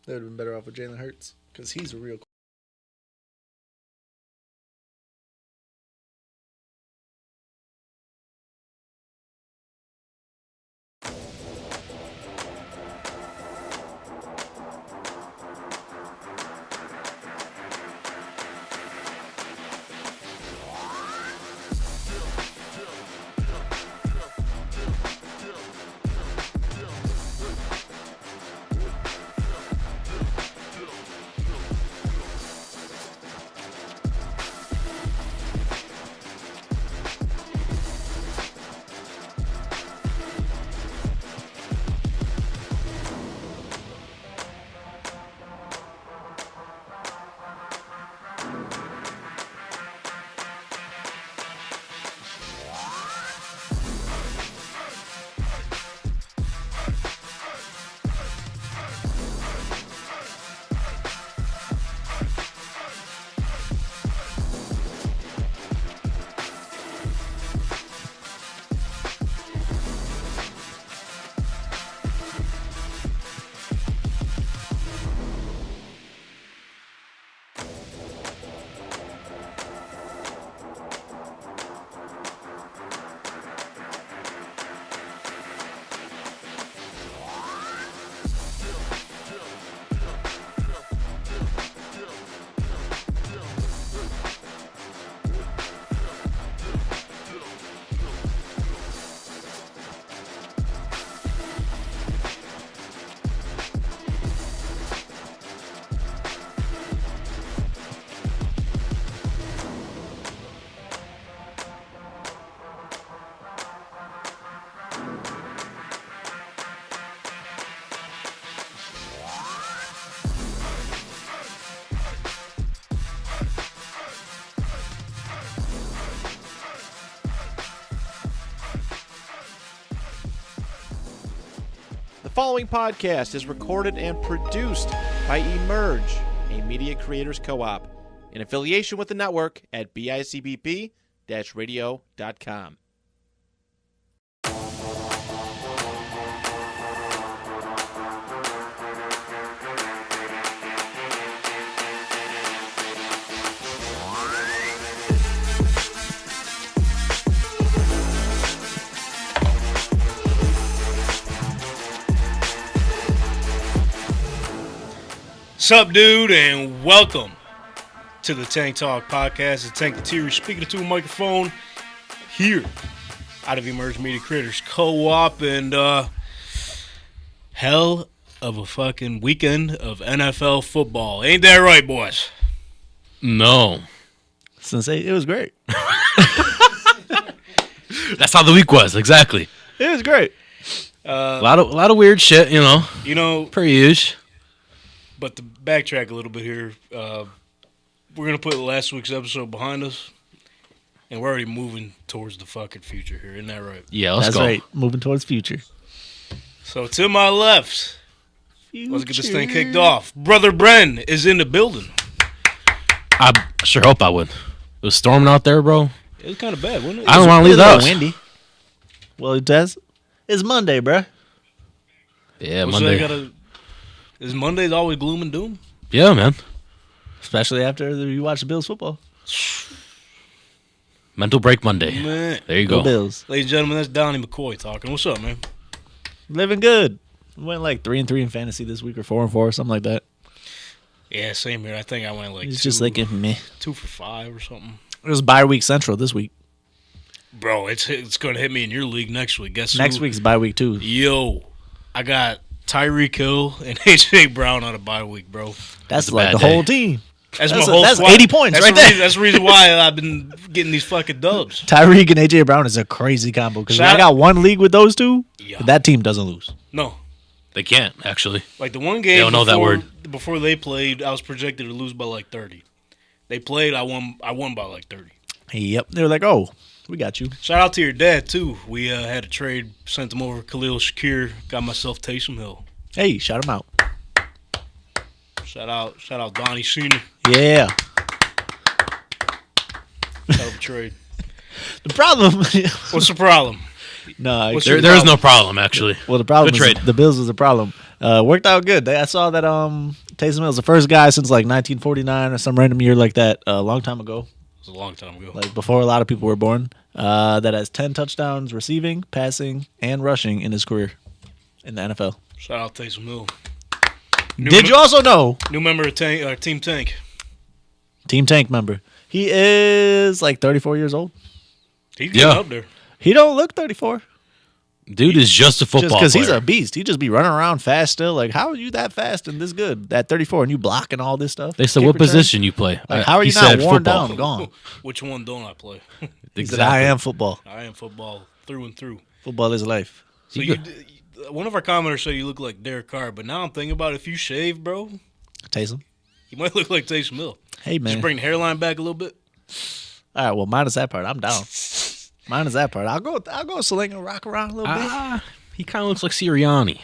They would have been better off with Jalen Hurts because he's a real. The following podcast is recorded and produced by Emerge, a media creators co-op, in affiliation with the network at bicbp-radio.com. Sup, dude, and welcome to the Tank Talk Podcast. It's Tank the Teary speaking to a microphone here out of Emerge Media Creators Co-op, and hell of a fucking weekend of NFL football. Ain't that right, boys? No. Sensei, it was great. That's how the week was, exactly. It was great. A lot of weird shit, you know. Per usual. But to backtrack a little bit here, we're going to put last week's episode behind us, and we're already moving towards the fucking future here. Isn't that right? Yeah, let's go. That's right. Moving towards future. So to my left, let's get this thing kicked off. Brother Bren is in the building. I sure hope I would. It was storming out there, bro. It was kind of bad, wasn't it? I don't want to leave the house. Windy. Well, it does. It's Monday, bruh. Yeah, Monday. Is Mondays always gloom and doom? Yeah, man. Especially after you watch the Bills football. Mental break Monday. Man. There you go. Bills. Ladies and gentlemen, that's Donny McCoy talking. What's up, man? Living good. We went like 3-3 in fantasy this week, or 4-4, something like that. Yeah, same here. I think I went like It's just like me. 2 for 5 or something. It was bye week central this week. Bro, it's going to hit me in your league next week. Guess Next who? week's bye week too. Yo, I got Tyreek Hill and A.J. Brown on a bye week, bro. That's a like bad the day. whole team. That's my whole that's squad. 80 points right there. That's the reason why I've been getting these fucking dubs. Tyreek and A.J. Brown is a crazy combo because Shout I got one league with those two. Yeah. But that team doesn't lose. No. They can't, actually. Like the one game They don't know that word. Before they played, I was projected to lose by like 30. They played, I won by like 30. Yep. They were like, oh, we got you. Shout out to your dad, too. We had a trade, sent him over Khalil Shakir, got myself Taysom Hill. Hey, shout him out. Shout out Donny Sr. Yeah. Shout out the trade. The problem. What's the problem? No, What's There is no problem, actually. well, the problem Good is trade. the Bills was the problem. Worked out good. I saw that Taysom Hill is the first guy since like 1949 or some random year like that, a long time ago, It was a long time ago. like before a lot of people were born, that has 10 touchdowns receiving, passing, and rushing in his career in the NFL. Shout out Taysom Hill. Did you also know? New member of Team Tank. Team Tank member. He is like 34 years old. He's getting Yeah. up there. He don't look 34. Dude is just a football Just because he's player. a beast. He just be running around fast still. Like, how are you that fast and this good at 34 and you blocking all this stuff? They said, Kick what return? position you play? Like, how are He you not said worn football. down, gone? Which one don't I play? He said, I am football. I am football through and through. Football is life. So one of our commenters said you look like Derek Carr, but now I'm thinking about if you shave, bro, Taysom. you might look like Taysom Hill. Hey, man. Just bring the hairline back a little bit. All right, well, minus that part. I'm down. Minus that part. I'll go sling and rock around a little bit. He kind of looks like Sirianni.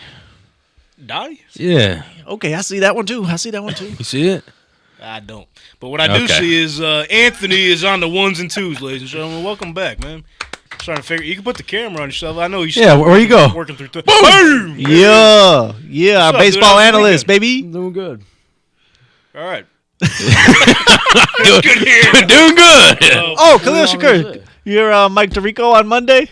Donny? Yeah. Okay, I see that one too. You see it? I don't. But what I do Okay. see is Anthony is on the ones and twos, ladies and gentlemen. Welcome back, man. Trying to figure. You can put the camera on yourself. I know you. Yeah, where you go? Working through. Boom! Yeah, our up, dude? baseball How's your analyst, weekend? baby. Doing good. All right. Doing good. Oh, Khalil Shakur. You're Mike Tirico on Monday?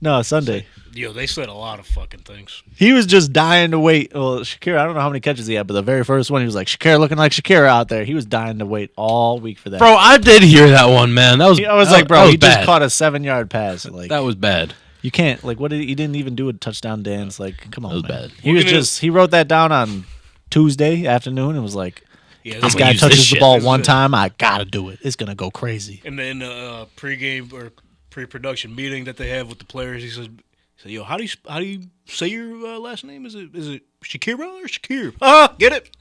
No, Sunday. Yo, they said a lot of fucking things. He was just dying to wait. Well, Shakira, I don't know how many catches he had, but the very first one, he was like, Shakira looking like Shakira out there. He was dying to wait all week for that. Bro, I did hear that one, man. That was. I was that- like, bro, that was he just bad. caught a 7-yard pass. Like, That was bad. you can't, like, he didn't even do a touchdown dance. Like, come on, That was man. bad. He wrote that down on Tuesday afternoon and was like, Yeah, this I'm guy gonna use touches this the shit. ball This is one it. time, I gotta do it. It's gonna go crazy. And then pregame or pre-production meeting that they have with the players, he says, "Yo, how do you say your last name? Is it Shakira or Shakir? Get it?"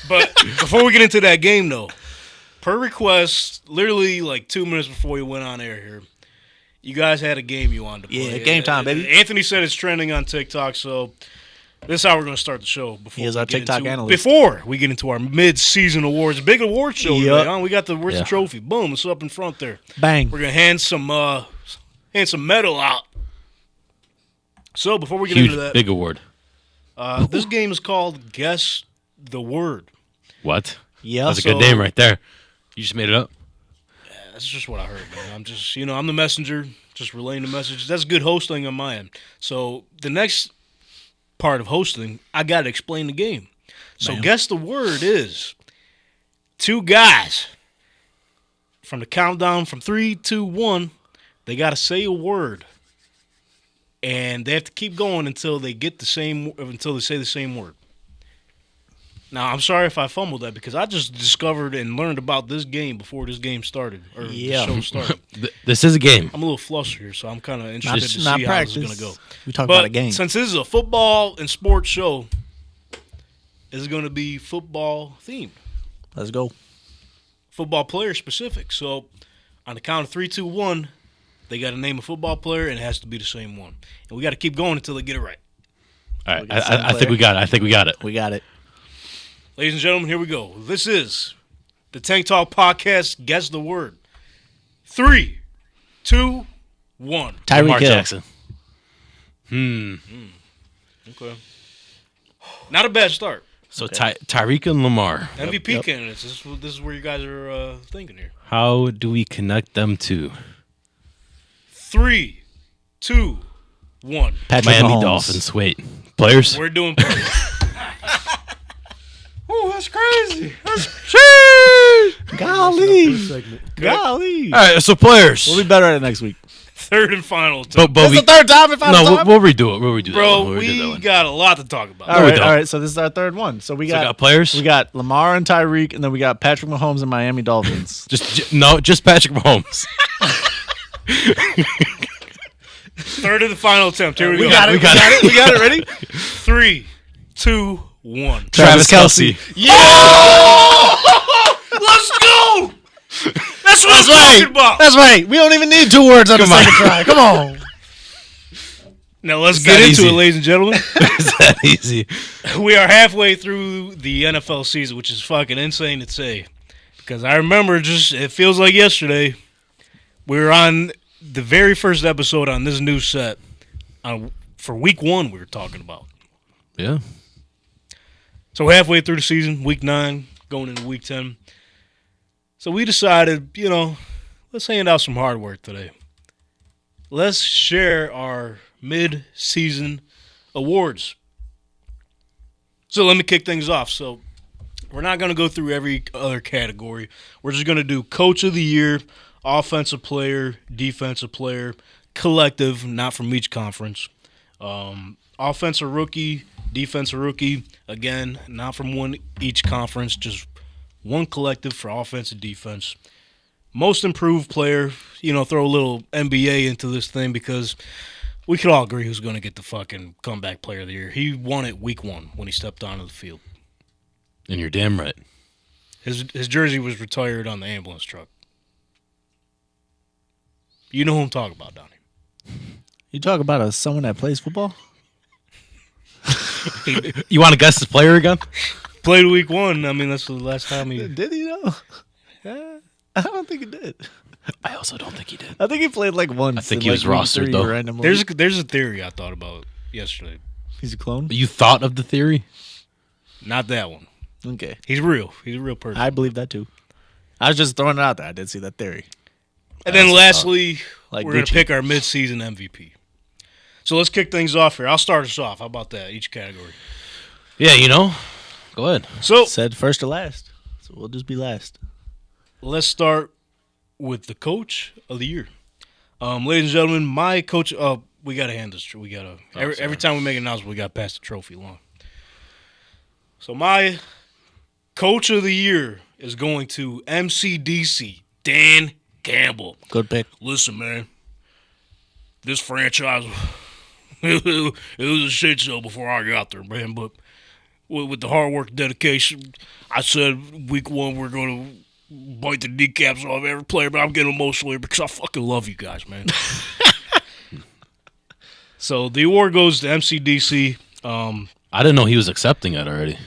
But before we get into that game, though, per request, literally like 2 minutes before we went on air here, you guys had a game you wanted to play. Yeah, game time, baby. Anthony said it's trending on TikTok, so this is how we're going to start the show. He is our TikTok analyst. Before we get into our Midseason Awards, big award show Yup. today, huh? We got where's the Yeah. trophy? Boom, it's up in front there. Bang. We're going to hand some metal out. So before we get Huge, into that, big award. this game is called Guess the Word. What? Yeah. That's a good name right there. You just made it up. That's just what I heard, man. I'm just, I'm the messenger, just relaying the message. That's good hosting on my end. So the next part of hosting, I got to explain the game. So Guess the Word is two guys from the countdown from 3, 2, 1. They got to say a word, and they have to keep going until they say the same word. Now, I'm sorry if I fumbled that because I just discovered and learned about this game before this game started or Yeah. the show started. This is a game. I'm a little flustered here, so I'm kind of interested to see not how practice. this is going to go. We talk But about a game. since this is a football and sports show, it's going to be football themed, Let's go. football player specific. So on the count of 3, 2, 1, they got to name a football player, and it has to be the same one. And we got to keep going until they get it right. All right. got some I think we got it. I think we got it. We got it. Ladies and gentlemen, here we go. This is the Tank Talk Podcast. Guess the word. 3, 2, 1. Tyreek Lamar Hill. Jackson. Okay. Not a bad start. So Tyreek and Lamar. MVP candidates. This is where you guys are thinking here. How do we connect them to 3, 2, 1. Patrick Miami Mahomes. Dolphins? Wait, players. We're doing. Oh, that's crazy. Golly. Segment. Golly. All right, so players. We'll be better at it next week. Third and final. But That's the third time if I'm no, we'll redo it. We'll redo that Bro, one. We'll redo that we one. got a lot to talk about. All we right, don't. all right. So this is our third one. So we So we got got players. we got Lamar and Tyreek, and then we got Patrick Mahomes and Miami Dolphins. just Patrick Mahomes. Third and the final attempt. Here we go. We got it. We got it. Ready? 3, 2, 1. Travis Kelce. Let's go! That's what That's I'm right. talking about. That's right. We don't even need 2 words on the second try. Come on. Now let's that get into easy. it, ladies and gentlemen. Is that easy? We are halfway through the NFL season, which is fucking insane to say. Because I remember it feels like yesterday, we were on the very first episode on this new set for week 1 we were talking about. Yeah. So halfway through the season, week 9, going into week 10. So we decided, let's hand out some hard work today. Let's share our mid-season awards. So let me kick things off. So we're not going to go through every other category. We're just going to do Coach of the Year, Offensive Player, Defensive Player, Collective, not from each conference. Offensive Rookie, Defensive Rookie, again, not from each conference, just one collective for offense and defense. Most Improved Player, throw a little NBA into this thing because we could all agree who's going to get the fucking comeback player of the year. He won it week 1 when he stepped onto the field. And you're damn right. His jersey was retired on the ambulance truck. You know who I'm talking about, Donny. You talk about someone that plays football? You want to guess the player again? Played week 1. I mean, that's the last time he... Did he though? I don't think he did. I also don't think he did. I think he played like once. I think in, he was week rostered, 3 though. randomly. There's a theory I thought about yesterday. He's a clone? You thought of the theory? Not that one. Okay. He's real. He's a real person. I believe that too. I was just throwing it out there. I did see that theory. And then lastly, Like we're going to Gucci. pick our mid-season MVP. So let's kick things off here. I'll start us off. How about that? Each category. Yeah, Go ahead. So Said first to last. So we'll just be last. let's start with the Coach of the Year. Ladies and gentlemen, my coach. We got to hand this. We got to every time we make an announcement, we got to pass the trophy along. So my Coach of the Year is going to MCDC Dan Campbell. Good pick. Listen, man, this franchise, it was a shit show before I got there, man. But with the hard work and dedication, I said week 1 we're going to bite the kneecaps off every player, but I'm getting emotional here because I fucking love you guys, man. So the award goes to MCDC I didn't know he was accepting it already.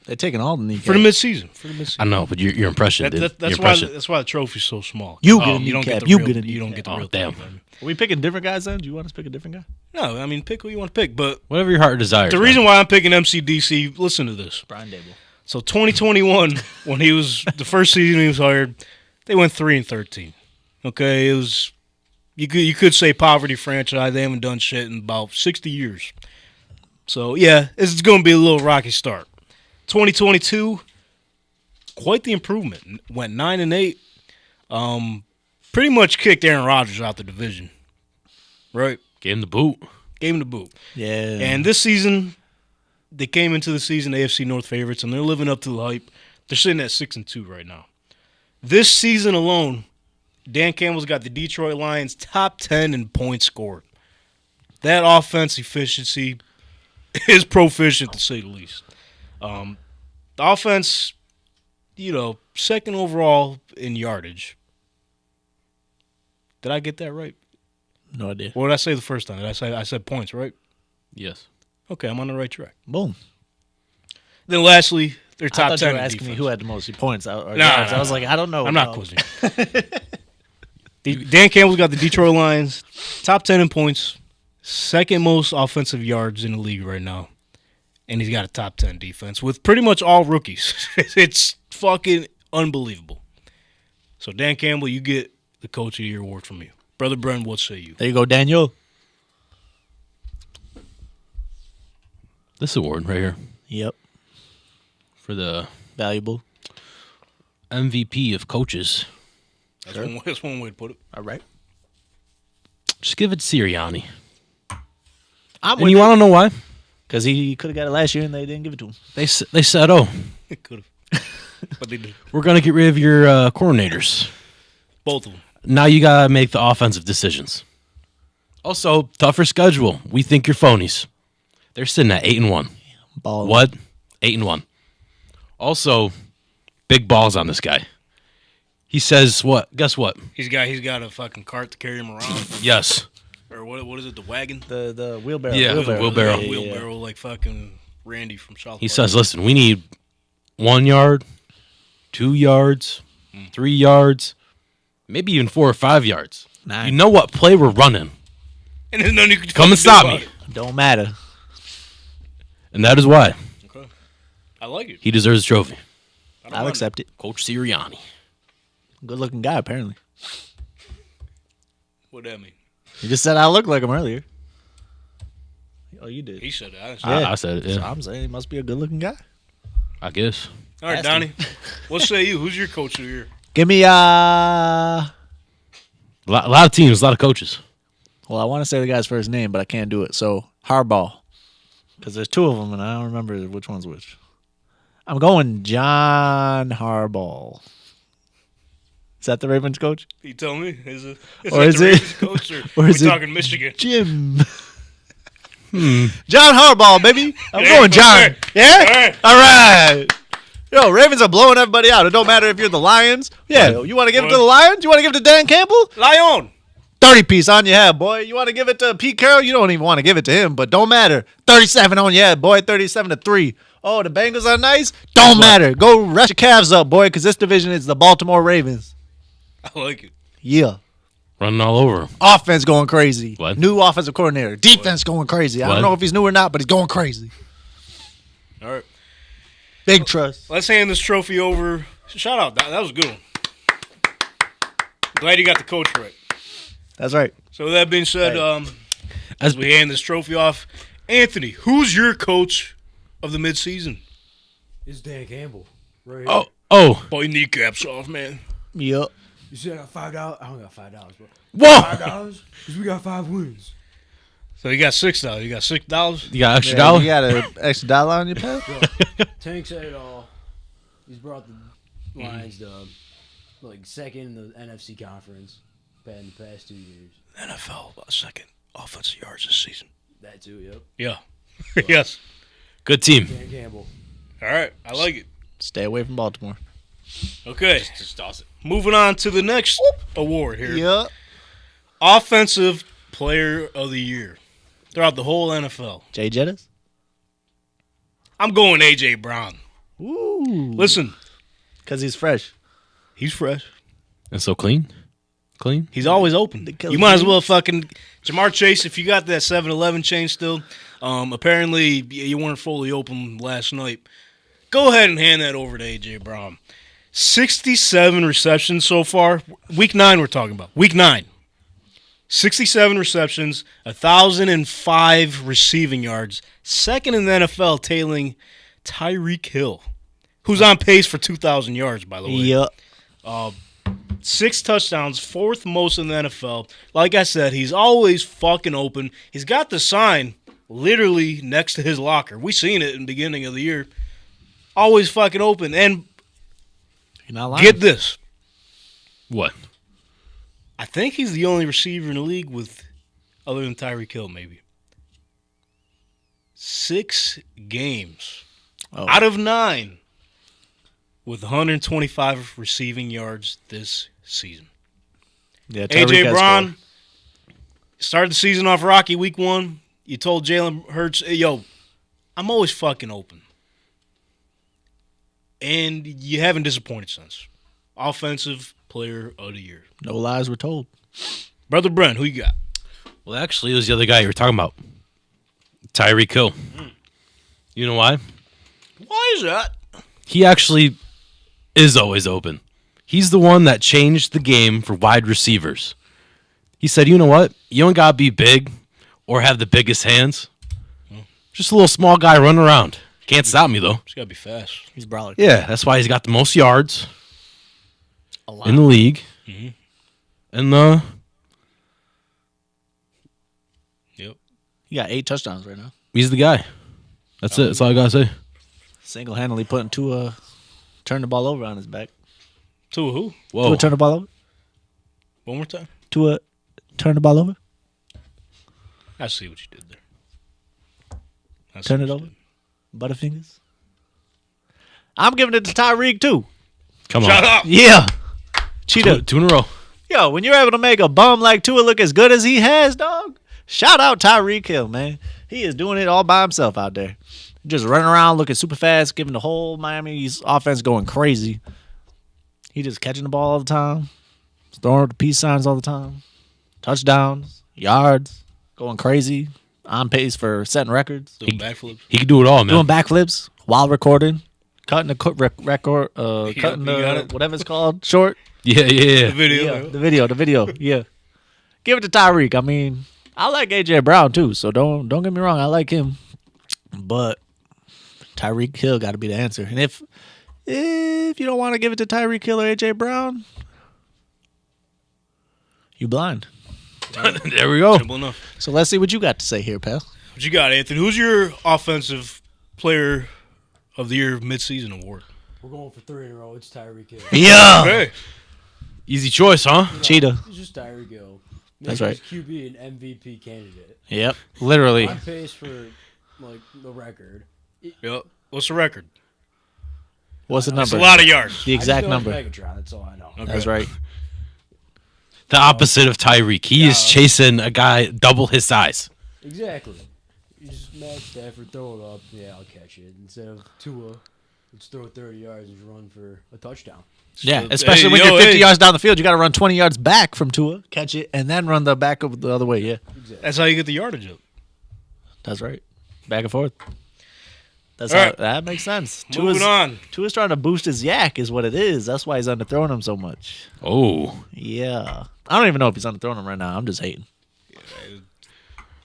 They're taking all the kneecaps. for the midseason. I know, but your impression did. That's your why impression. that's why the trophy's so small. You get a you don't kneecap. get the You real, get a you don't get the kneecap. real Oh, damn. thing, man. Are we picking different guys then? Do you want us to pick a different guy? No, I mean pick who you want to pick, but Whatever your heart desires. the reason why I'm picking MCDC, listen to this. Brian Dable. So 2021, when he was the first season he was hired, they went 3-13. Okay, it was you could say poverty franchise. They haven't done shit in about 60 years. So yeah, it's going to be a little rocky start. 2022, quite the improvement. Went 9-8. Pretty much kicked Aaron Rodgers out the division. Right, Gave him the boot. gave him the boot. Yeah. And this season, they came into the season AFC North favorites, and they're living up to the hype. They're sitting at 6-2 right now. This season alone, Dan Campbell's got the Detroit Lions top 10 in points scored. That offense efficiency is proficient, to say the least. The offense, second overall in yardage. Did I get that right? no idea. What did I say the first time? I said points, right? Yes. Okay, I'm on the right track. Boom. Then lastly, they're I top thought 10 you were in asking me defense. who had the most points. Or Nah, yards. nah, I was nah. like, I don't know. I'm not quizzing. Dan Campbell's got the Detroit Lions top 10 in points, second most offensive yards in the league right now, and he's got a top 10 defense with pretty much all rookies. It's fucking unbelievable. So Dan Campbell, you get the Coach of the Year award from me. Brother Bren, what say you? There you go, Daniel. This award right here Yep. for the Valuable. MVP of coaches. That's one way to put it. All right. Just give it to Sirianni. I'm And you want to know why? Because he could have got it last year and they didn't give it to him. They said, oh, It could have. But they did. we're going to get rid of your coordinators. Both of them. Now you got to make the offensive decisions. Also, tougher schedule. We think you're phonies. They're sitting at 8-1. Ball. What? 8-1. Also, big balls on this guy. He says what? Guess what? He's got a fucking cart to carry him around. Yes. Or what is it, the wagon? The wheelbarrow. Yeah, wheelbarrow. Yeah. Wheelbarrow like fucking Randy from South He Park. says, listen, we need 1 yard, 2 yards, 3 yards, maybe even 4 or 5 yards. 9. You know what play we're running. And there's nothing you can Come and fucking do stop about me. it. Don't matter. And that is why Okay. I like it. he deserves a trophy. I'll accept it. Coach Sirianni. Good looking guy, apparently. What that mean? You just said I look like him earlier. Oh, you did. He said that. I said it, yeah. So I'm saying he must be a good looking guy. I guess. All right, Nasty. Donnie. What say you? Who's your coach of the year? Give me A lot of teams, a lot of coaches. well, I want to say the guy's first name, but I can't do it. So Harbaugh, because there's two of them, and I don't remember which one's which. I'm going John Harbaugh. Is that the Ravens coach? You tell me. Is Or that is the it- Ravens coach or or we is it- talking Michigan? Jim. John Harbaugh, baby. I'm Yeah, going John. okay. Yeah? All right. All right. Yo, Ravens are blowing everybody out. It don't matter if you're the Lions. Yeah, you want to give it to the Lions? You want to give it to Dan Campbell? Lion. 30 piece on your head, boy. You want to give it to Pete Carroll? You don't even want to give it to him, but don't matter. 37 on your head, boy. 37-3. Oh, the Bengals are nice? Don't matter. Go rush your calves up, boy, because this division is the Baltimore Ravens. I like it. Yeah. Running all over him. Offense going crazy. What? New offensive coordinator. Defense going crazy. I What? don't know if he's new or not, but he's going crazy. All right. Big trust. Let's hand this trophy over. Shout out. That was a good one. Glad you got the coach right. That's right. So with that being said, as we hand this trophy off, Anthony, who's your coach of the midseason? It's Dan Campbell. Right Oh, here. oh. Boy, kneecaps off, man. Yep. You see, I got $5. I don't got $5, but Whoa. $5 because we got 5 wins. So you got $6. You got $6. You got extra Yeah, dollar? you got an extra dollar on your pal? Tank said it all. He's brought the Lions to like second in the NFC conference in the past 2 years. NFL about second offensive yards this season. That too, yep. Yeah. Yes. Good team. Dan Campbell. All right. I like it. Stay away from Baltimore. Okay. Just toss it. Moving on to the next award here. Yep. Offensive Player of the Year throughout the whole NFL. Jay Jettis? I'm going A.J. Brown. Ooh. Listen, Because he's fresh. he's fresh. And so clean? Clean? He's always open. The killer You might as bees. well fucking Jamar Chase. If you got that 7-Eleven chain still, apparently you weren't fully open last night. Go ahead and hand that over to A.J. Brown. 67 receptions so far. Week 9 we're talking about. Week 9. 67 receptions, 1,005 receiving yards. Second in the NFL, tailing Tyreek Hill, who's on pace for 2,000 yards, by the way. Yep. 6 touchdowns, fourth most in the NFL. Like I said, he's always fucking open. He's got the sign literally next to his locker. We seen it in the beginning of the year. Always fucking open. And You're not lying. get this. What? I think he's the only receiver in the league with, other than Tyreek Hill, maybe, 6 games out of 9 with 125 receiving yards this season. Yeah, Tyreek A.J. has Brown scored. started the season off rocky week 1. You told Jalen Hurts, hey, yo, I'm always fucking open. And you haven't disappointed since. Offensive Player of the Year. No lies were told. Brother Brent, who you got? Well, actually, it was the other guy you were talking about. Tyreek Hill. You know why? Why is that? He actually is always open. He's the one that changed the game for wide receivers. He said, you know what? You don't got to be big or have the biggest hands. Just a little small guy running around. Can't stop me, though. He's got to be fast. He's brawler. Yeah, that's why he's got the most yards A lot. in the league. And Yep. He got 8 touchdowns right now. he's the guy. That's it. That's all I got to say. Single-handedly putting Tua turn the ball over on his back. To who? Whoa. Tua turn the ball over. One more time. Tua turn the ball over. I see what you did there. I see Turn what it you over. did. Butterfingers. I'm giving it to Tyreek too. Come Shut on. up. Yeah. Cheetah. 2 in a row. Yo, when you're able to make a bum like Tua look as good as he has, dog, shout out Tyreek Hill, man. He is doing it all by himself out there. Just running around looking super fast, giving the whole Miami's offense going crazy. He just catching the ball all the time, throwing up the peace signs all the time, touchdowns, yards, going crazy. on pace for setting records, Doing backflips. He can do it all, man. doing backflips while recording, cutting the record, cutting you got the it. whatever it's called short. Yeah. The video. Yeah, the video. Yeah, give it to Tyreek. I mean, I like AJ Brown too, so don't get me wrong. I like him, but Tyreek Hill got to be the answer. And if you don't want to give it to Tyreek Hill or AJ Brown, you blind. There we go. Simple enough. So let's see what you got to say here, pal. What you got, Anthony? Who's your offensive player of the year midseason award? We're going for 3 in a row. It's Tyreek Hill. Yeah, Hey. Easy choice, huh? Cheetah. It's just Tyreek Hill. That's Make right. his QB an MVP candidate. Yep, literally. On pace for like the record. Yep. What's the record? What's the It's number? a lot of yards. The exact I just know number. it's Megatron. That's all I know. Okay. That's right. The opposite of Tyreek. He is chasing a guy double his size. Exactly. You just Matt Stafford, throw it up. Yeah, I'll catch it. Instead of Tua, let's throw it 30 yards and run for a touchdown. Yeah, So, especially hey, when yo, you're 50 hey. yards down the field, you got to run 20 yards back from Tua, catch it, and then run the back of the other way. Yeah, Exactly. That's how you get the yardage up. that's right. Back and forth. That's All how right. that makes sense. Moving on. Tua's trying to boost his yak, is what it is. That's why he's underthrowing him so much. Oh. Yeah, I don't even know if he's underthrowing him right now. I'm just hating.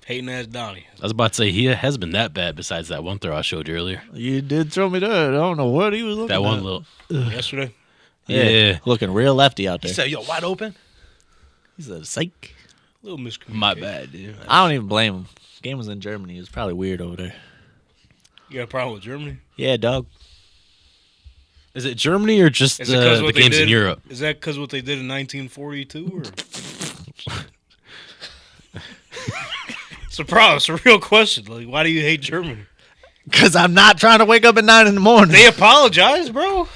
Hating ass Donny. I was about to say, he has been that bad besides that one throw I showed you earlier. You did throw me there. I don't know what he was looking That one at. little. Yesterday. Yeah. Looking real lefty out there. said, yo, wide open? He said, psych. Little miscommunication. My bad, dude. I don't even blame him. Game was in Germany. It was probably weird over there. You got a problem with Germany? Yeah, dog. Is it Germany or just Is it 'cause the what they games in did- Europe? Is that because what they did in 1942? Or? It's a problem. It's a real question. Like, why do you hate Germany? Because I'm not trying to wake up at 9 in the morning. They apologize, bro.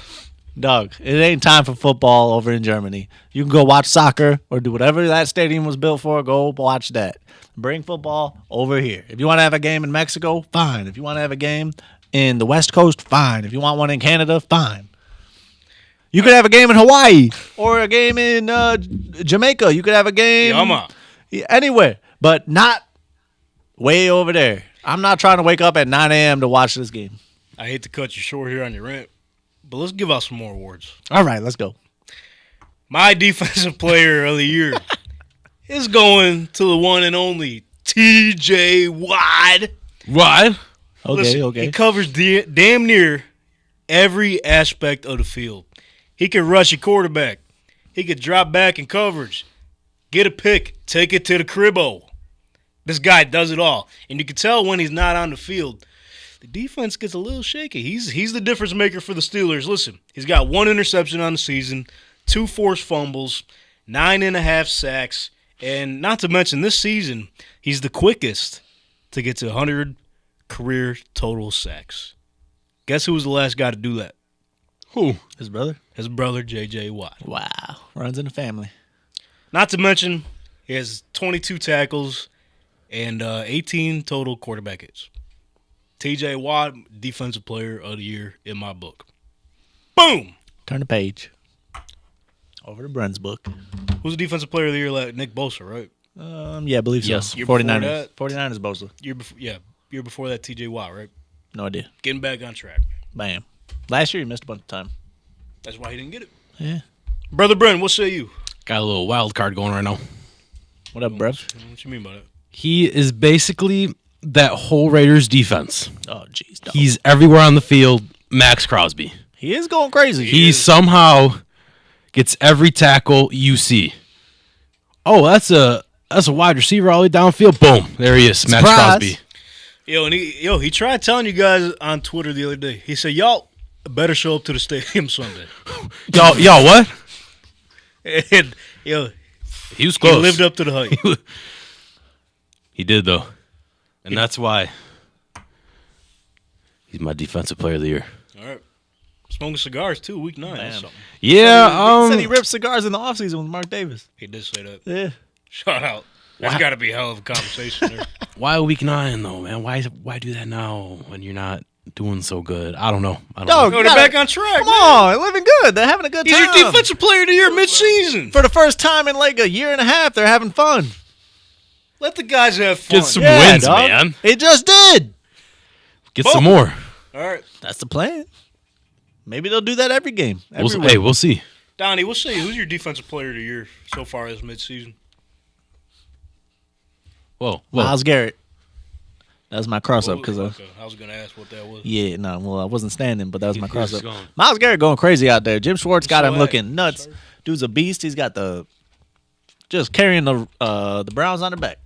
Dog, it ain't time for football over in Germany. You can go watch soccer or do whatever that stadium was built for. Go watch that. Bring football over here. If you want to have a game in Mexico, fine. If you want to have a game in the West Coast, fine. If you want one in Canada, fine. You could have a game in Hawaii or a game in Jamaica. You could have a game anywhere, but not way over there. I'm not trying to wake up at 9 a.m. to watch this game. I hate to cut you short here on your rant, but let's give out some more awards. All right, let's go. My defensive player of the year is going to the one and only TJ Watt. What? Okay, Listen, okay. He covers damn near every aspect of the field. He can rush a quarterback. He could drop back in coverage, get a pick, take it to the cribbo. This guy does it all. And you can tell when he's not on the field, the defense gets a little shaky. He's the difference maker for the Steelers. Listen, he's got 1 interception on the season, 2 forced fumbles, 9.5 sacks, and not to mention this season, he's the quickest to get to 100 career total sacks. Guess who was the last guy to do that? Who? His brother? His brother, J.J. Watt. Wow. Runs in the family. Not to mention, he has 22 tackles and 18 total quarterback hits. T.J. Watt, defensive player of the year in my book. Boom! Turn the page. Over to Brent's book. Who's the defensive player of the year? Like Nick Bosa, right? Yeah, I believe so. Yes. Year before 49ers. that? 49ers Bosa. Year before that, T.J. Watt, right? No idea. Getting back on track. Bam. Last year he missed a bunch of time. That's why he didn't get it. Yeah. Brother Brent, what say you? Got a little wild card going right now. What up, bruv? What you mean by that? He is basically that whole Raiders defense. Oh, jeez. dog. He's everywhere on the field. Max Crosby. He is going crazy. He somehow gets every tackle you see. Oh, that's a wide receiver all the way downfield. Boom, there he is, Max Surprise. Crosby. He tried telling you guys on Twitter the other day. He said, y'all better show up to the stadium Sunday. Y'all, what? And, He was he close. lived up to the hype. He did though, and that's why he's my defensive player of the year. All right. Smoking cigars, too, week 9. That's Man. something. Yeah, he said he ripped cigars in the offseason with Mark Davis. He did say that. Yeah. Shout out. That's got to be a hell of a conversation there. why week 9 though, man? Why do that now when you're not doing so good? I don't know. Dog, No, they're gotta- back on track. Come man. on. They're living good. They're having a good He's time. your defensive player of the year mid-season. For the first time in like a year and a half, they're having fun. Let the guys have fun. Get some wins, dog. man. It just did. Get Boom. some more. All right. That's the plan. Maybe they'll do that every game. Every week. Hey, we'll see. Donnie, we'll see. Who's your defensive player of the year so far this midseason? Whoa. Myles Garrett. That was my cross up because Okay, I was going to ask what that was. I wasn't standing, but that was my He cross was up. going. Myles Garrett going crazy out there. Jim Schwartz got him So looking nuts. sorry. Dude's a beast. He's got just carrying the Browns on the back.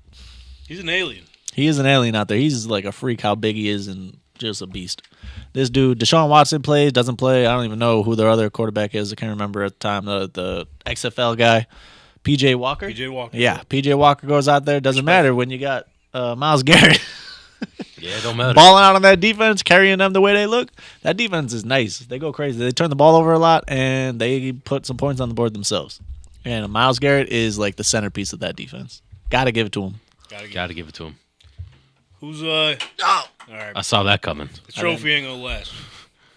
He's an alien. He is an alien out there. He's like a freak how big he is and just a beast. This dude, Deshaun Watson plays, doesn't play. I don't even know who their other quarterback is. I can't remember at the time. The XFL guy, PJ Walker. PJ Walker. Yeah, PJ Walker goes out there. Doesn't matter when you got Myles Garrett Yeah, it don't matter. balling out on that defense, carrying them the way they look. That defense is nice. They go crazy. They turn the ball over a lot, and they put some points on the board themselves. And Myles Garrett is like the centerpiece of that defense. Got to give it to him. Gotta give it to him. Who's All right. I saw that coming. The trophy ain't gonna last.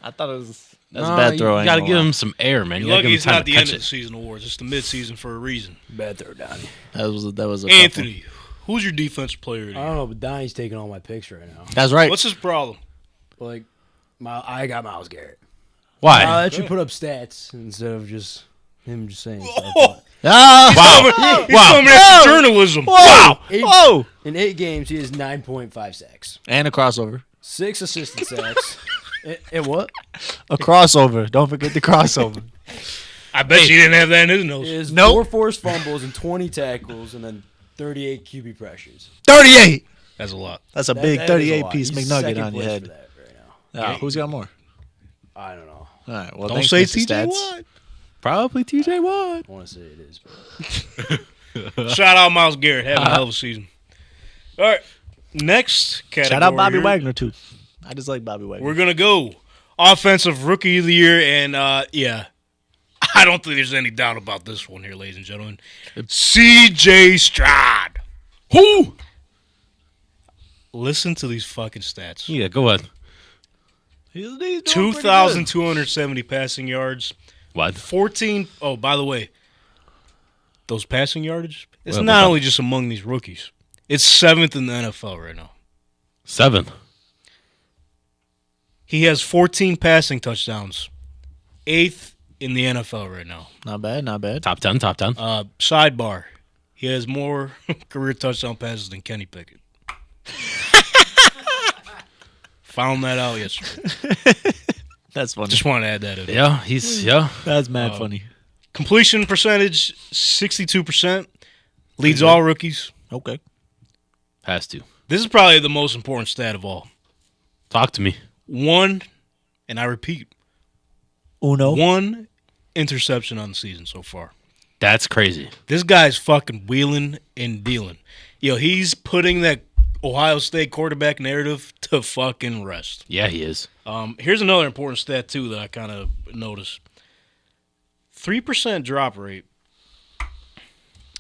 I thought it was a bad throw. You gotta give him some air, man. You You're gotta lucky give him it's time not to the end catch of the it. season awards. It's the mid-season for a reason. Bad throw, Donnie. That was a tough one. Anthony, who's your defensive player of the I year? don't know, but Donnie's taking all my picks right now. That's right. What's his problem? Like, I got Myles Garrett. Why? I'll let you put up stats instead of just him just saying stuff. Oh, Ah! he's coming after journalism. Wow! Eight- Whoa! In 8 games, he has 9.5 sacks, And a crossover. 6 assisted sacks. And what? A crossover. Don't forget the crossover. I bet you didn't have that in his He nose. has Nope. 4 forced fumbles and 20 tackles, and then 38 QB pressures. 38. That's a lot. That's a That- big that is a 38 lot. piece He's McNugget second on your place head. for that right now. Who's got more? I don't know. All right. Well, Don't thanks, say Mr. TJ Stats. Watt. Probably TJ Watt. I want to say it is, but Shout out Myles Garrett. Having a hell of a season. All right. Next category. Shout out Bobby here, Wagner, too. I just like Bobby Wagner. We're going to go Offensive Rookie of the Year. And, yeah, I don't think there's any doubt about this one here, ladies and gentlemen. C.J. Stroud. Who? Listen to these fucking stats. Yeah, go ahead. He's doing pretty good. 2,270 passing yards. What? 14. Oh, by the way, those passing yardage, it's Well, not but- only just among these rookies. It's 7th in the NFL right now. 7. He has 14 passing touchdowns. 8th in the NFL right now. Not bad, not bad. Top 10, top 10. Sidebar. He has more career touchdown passes than Kenny Pickett. Found that out yesterday. That's funny. Just want to add that in. Yeah, he's, That's mad funny. Completion percentage, 62%. Leads all rookies. Okay. has to. This is probably the most important stat of all. Talk to me. 1, and I repeat, Uno. 1 interception on the season so far. That's crazy. This guy's fucking wheeling and dealing. Yo, he's putting that Ohio State quarterback narrative to fucking rest. Yeah, he is. Here's another important stat, too, that I kind of noticed. 3% drop rate,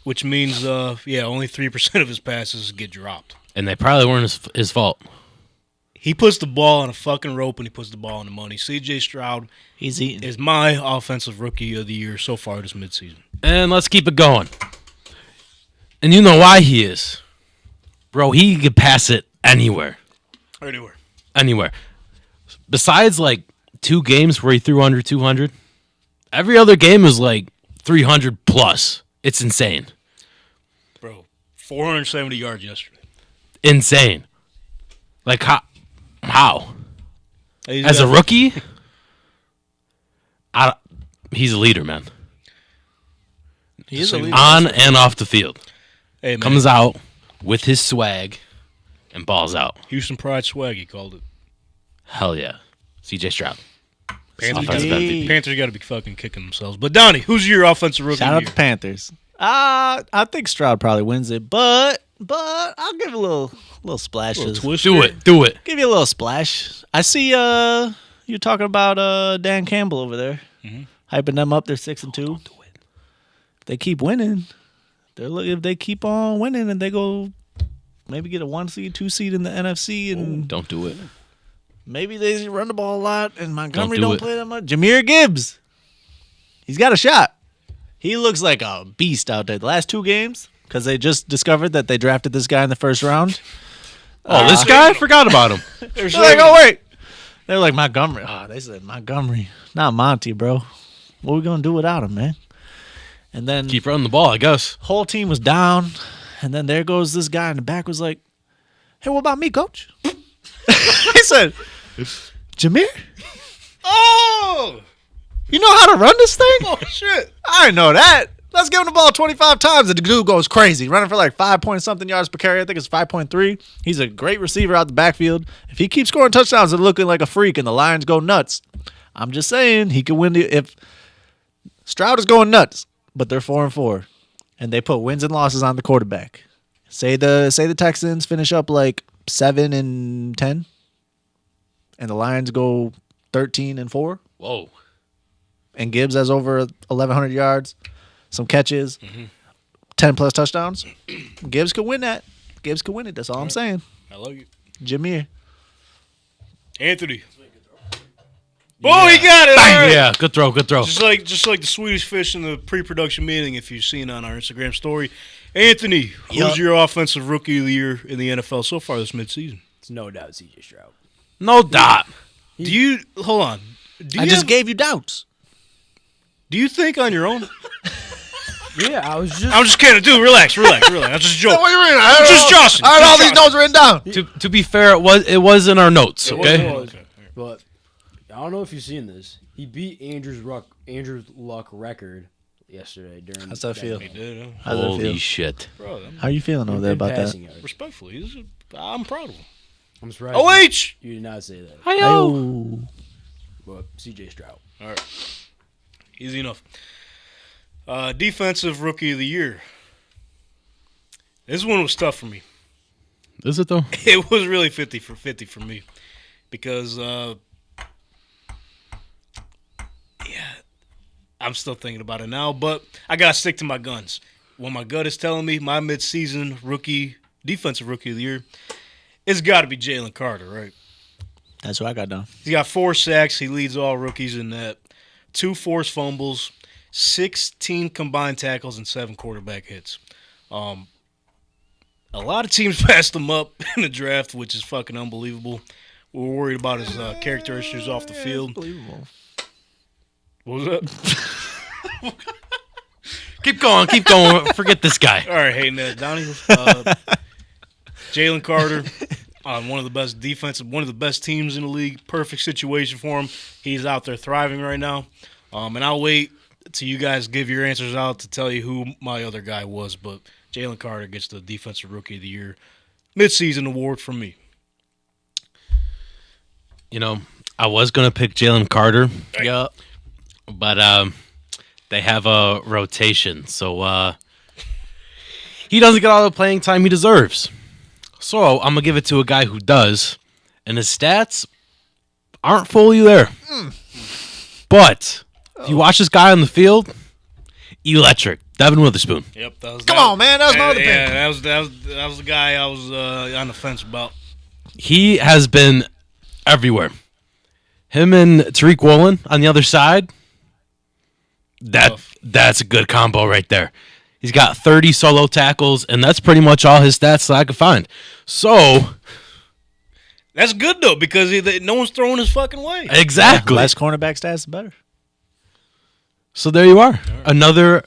which means, only 3% of his passes get dropped. And they probably weren't his fault. He puts the ball on a fucking rope and he puts the ball on the money. C.J. Stroud He's eating. is my offensive rookie of the year so far this midseason. And let's keep it going. And you know why he is. Bro, he could pass it anywhere. Anywhere. Anywhere. Besides, like, 2 games where he threw under 200, every other game is, like, 300 plus. It's insane. Bro, 470 yards yesterday. Insane. Like, how? He's As a got- rookie, he's a leader, man. He's a leader. On and off the field. Hey, man, Comes out with his swag and balls out. Houston Pride swag, he called it. Hell yeah. CJ Stroud. Panthers Offensive MVP. Panthers got to be fucking kicking themselves. But, Donnie, who's your offensive rookie Shout of out the the year? Panthers. I think Stroud probably wins it, but I'll give a little splashes. Do it. Do it. Give you a little splash. I see you're talking about Dan Campbell over there. Hyping them up. They're 6-2. If they keep winning, if they keep on winning and they go maybe get a 1 seed, 2 seed in the NFC and Don't do it. maybe they run the ball a lot and Montgomery do don't it. play that much. Jahmyr Gibbs. He's got a shot. He looks like a beast out there. The last 2 games, because they just discovered that they drafted this guy in the first round. Oh, this guy? I forgot about him. They're like, oh wait. They're like Montgomery. Oh, they said Montgomery, not Monty, bro. What are we gonna do without him, man? And then Keep running the ball, I guess. whole team was down, and then there goes this guy in the back was like, "Hey, what about me, coach?" He said, "Jameer, Oh, you know how to run this thing?" oh shit! I didn't know that. Let's give him the ball 25 times, and the dude goes crazy, running for like 5-point-something yards per carry. I think it's 5.3. He's a great receiver out the backfield. If he keeps scoring touchdowns and looking like a freak, and the Lions go nuts, I'm just saying he could win. If Stroud is going nuts, but they're 4-4, and they put wins and losses on the quarterback. Say the Texans finish up like 7-10, and the Lions go 13-4, Whoa. and Gibbs has over 1,100 yards, some catches, 10+ touchdowns. Gibbs could win that. Gibbs could win it. That's all I'm saying. I love you, Jameer. Anthony. Oh, he got it! All right. Yeah, good throw, good throw. Just like the Swedish fish in the pre-production meeting, if you've seen on our Instagram story. Anthony, who's Yup. your offensive rookie of the year in the NFL so far this midseason? It's no doubt CJ Stroud. No doubt. Do you hold on? Do I you just have- gave you doubts. Do you think on your own? Yeah, I was just. I'm just kidding, dude. Relax. I'm just joking. What do you mean? I'm just joshing. I had all Just these joshing. notes written down. To be fair, it was in our notes, okay? Okay. But I don't know if you've seen this. He beat Andrew's Luck record yesterday during. How's that feel? He did, huh? How's that Holy feel? shit. Bro, I'm How you feeling over there about that? respectfully, I'm proud of him. I'm surprised. OH! You did not say that. Oh. But CJ Stroud. All right. Easy enough. Defensive rookie of the year. This one was tough for me. Is it though? It was really 50-50 for me because, I'm still thinking about it now, but I got to stick to my guns. When my gut is telling me my midseason defensive rookie of the year, it's got to be Jalen Carter, right? That's what I got down. He's got 4 sacks. He leads all rookies in that. 2 forced fumbles, 16 combined tackles, and 7 quarterback hits. A lot of teams passed him up in the draft, which is fucking unbelievable. We're worried about his character issues off the field. Unbelievable. What was that? Keep going. Forget this guy. All right, hating that, Donny. Jalen Carter, one of the best teams in the league. Perfect situation for him. He's out there thriving right now. And I'll wait till you guys give your answers out to tell you who my other guy was. But Jalen Carter gets the Defensive Rookie of the Year Midseason Award from me. You know, I was gonna pick Jalen Carter, Yup. but they have a rotation, so he doesn't get all the playing time he deserves. So I'm gonna give it to a guy who does, and his stats aren't fully there. But if you watch this guy on the field, electric. Devin Witherspoon. Yep, that was Come on, man. That was my other pick. Yeah, that was the guy I was on the fence about. He has been everywhere. Him and Tariq Woolen on the other side. That's a good combo right there. He's got 30 solo tackles, and that's pretty much all his stats that I could find. So That's good though because no one's throwing his fucking way. exactly. Less cornerback stats, the better. So there you are. Another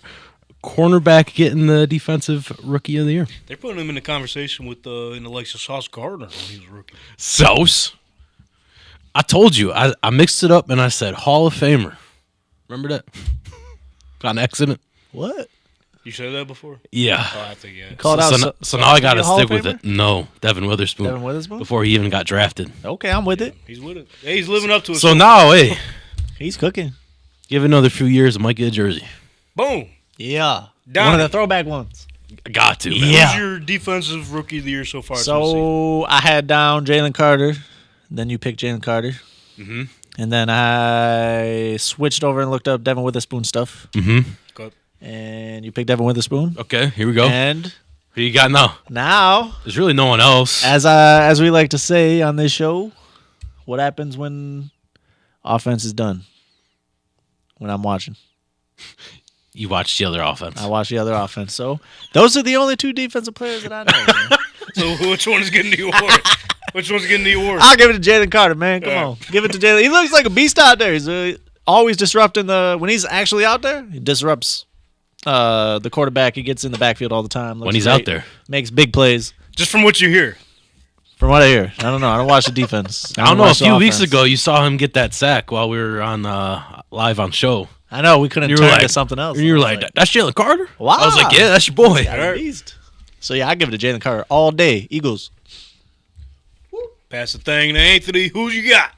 cornerback getting the Defensive Rookie of the Year. They're putting him in the conversation with in the likes of Sauce Gardner when he was a rookie. Sauce. I told you. I mixed it up and I said Hall of Famer. Remember that? On accident. What? You said that before? Yeah. Oh, I think yeah. Called out. So now I got to a Hall of stick with it. No, Devin Witherspoon. Devin Witherspoon? Before he even got drafted. Okay, I'm with it. He's with it. Hey, he's living up to it. So now, hey, He's cooking. give it another few years, I might get a jersey. boom. Yeah. Donny. One of the throwback ones. I got to. man. Yeah. Who's your defensive rookie of the year so far? this season? So I had down Jalen Carter. Then you picked Jalen Carter. Mhm. And then I switched over and looked up Devin Witherspoon stuff. Mm-hmm. Go. And you picked Devin Witherspoon. Okay, here we go. And Who you got now? now, There's really no one else. as we like to say on this show, what happens when offense is done? When I'm watching. You watched the other offense. I watched the other offense. So those are the only 2 defensive players that I know. Man. So which one is getting the award? Which one's getting the award? I'll give it to Jalen Carter, man. Come on. Give it to Jalen. He looks like a beast out there. He's always disrupting when he's actually out there, he disrupts the quarterback. He gets in the backfield all the time. When he's out there. Makes big plays. Just from what you hear. From what I hear. I don't know. I don't watch the defense. I don't know. A watch the few weeks offense. ago, you saw him get that sack while we were on live on show. I know. We couldn't You turn were to like something else. And you were I was like, "That's Jalen Carter." Wow. I was like, "Yeah, that's your boy." "Yeah, beast." So, yeah, I give it to Jalen Carter all day. Eagles. Pass the thing to Anthony. Who you got?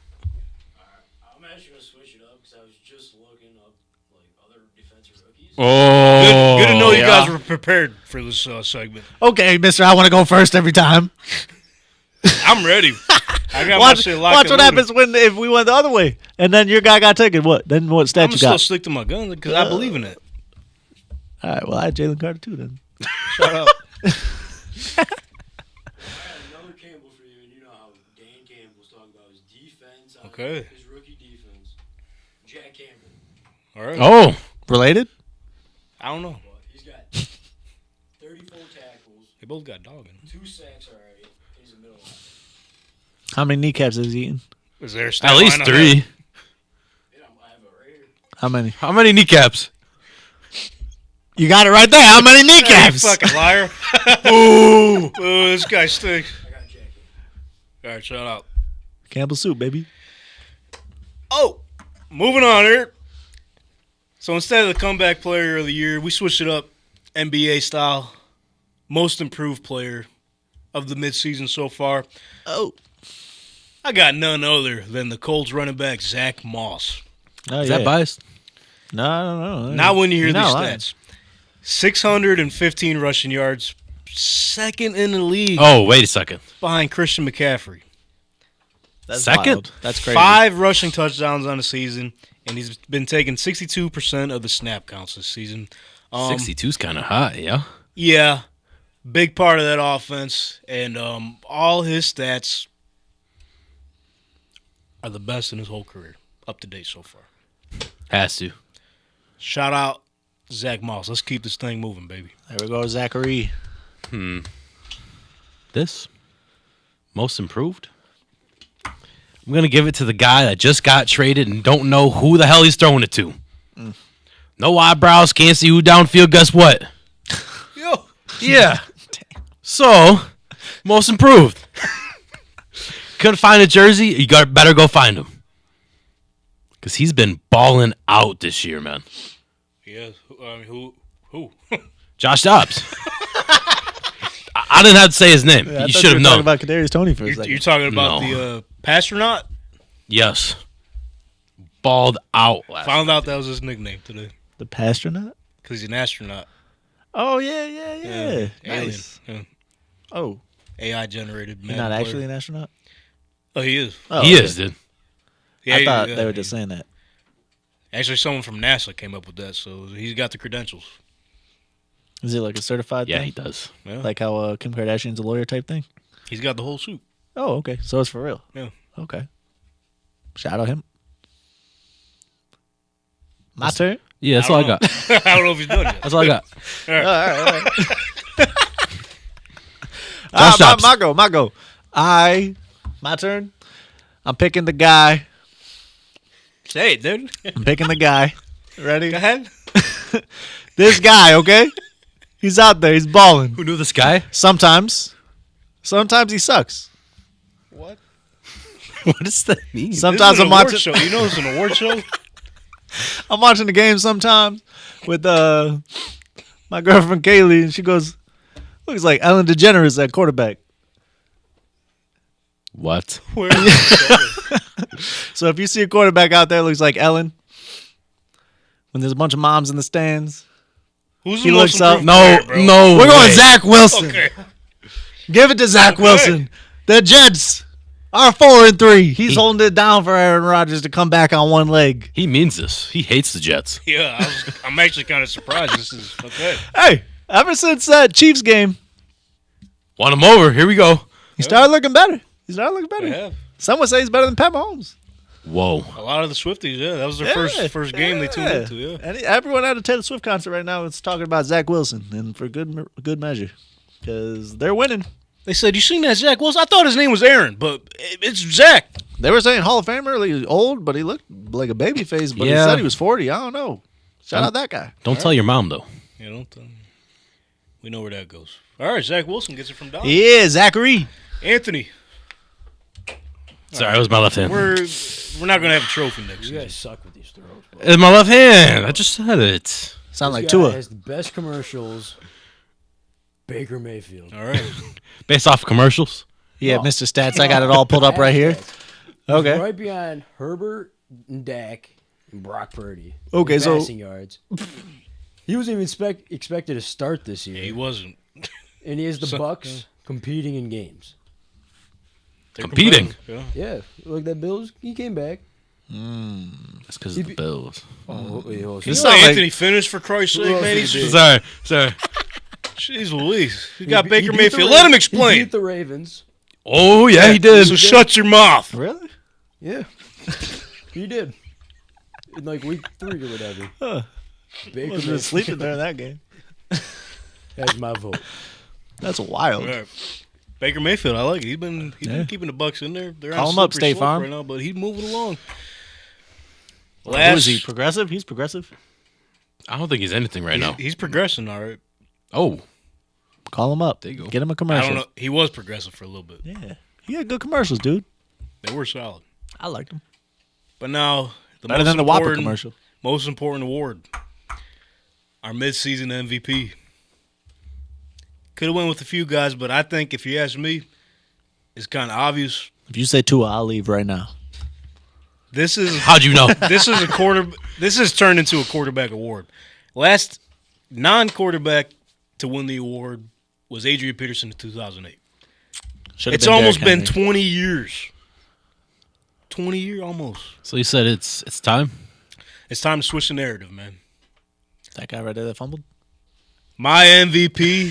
I'm actually going to switch it up because I was just looking up like other defensive rookies. Oh, Good to know you guys were prepared for this segment. Okay, mister, I want to go first every time. I'm ready. I got my shit locked Watch what and happens if we went the other way. And then your guy got taken. What? Then what stat I'm you still got? stick to my gun because I believe in it. All right, well, I had Jalen Carter too then. Shut up. I had another Campbell for you, and you know how Dan Campbell was talking about his defense. Okay. His rookie defense. Jack Campbell. All right. Oh, Related? I don't know. But he's got 34 tackles, They both got dog in 2 sacks already. He's a middle linebacker. How many kneecaps has he eaten? them. Is there a stat at least line on 3. Yeah, I have it right here. How many? How many kneecaps? You got it right there. How many that? Hey, you kneecaps? fucking liar. Ooh. This guy stinks. I got Jack Campbell. All right, shout out. Campbell soup, baby. Oh, moving on here. So instead of the comeback player of the year, we switched it up NBA style. Most improved player of the midseason so far. Oh. I got none other than the Colts running back, Zach Moss. Oh, Is that biased? No, I don't know. Not when you hear You're these not lying. stats. 615 rushing yards, second in the league Oh, wait a second. behind Christian McCaffrey. That's Second? wild. That's crazy. 5 rushing touchdowns on the season, and he's been taking 62% of the snap counts this season. 62 is kind of high, yeah. Yeah, big part of that offense, and all his stats are the best in his whole career, up to date so far. Has to. Shout out Zach Moss. Let's keep this thing moving, baby. There we go, Zachary. This most improved. I'm gonna give it to the guy that just got traded and don't know who the hell he's throwing it to. No eyebrows, can't see who downfield. Guess what? Yo, Yeah. So, most improved. Couldn't find a jersey. You better go find him. Because he's been balling out this year, man. yeah. Who? Josh Dobbs. I didn't have to say his name. I You thought should have were known. talking about Kadarius Toney for a second. You're talking about No. the Pastronaut? Yes. Balled out last Found out that was his nickname today the Pastronaut? because he's an astronaut. Oh, yeah. Alien. Nice. Yeah. Oh, AI generated. he's not actually an astronaut? Oh, he is. Oh, He okay. is, dude. Yeah, I thought yeah, they were just saying that. Actually, someone from NASA came up with that, so he's got the credentials. Is it like a certified Yeah, thing? he does. Yeah. Like how Kim Kardashian's a lawyer type thing? He's got the whole suit. Oh, okay. So it's for real. Yeah. Okay. Shout out him. My turn? Yeah, that's all I don't got. know. I don't know if he's done yet. That's all I got. All right. Josh Dobbs. My go. My turn. I'm picking the guy. Say it, dude. I'm picking the guy. Ready? Go ahead. This guy, okay? He's out there. He's balling. Who knew this guy? Sometimes he sucks. What? What does that mean? Sometimes This is I'm an award watching. show. You know it's an award show? I'm watching the game sometimes with my girlfriend Kaylee, and she goes, "Looks like Ellen DeGeneres at quarterback." What? Where is it going? So if you see a quarterback out there, looks like Ellen. When there's a bunch of moms in the stands, Who's He the most looks up. improved player, bro? No. we're going way. Zach Wilson. Okay. Give it to Zach Okay. Wilson. The Jets are 4-3. He's holding it down for Aaron Rodgers to come back on one leg. He means this. He hates the Jets. Yeah, I'm actually kind of surprised. This is okay. Hey, ever since that Chiefs game, Want him over. Here we go. he started looking better. Yeah. Some would say he's better than Pat Mahomes. Whoa. A lot of the Swifties, yeah, that was their first game they tuned into. Yeah, And everyone at a Taylor Swift concert right now is talking about Zach Wilson, and for good measure, because they're winning. they said, "You seen that Zach Wilson?" I thought his name was Aaron, but it's Zach. They were saying Hall of Famer, he's old, but he looked like a baby face. But he Yeah. said he was 40. I don't know. Shout out that guy. Don't tell your mom, though. You know, we know where that goes. All right, Zach Wilson gets it from Donny. Yeah, Zachary. Anthony, Sorry, that was my left hand. we're not gonna have a trophy next You season. guys suck with these throws. Bro. It's my left hand. I just said it. Sound like This guy Tua. has the best commercials. Baker Mayfield. All right, Based off commercials. Yeah, Mr. Stats. I got it all pulled up right here. He's Okay. right behind Herbert and Dak and Brock Purdy. Okay, in so- passing yards. He wasn't even expected to start this year, he wasn't and he has the So- Bucks competing in games. They're Competing. competitive, Yeah, like that Bills. He came back. That's because of the Bills. Oh, wait, hold on. Yeah. This You sound know like- Anthony finished for Christ's Who sake, else man. did He's he just, beat? Sorry. jeez Louise. You got He Baker beat Mayfield. the Let him He explain. beat the Ravens. Oh, yeah, he did. So shut your mouth. Really? Yeah, he did. In like week 3 or whatever. Huh. Baker Wasn't Mayfield. sleeping during that game. That's my vote. That's wild. All right. Baker Mayfield, I like it. He's been Yeah. keeping the Bucks in there. They're Call on him up, slippery State slope Farm. right now, but he's moving along. Who is he? Progressive? He's progressive. I don't think he's anything right now. He's progressing, all right. Oh, Call him up. There you go. Get him a I commercial. don't know. He was progressive for a little bit. Yeah. He had good commercials, dude. They were solid. I liked him. But now, the Better most than the Whopper important, commercial. most important award, our midseason MVP. Could have went with a few guys, but I think if you ask me, it's kind of obvious. If you say Tua, I'll leave right now. This is how'd you know? this is a quarter. This has turned into a quarterback award. Last non-quarterback to win the award was Adrian Peterson in 2008. Should've It's been almost Derrick been Henry. 20 years. 20 years almost. So you said it's time? It's time to switch the narrative, man. That guy right there that fumbled? My MVP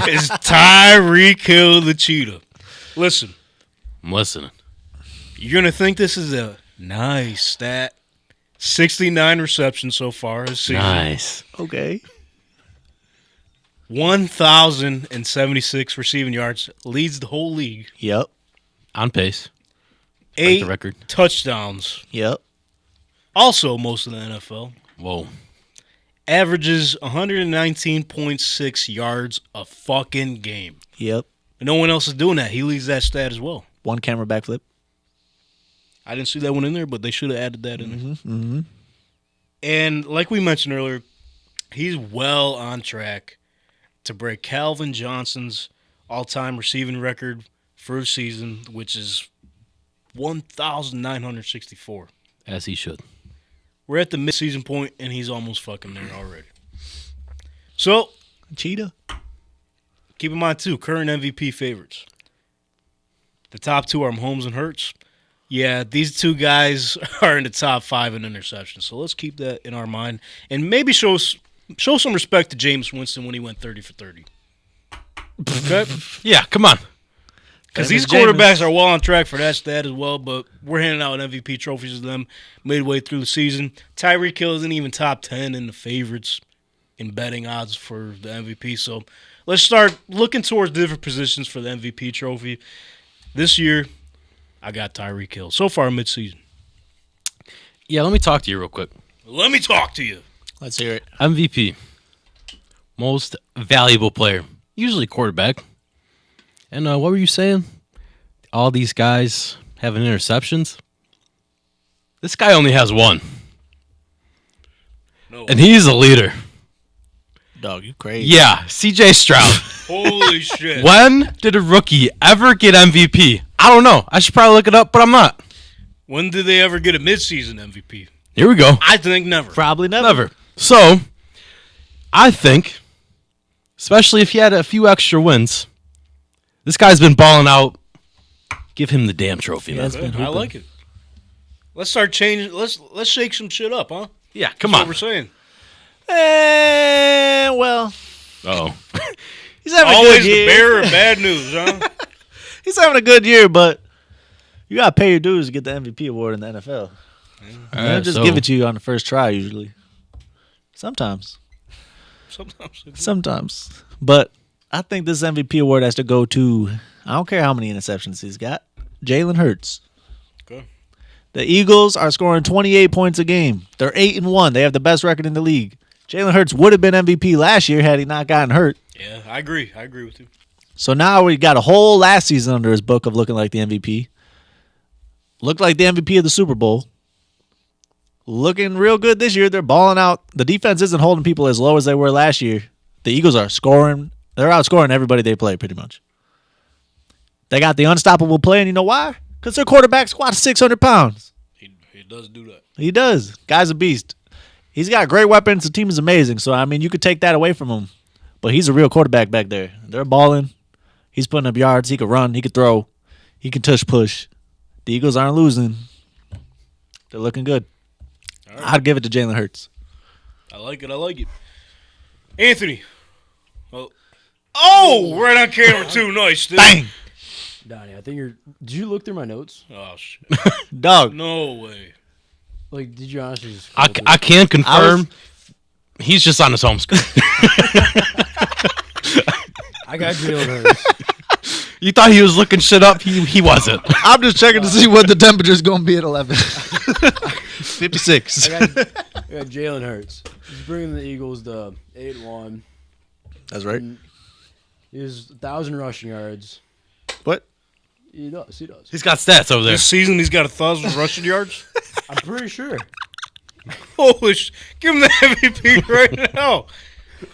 is Tyreek Hill, the cheetah. Listen, I'm listening. you're going to think this is a nice stat. 69 receptions so far this season. Nice. Okay. 1,076 receiving yards. Leads the whole league. Yep. On pace. Break 8 the record. touchdowns. Yep. Also most of the NFL. Whoa. Averages 119.6 yards a fucking game. Yep. And no one else is doing that. He leads that stat as well. One camera backflip. I didn't see that one in there, but they should have added that in there. Mm-hmm. And like we mentioned earlier, he's well on track to break Calvin Johnson's all-time receiving record for a season, which is 1,964. As he should. We're at the midseason point, and he's almost fucking there already. So, Cheetah. keep in mind, too, current MVP favorites. The top two are Mahomes and Hurts. Yeah, these two guys are in the top 5 in interceptions. So let's keep that in our mind. And maybe show some respect to Jameis Winston when he went 30 for 30. Okay? Yeah, come on. Because That these is Jameis. quarterbacks are well on track for that stat as well, but we're handing out MVP trophies to them midway through the season. Tyreek Hill isn't even top 10 in the favorites in betting odds for the MVP. So let's start looking towards different positions for the MVP trophy. This year, I got Tyreek Hill. So far, midseason. Yeah, let me talk to you real quick. Let me talk to you. Let's hear it. MVP. Most valuable player. Usually quarterback. And what were you saying? All these guys having interceptions? This guy only has one. No. And he's a leader. Dog, you crazy. Yeah, CJ Stroud. Holy shit. When did a rookie ever get MVP? I don't know. I should probably look it up, but I'm not. When did they ever get a midseason MVP? Here we go. I think never. Probably never. Never. So, I think, especially if he had a few extra wins, this guy's been balling out. Give him the damn trophy, Yeah, man. it's been I hooping. like it. Let's start changing. Let's shake some shit up, huh? Yeah, come That's what on. we're saying. Well, Oh, he's having a Always good the year. bearer of bad news, huh? He's having a good year, but You gotta pay your dues to get the MVP award in the NFL. They don't just give it to you on the first try usually. Sometimes. But I think this MVP award has to go to, I don't care how many interceptions he's got, Jalen Hurts. Okay. The Eagles are scoring 28 points a game. They're 8-1. They have the best record in the league. Jalen Hurts would have been MVP last year had he not gotten hurt. Yeah, I agree. I agree with you. So now we got a whole last season under his book of looking like the MVP. Looked like the MVP of the Super Bowl. Looking real good this year. They're balling out. The defense isn't holding people as low as they were last year. The Eagles are scoring. They're outscoring everybody they play pretty much. They got the unstoppable play, and you know why? Because their quarterback squats 600 pounds. He does do that. He does. Guy's a beast. He's got great weapons. The team is amazing. So, I mean, you could take that away from him. But he's a real quarterback back there. They're balling. He's putting up yards. He could run. He could throw. He can tush push. The Eagles aren't losing. They're looking good. Right. I'd give it to Jalen Hurts. I like it. Anthony. Oh, right on camera too. Nice, dude. Bang. Donnie, I think you're. Did you look through my notes? Oh shit. Dog. No way. Like, did you honestly just? I can confirm. He's just on his home screen. I got Jalen Hurts. You thought he was looking shit up. He wasn't. I'm just checking to see what the temperature's going to be at 11. 56. I got Jalen Hurts. He's bringing the Eagles to 8-1. That's right. He has 1,000 rushing yards. What? He does. He's got stats over there. This season he's got 1,000 rushing yards. I'm pretty sure. Holy give him the MVP right now.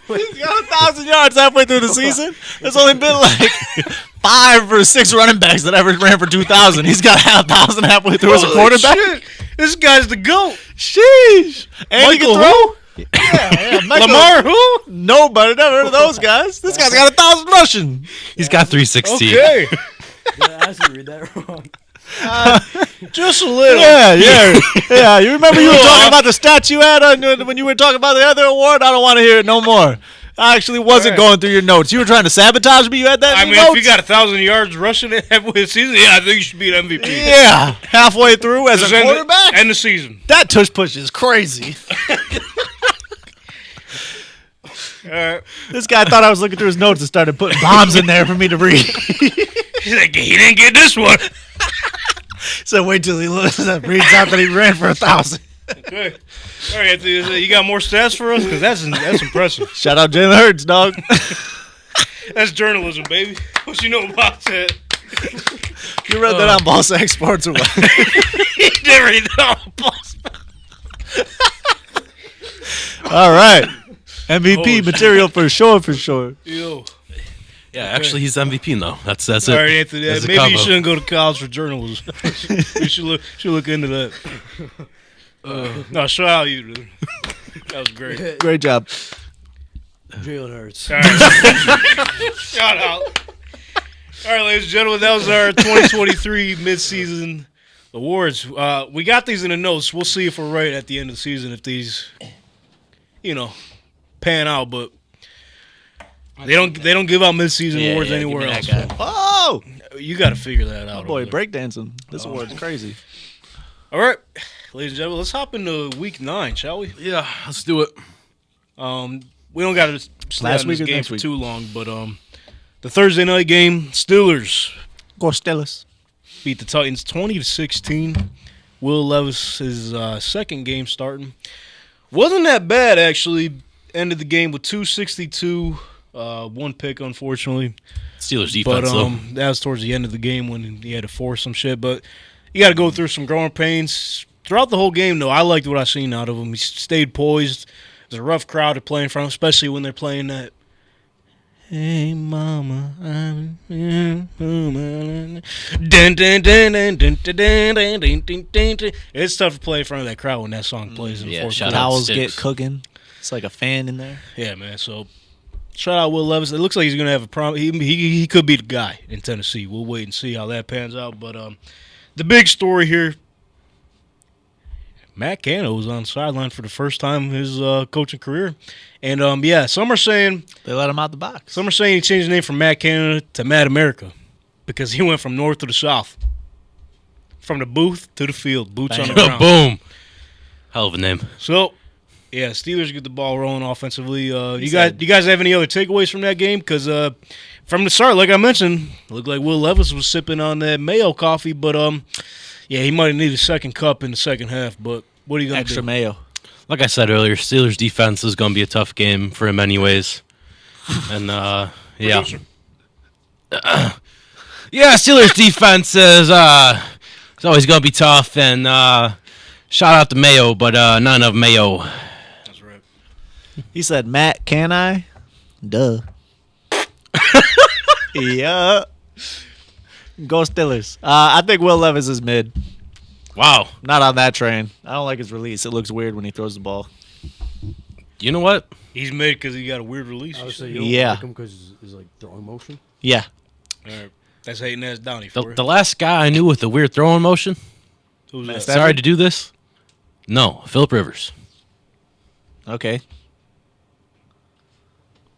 He's got 1,000 yards halfway through the season. There's only been like 5 or 6 running backs that ever ran for 2,000. He's got 1,000 halfway through as a quarterback. Shit. This guy's the GOAT. Sheesh. And Michael he can throw. Yeah. Michael, Lamar who? Nobody. Never heard of those guys. This guy's got 1,000 rushing. He's got 316. Okay. Did I actually read that wrong? Just a little. Yeah. You remember you were talking about the stats you had when you were talking about the other award? I don't want to hear it no more. I actually wasn't going through your notes. You were trying to sabotage me. You had that in your notes? If you got 1,000 yards rushing it halfway the season, yeah, I think you should be an MVP. Yeah, halfway through as a quarterback? And the season. That tush push is crazy. This guy thought I was looking through his notes and started putting bombs in there for me to read. He's like, he didn't get this one. So wait till he reads out that he ran for 1,000. Okay. All right, Anthony, you got more stats for us? Because that's impressive. Shout out Jalen Hurts, dog. That's journalism, baby. What you know about that? You read that on Ball Sack Sports or what? He did read that on Ball Sack. All right. MVP material for sure. Yo. Yeah, actually, he's MVP now. That's it. All right, Anthony. That's Maybe you shouldn't go to college for journalism. You should look into that. No, shout out you, dude. That was great. Great job. Jalen Hurts. All right. Shout out. All right, ladies and gentlemen, that was our 2023 Midseason Awards. We got these in the notes. We'll see if we're right at the end of the season if these, pan out. But they don't give out Midseason Awards anywhere else. So Oh, you got to figure that out. boy, breakdancing. This award's crazy. All right, ladies and gentlemen, let's hop into week 9, shall we? Yeah, let's do it. We don't got to stay Last on week this or game next for week? too long, but the Thursday night game, Steelers Go Steelers. beat the Titans 20-16. Will Levis's second game starting. Wasn't that bad, actually. Ended the game with 262, one pick, unfortunately. Steelers defense, But though. that was towards the end of the game when he had to force some shit. But you got to go through some growing pains. Throughout the whole game, though, I liked what I seen out of him. He stayed poised. It was a rough crowd to play in front of, especially when they're playing that. Hey, mama, I'm it's tough to play in front of that crowd when that song plays in the fourth quarter. Towels get cooking. It's like a fan in there. Yeah, man. So, shout out Will Levis. It looks like he's going to have a problem. He could be the guy in Tennessee. We'll wait and see how that pans out. But the big story here, Matt Canada was on the sideline for the first time in his coaching career. And, some are saying They let him out the box. he changed his name from Matt Canada to Matt America because he went from north to the south. From the booth to the field, boots on the ground. Boom. Hell of a name. So, yeah, Steelers get the ball rolling offensively. You guys have any other takeaways from that game? Because from the start, like I mentioned, it looked like Will Levis was sipping on that Mayo coffee, but yeah, he might have needed a second cup in the second half. But what are you gonna Extra do? mayo. Like I said earlier, Steelers defense is going to be a tough game for him anyways. And, yeah. Yeah, Steelers defense is it's always going to be tough. And shout out to Mayo, but not enough Mayo. That's right. He said, Matt, can I? Duh. Yeah. Go Steelers. I think Will Levis is mid. Wow. Not on that train. I don't like his release. It looks weird when he throws the ball. You know what? He's mid because he got a weird release. I would say you you don't Yeah. like him because he's like throwing motion. Yeah. All right. That's hating ass Donny for The last guy I knew with the weird throwing motion, Who's Matt that? Stafford? sorry to do this. No, Phillip Rivers. Okay.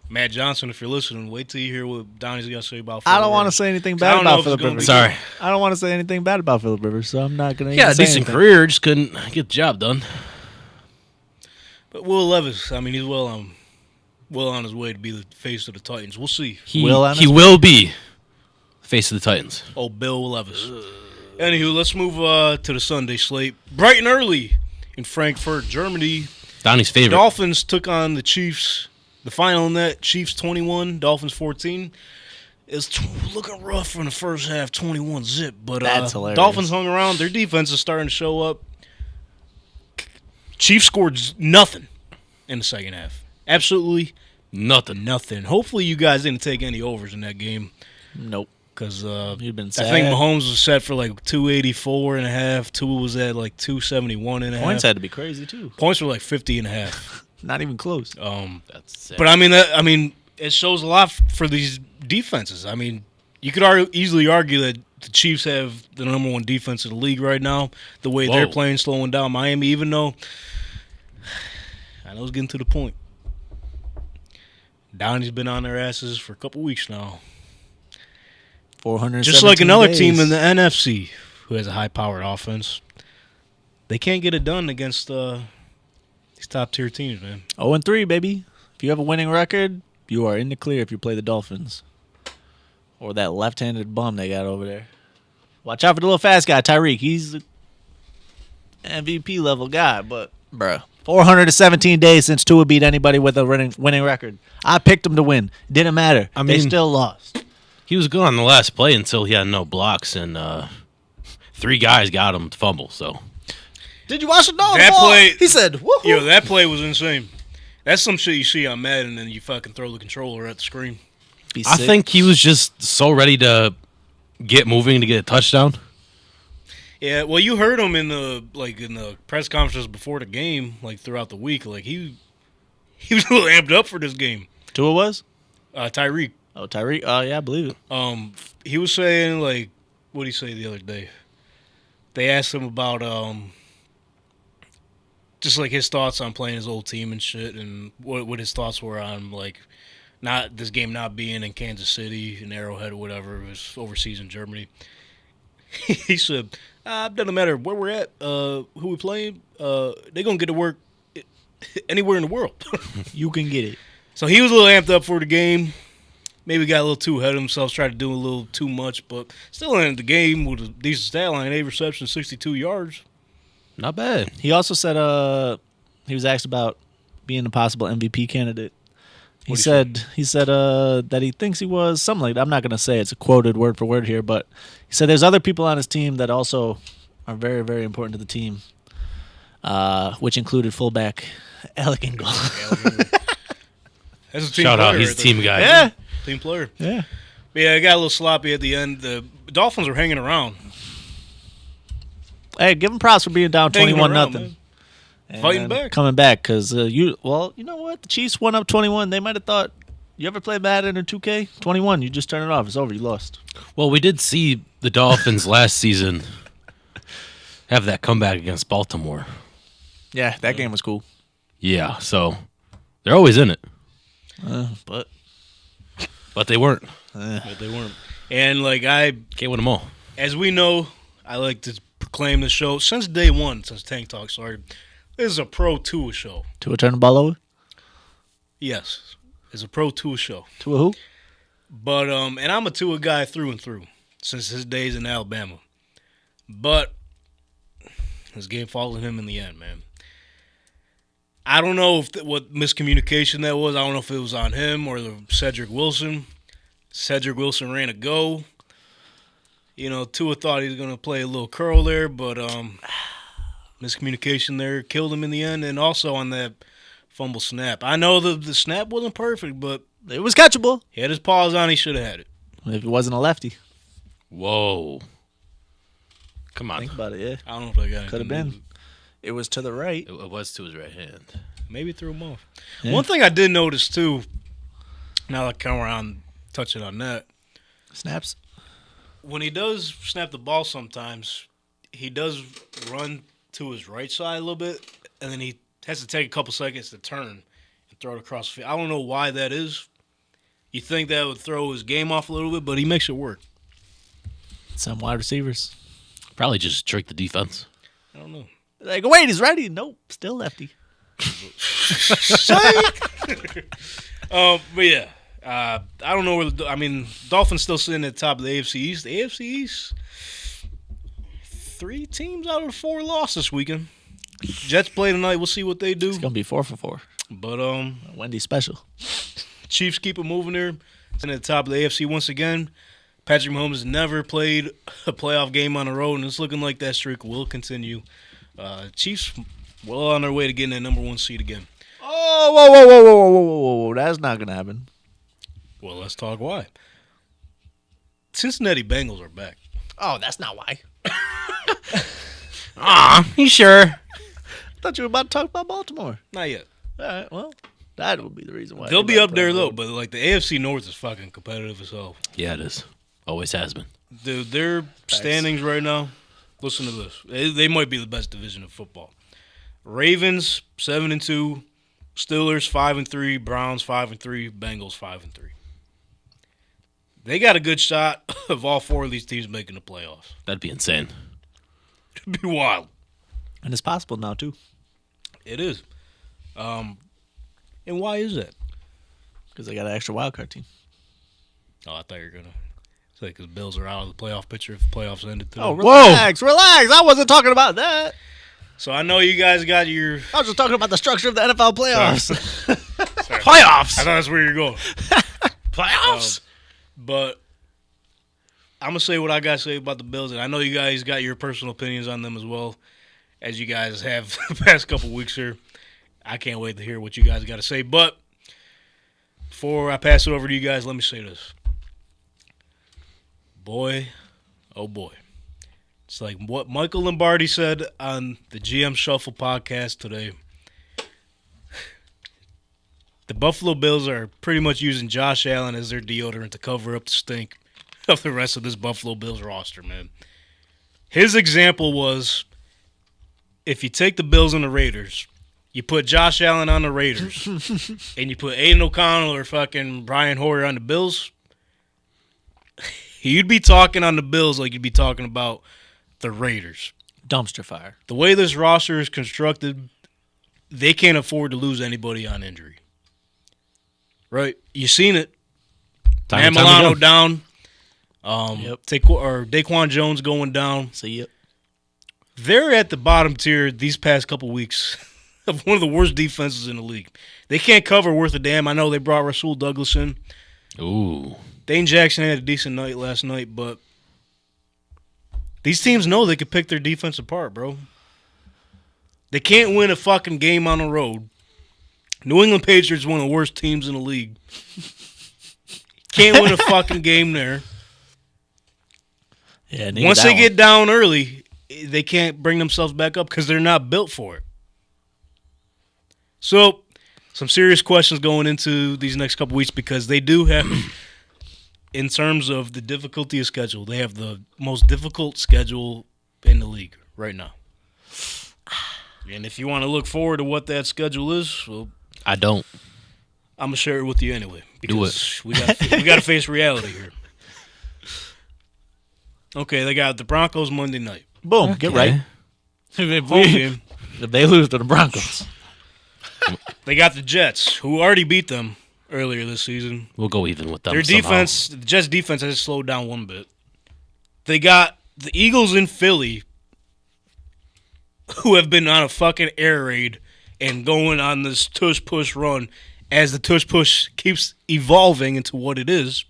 Matt Johnson, if you're listening, wait till you hear what Donny's got to say about I Phillip don't want to Rivers. say anything I bad don't know about if it's Phillip gonna Rivers. be Sorry. I don't want to say anything bad about Phillip Rivers, so I'm not going to Yeah, say decent anything. career, just couldn't get the job done. But Will Levis, I mean, he's well on his way to be the face of the Titans. We'll see. He Will will be face of the Titans. Oh, Bill Levis. Anywho, let's move to the Sunday slate. Bright and early in Frankfurt, Germany. Donnie's favorite. Dolphins took on the Chiefs. The final in that, Chiefs 21, Dolphins 14. It's looking rough from the first half, 21 zip. But That's hilarious. Dolphins hung around. Their defense is starting to show up. Chiefs scored nothing in the second half. Absolutely Nothing. nothing. Hopefully you guys didn't take any overs in that game. Nope. Because You've been I sad. think Mahomes was set for like 284 and a half. Tua was at like 271 and a half. Points had to be crazy, too. Points were like 50 and a half. Not even close. That's sick. But I mean, it shows a lot for these defenses. I mean, you could easily argue that the Chiefs have the number one defense in the league right now. The way they're Whoa. playing, slowing down Miami, even though I know it's getting to the point. Donny's been on their asses for a couple weeks now. 400. Just like another team in the NFC who has a high-powered offense. They can't get it done against these top-tier teams, man. 0-3, baby. If you have a winning record, you are in the clear if you play the Dolphins. Or that left-handed bum they got over there. Watch out for the little fast guy, Tyreek. He's an MVP level guy, but bruh. 417 days since Tua beat anybody with a winning record. I picked him to win. Didn't matter. I They mean- still lost. he was good on the last play until he had no blocks, and 3 guys got him to fumble. So Did you watch the dog? That play- He said, woohoo. Yo, that play was insane. That's some shit you see on Madden, and you fucking throw the controller at the screen. Be I sick. think he was just so ready to get moving to get a touchdown. Yeah, well, you heard him in the press conferences before the game, like throughout the week. Like he was a little amped up for this game. Tua was? Tyreek, Oh, Tyreek. Oh, yeah, I believe it. he was saying like, what did he say the other day? They asked him about just like his thoughts on playing his old team and shit, and what his thoughts were on like not this game not being in Kansas City, in Arrowhead or whatever. It was overseas in Germany. He said, it doesn't matter where we're at, who we playing, they're going to get to work anywhere in the world. You can get it. So he was a little amped up for the game. Maybe got a little too ahead of himself, tried to do a little too much, but still in the game with a decent stat line, 8 receptions, 62 yards. Not bad. He also said he was asked about being a possible MVP candidate. He said that he thinks he was something like that. I'm not going to say it's a quoted word for word here, but he said there's other people on his team that also are very, very important to the team, which included fullback Alec Ingold. That's a team Shout out, player he's right a team there. guy. Yeah. Team player. Yeah. But yeah, it got a little sloppy at the end. The Dolphins were hanging around. Hey, give him props for being down Hanging 21-0. around, man. Fighting back. Coming back because you know what? The Chiefs went up 21. They might have thought, you ever play Madden or 2K? 21, you just turn it off. It's over. You lost. Well, we did see the Dolphins last season have that comeback against Baltimore. Yeah, that game was cool. Yeah, so they're always in it, But but they weren't. But they weren't. And like Can't win them all. as we know, I like to proclaim the show since day one, since Tank Talk started. This is a pro Tua show. Tua turn the ball over? Yes, it's a pro Tua show. Tua who? But and I'm a Tua guy through and through since his days in Alabama. But this game followed him in the end, man. I don't know what miscommunication that was. I don't know if it was on him or Cedric Wilson. Cedric Wilson ran a go. You know, Tua thought he was going to play a little curl there, but miscommunication there killed him in the end. And also on that fumble snap. I know the snap wasn't perfect, but It was catchable. he had his paws on. He should have had it. If it wasn't a lefty. Whoa. Come on. Think about it, yeah. I don't know if that guy Could have been. It was to the right. It was to his right hand. Maybe threw him off. Yeah. One thing I did notice, too, now that we're on touching on that, Snaps. when he does snap the ball sometimes, he does run to his right side a little bit, and then he has to take a couple seconds to turn and throw it across the field. I don't know why that is. You think that would throw his game off a little bit, but he makes it work. Some wide receivers. Probably just trick the defense. I don't know. Like, wait, he's ready. Nope, still lefty. But yeah, I don't know where Dolphins still sitting at the top of the AFC East. The AFC East, 3 teams out of 4 lost this weekend. Jets play tonight. We'll see what they do. It's gonna be 4 for 4. But Wendy special. Chiefs keep it moving there. Sitting at the top of the AFC once again. Patrick Mahomes has never played a playoff game on the road, and it's looking like that streak will continue. Chiefs well on their way to getting that number 1 seed again. Oh, whoa. That's not gonna happen. Well, let's talk why. Cincinnati Bengals are back. Oh, that's not why. You sure? I thought you were about to talk about Baltimore. Not yet. All right, well, that would be the reason why. They'll be up there, though, but like the AFC North is fucking competitive as hell. Yeah, it is. Always has been. Dude, their standings right now, listen to this. They might be the best division of football. Ravens 7-2, Steelers 5-3, Browns 5-3, Bengals 5-3. They got a good shot of all 4 of these teams making the playoffs. That'd be insane. It'd be wild. And it's possible now too, It is. And why is that? because they got an extra wild card team. Oh, I thought you were gonna say because Bills are out of the playoff picture if the playoffs ended today. Oh, relax. I wasn't talking about that. So I know you guys got your I was just talking about the structure of the NFL playoffs. Playoffs! I thought that's where you're going. Playoffs! But I'm going to say what I got to say about the Bills. And I know you guys got your personal opinions on them as well, as you guys have the past couple weeks here. I can't wait to hear what you guys got to say. But before I pass it over to you guys, let me say this. Boy, oh boy. It's like what Michael Lombardi said on the GM Shuffle podcast today. The Buffalo Bills are pretty much using Josh Allen as their deodorant to cover up the stink of the rest of this Buffalo Bills roster, man. His example was, if you take the Bills and the Raiders, you put Josh Allen on the Raiders, and you put Aiden O'Connell or fucking Brian Hoyer on the Bills, you'd be talking on the Bills like you'd be talking about the Raiders. Dumpster fire. The way this roster is constructed, they can't afford to lose anybody on injury. Right? You seen it. Time Milano again. down. Yep. Daquan Jones going down. So, yep. They're at the bottom tier these past couple weeks of one of the worst defenses in the league. They can't cover worth a damn. I know they brought Rasul Douglas in. Ooh. Dane Jackson had a decent night last night, but these teams know they can pick their defense apart, bro. They can't win a fucking game on the road. New England Patriots, one of the worst teams in the league. Can't win a fucking game there. Yeah, Once they get down early, they can't bring themselves back up because they're not built for it. So, some serious questions going into these next couple weeks because they do have, in terms of the difficulty of schedule, they have the most difficult schedule in the league right now. And if you want to look forward to what that schedule is, well, I don't. I'm gonna share it with you anyway because Do we got to face reality here. Okay, they got the Broncos Monday night. Boom, get right. Home game. If they lose to the Broncos. They got the Jets, who already beat them earlier this season. We'll go even with them. Their defense, the Jets' defense has slowed down one bit. They got the Eagles in Philly, who have been on a fucking air raid and going on this tush-push run as the tush-push keeps evolving into what it is.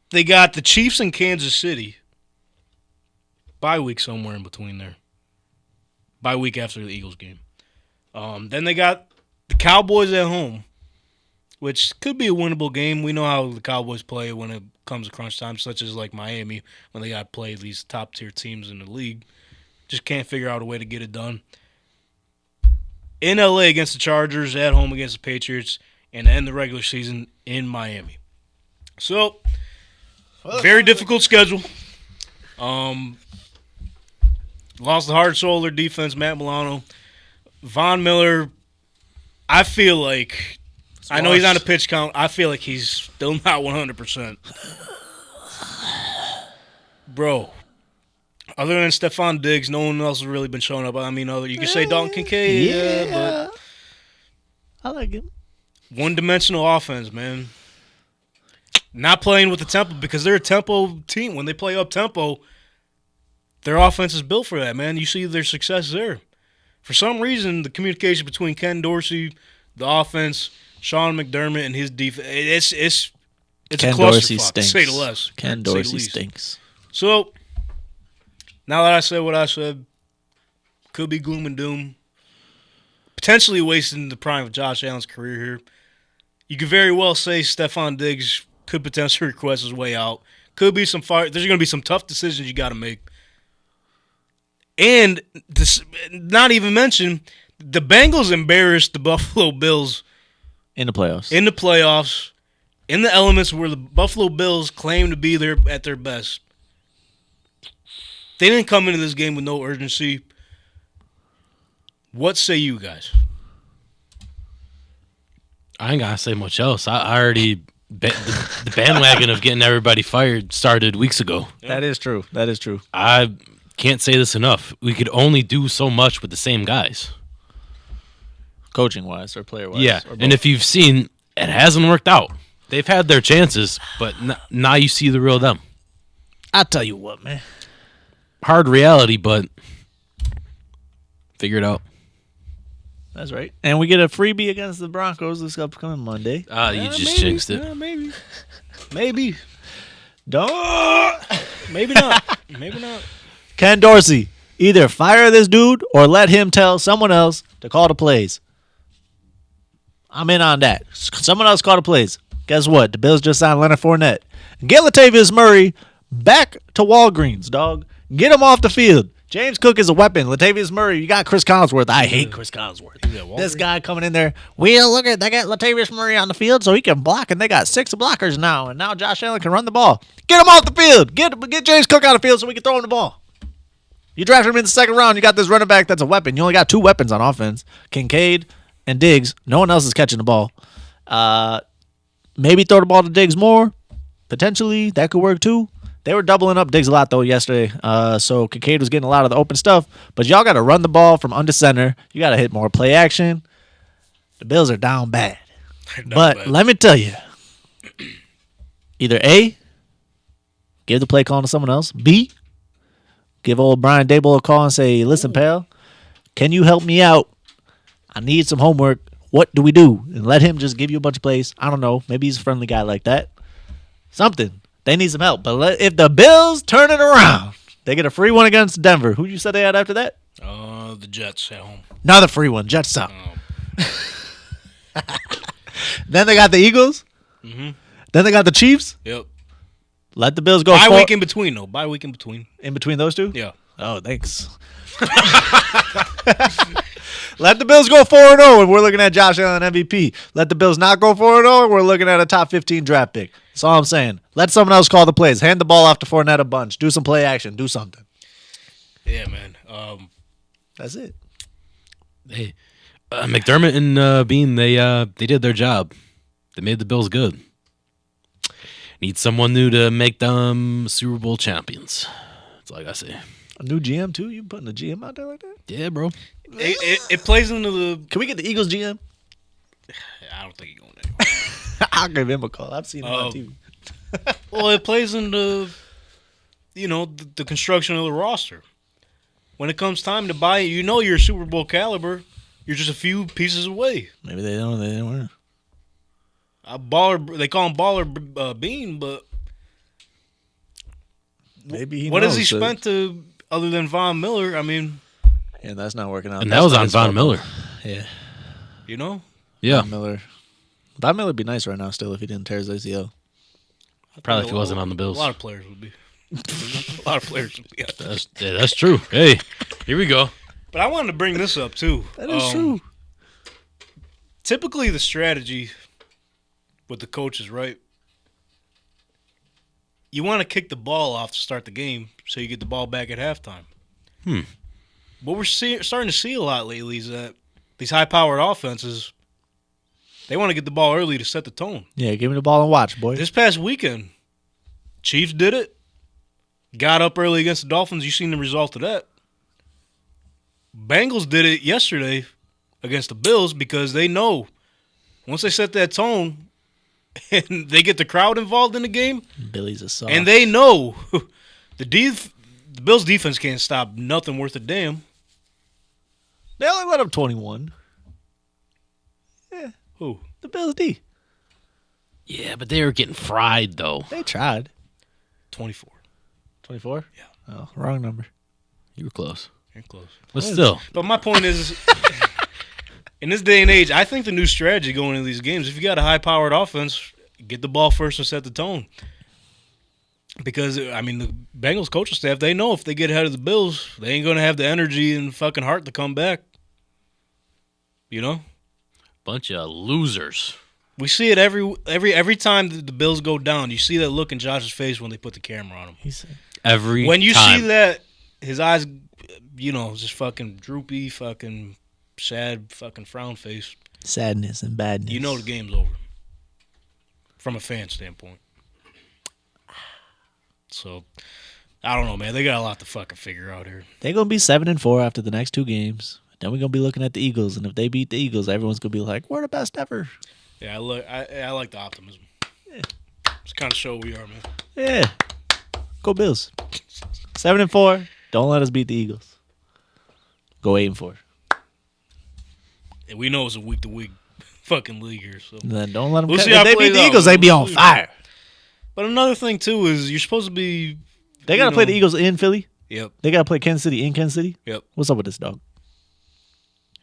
They got the Chiefs in Kansas City. Bye week somewhere in between there. Bye week after the Eagles game. Then they got the Cowboys at home, which could be a winnable game. We know how the Cowboys play when it comes to crunch time, such as like Miami, when they got to play these top-tier teams in the league. Just can't figure out a way to get it done. In L.A. against the Chargers, at home against the Patriots, and to end the regular season in Miami. So, very difficult schedule. Lost the heart and soul of their defense, Matt Milano. Von Miller, I feel like, I know he's on a pitch count. I feel like he's still not 100%. Bro, other than Stephon Diggs, no one else has really been showing up. I mean, you can say Dalton Kincaid, but I like him. One-dimensional offense, man. Not playing with the tempo because they're a tempo team. When they play up-tempo, their offense is built for that, man. You see their success there. For some reason, the communication between Ken Dorsey, the offense, Sean McDermott, and his defense, it's Ken a Dorsey clusterfuck, stinks. to say the less. Ken to say the Dorsey least. stinks. So, now that I said what I said, could be gloom and doom. Potentially wasting the prime of Josh Allen's career here. You could very well say Stephon Diggs could potentially request his way out. Could be some fire. There's going to be some tough decisions you got to make. And this, not even mention, the Bengals embarrassed the Buffalo Bills In the playoffs. in the playoffs, in the elements where the Buffalo Bills claim to be there at their best. They didn't come into this game with no urgency. What say you guys? I ain't gotta say much else. I already the bandwagon of getting everybody fired started weeks ago. That is true. That is true. I can't say this enough. We could only do so much with the same guys. Coaching-wise or player-wise. Yeah, or and both. if you've seen, it hasn't worked out. They've had their chances, but now you see the real them. I'll tell you what, man. Hard reality, but figure it out. That's right. And we get a freebie against the Broncos this upcoming Monday. You just jinxed it. Yeah, maybe. Maybe. Don't. Maybe not. Maybe not. Ken Dorsey, either fire this dude or let him tell someone else to call the plays. I'm in on that. Someone else call the plays. Guess what? The Bills just signed Leonard Fournette. Get Latavius Murray back to Walgreens, dog. Get him off the field. James Cook is a weapon. Latavius Murray, you got Chris Collinsworth. I hate Chris Collinsworth. This guy coming in there. Well, look at they got Latavius Murray on the field so he can block, and they got 6 blockers now. And now Josh Allen can run the ball. Get him off the field. Get James Cook on the field so we can throw him the ball. You drafted him in the second round. You got this running back that's a weapon. You only got 2 weapons on offense, Kincaid and Diggs. No one else is catching the ball. Maybe throw the ball to Diggs more. Potentially, that could work too. They were doubling up Diggs a lot, though, yesterday. So Kincaid was getting a lot of the open stuff. But y'all got to run the ball from under center. You got to hit more play action. The Bills are down bad. But let me tell you, either A, give the play call to someone else. B, give old Brian Dable a call and say, listen, pal, can you help me out? I need some homework. What do we do? And let him just give you a bunch of plays. I don't know. Maybe he's a friendly guy like that. Something. They need some help. But if the Bills turn it around, they get a free one against Denver. Who you said they had after that? The Jets at home. Another free one. Jets out. Then they got the Eagles. Mm-hmm. Then they got the Chiefs. Yep. Let the Bills go. Bye week in between, though. Bye week in between. In between those two? Yeah. Oh, thanks. Let the Bills go 4-0 and we're looking at Josh Allen MVP. Let the Bills not go 4-0 and we're looking at a top 15 draft pick. That's all I'm saying. Let someone else call the plays. Hand the ball off to Fournette a bunch. Do some play action. Do something. Yeah, man. That's it. Hey, McDermott and Bean, they did their job. They made the Bills good. Need someone new to make them Super Bowl champions. That's all I gotta say. A new GM too? You putting the GM out there like that? Yeah, bro. It plays into the. Can we get the Eagles GM? I don't think he's going anywhere. I'll give him a call. I've seen him on TV. Well, it plays into, the construction of the roster. When it comes time to buy it, you're Super Bowl caliber. You're just a few pieces away. Maybe they don't. They didn't win. A baller, they call him Baller Bean, but Maybe what has he knows that- spent to other than Von Miller? I mean, Yeah, that's not working out. And That's that was not on his Von fault. Miller. Yeah, Yeah. Von Miller. Von Miller would be nice right now still if he didn't tear his ACL. Probably if he wasn't on the Bills. A lot of players would be. A lot of players would be. That's true. Hey, here we go. But I wanted to bring this up too. That is true. Typically, the strategy with the coaches, right? You want to kick the ball off to start the game so you get the ball back at halftime. What we're starting to see a lot lately is that these high-powered offenses, they want to get the ball early to set the tone. Yeah, give me the ball and watch, boy. This past weekend, Chiefs did it. Got up early against the Dolphins. You seen the result of that. Bengals did it yesterday against the Bills because they know once they set that tone and they get the crowd involved in the game, Billy's a soft. and they know the Bills defense can't stop nothing worth a damn. They only let up 21. Who? The Bills D. Yeah, but they were getting fried though. They tried. 24. 24? Yeah. Oh, wrong number. You were close. You're close. But still, But my point is, in this day and age, I think the new strategy going into these games, if you got a high-powered offense, get the ball first and set the tone. Because, I mean, the Bengals coaching staff, they know if they get ahead of the Bills, they ain't going to have the energy and fucking heart to come back. You know? bunch of losers. We see it every time the Bills go down. You see that look in Josh's face when they put the camera on him. Every When you time. see that, his eyes, just fucking droopy, fucking sad, fucking frown face. Sadness and badness. You know the game's over. From a fan standpoint. So, I don't know, man. They got a lot to fucking figure out here. They're going to be 7-4 after the next two games. Then we're going to be looking at the Eagles. And if they beat the Eagles, everyone's going to be like, we're the best ever. Yeah, I like the optimism. Yeah. It's the kind of show we are, man. Yeah. Go Bills. 7-4. Don't let us beat the Eagles. Go 8-4. And we know it's a week-to-week fucking league here. So, And then don't let them We'll cut. see how If they it beat the plays out. Eagles, they be on fire. But another thing, too, is you're supposed to be... They got to play the Eagles in Philly. Yep. They got to play Kansas City in Kansas City. Yep. What's up with this, dog?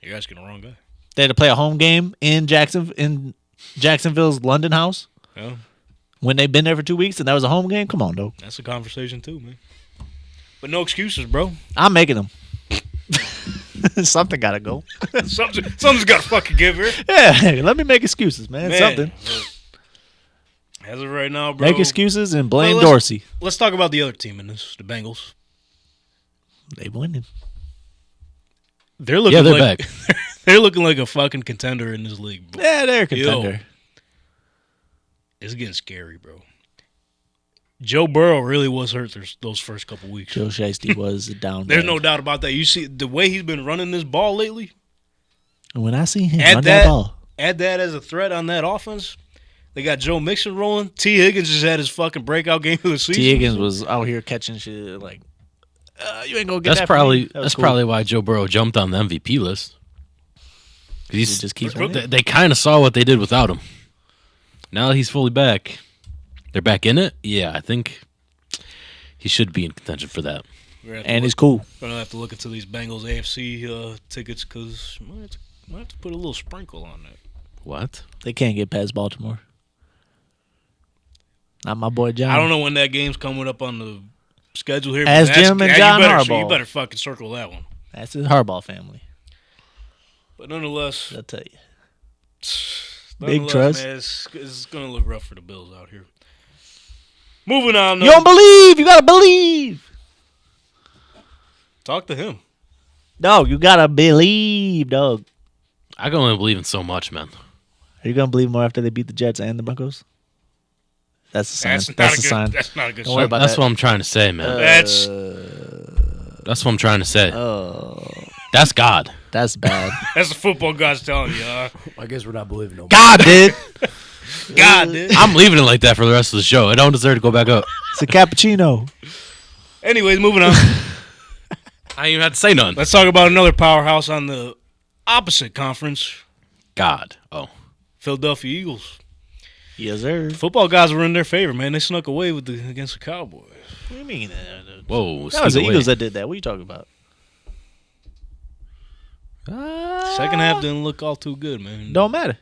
You're asking the wrong guy. They had to play a home game in Jacksonville's London house Yeah. when they've been there for 2 weeks, and that was a home game. Come on, dog. That's a conversation, too, man. But no excuses, bro. I'm making them. Something got to go. Something's got to fucking give here. Yeah, hey, let me make excuses, man. Something. As of right now, bro. Make excuses and blame Well, let's- Dorsey. Let's talk about the other team in this, the Bengals. They winning. They're looking Yeah, they're like, back. They're looking like a fucking contender in this league, bro. Yeah, they're a contender. It's getting scary, bro. Joe Burrow really was hurt those first couple weeks. Joe Shiesty was down. There's bad. no doubt about that. You see the way he's been running this ball lately. And when I see him Add run that ball, Add that as a threat on that offense. They got Joe Mixon rolling. T. Higgins just had his fucking breakout game of the season. T. Higgins was out here catching shit like, you ain't gonna get That's that from me. That was that's cool. probably why Joe Burrow jumped on the MVP list. 'Cause He just keeps winning. they kind of saw what they did without him. Now that he's fully back, they're back in it. Yeah, I think he should be in contention for that. And he's cool. We're gonna have to look into these Bengals AFC tickets because might have to put a little sprinkle on that. What? They can't get past Baltimore. Not my boy John. I don't know when that game's coming up on the schedule here. but Ask that's- Jim and yeah, John you better, Harbaugh. You better fucking circle that one. That's his Harbaugh family. But nonetheless, I'll tell you. Big nonetheless, trust. man, it's going to look rough for the Bills out here. Moving on, though. You don't believe. You gotta believe. Talk to him. Dog, you gotta believe, dog. I can only believe in so much, man. Are you gonna believe more after they beat the Jets and the Broncos? That's the sign. That's the sign. That's not a good Don't worry sign. about That's that. what I'm trying to say, man. That's That's what I'm trying to say. Oh, That's God. that's bad. That's the football gods telling you. I guess we're not believing nobody. God did. God, dude. I'm leaving it like that for the rest of the show. I don't deserve to go back up. It's a cappuccino. Anyways, moving on. I ain't even had to say nothing. Let's talk about another powerhouse on the opposite conference. God. Oh. Philadelphia Eagles. Yes, sir. Football guys were in their favor, man. They snuck away against the Cowboys. What do you mean? Whoa. That was the sneak Eagles away. that did that. What are you talking about? Second half didn't look all too good, man. Don't matter.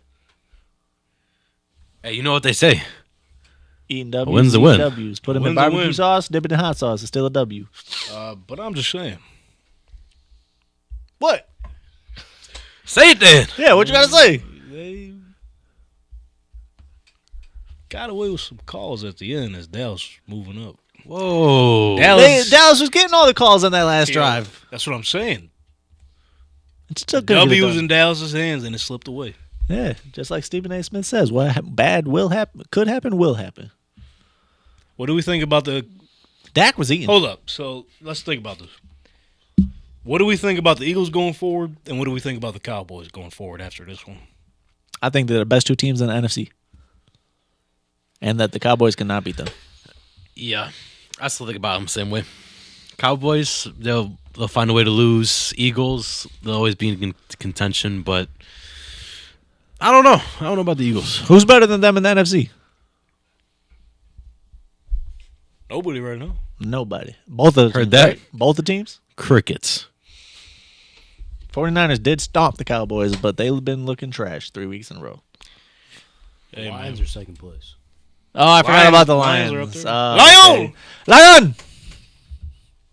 Hey, you know what they say? Eating W's, win's a eating win. W's. Put them in win's a barbecue win. sauce, dip it in hot sauce. It's still a W. But I'm just saying. What? Say it then. Yeah, what you gotta say? They got away with some calls at the end as Dallas moving up. Whoa. Dallas was getting all the calls on that last Yeah, drive. That's what I'm saying. It's still good. W was in Dallas's hands and it slipped away. Yeah, just like Stephen A. Smith says, what bad will happen, could happen, will happen. What do we think about the... Dak was eating. Hold up. So let's think about this. What do we think about the Eagles going forward, and what do we think about the Cowboys going forward after this one? I think they're the best two teams in the NFC, and that the Cowboys cannot beat them. Yeah. I still think about them the same way. Cowboys, they'll find a way to lose. Eagles, they'll always be in contention, but I don't know. I don't know about the Eagles. Who's better than them in the NFC? Nobody right now. Nobody. Both of the Heard teams, that. right? Both the teams. Crickets. 49ers did stomp the Cowboys, but they've been looking trash 3 weeks in a row. Hey, Lions man. are second place. Oh, I forgot Lions- about the Lions Lions. are up there. Okay. Lion! Lion!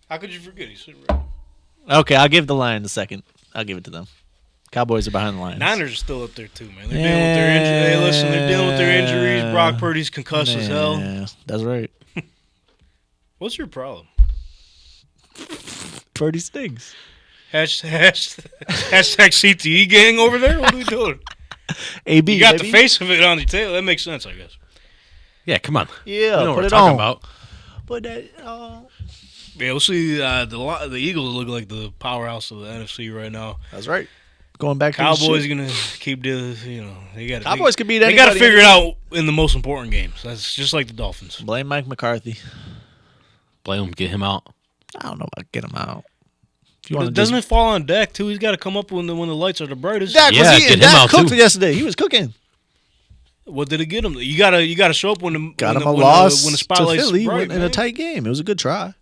How could you forget? He's sitting right. Okay, I'll give the Lions a second. I'll give it to them. Cowboys are behind the Lions. Niners are still up there too, man. They're dealing with their injuries. Hey, listen, they're dealing with their injuries. Brock Purdy's concussed as hell. Yeah, that's right. What's your problem? Purdy stinks. Hashtag CTE gang over there? What are we doing? AB, You got baby. the face of it on your tail. That makes sense, I guess. Yeah, come on. Yeah, You know what put we're it talking on. about. Put that on. Yeah, we'll see. The Eagles look like the powerhouse of the NFC right now. That's right. Going back to the Cowboys shit. are gonna keep doing. They got. Cowboys could beat They got to anybody figure it out in the most important games. That's just like the Dolphins. Blame Mike McCarthy. Blame him, get him out. I don't know about get him out. If you But want doesn't it fall on Dak too? He's got to come up when the lights are the brightest. Dak Yeah, was eating. get him Dak out, cooked too. yesterday. He was cooking. What did it get him? You gotta show up when the Got when him the, a when loss the, when the to spotlight's Philly bright, in a man. tight game. It was a good try.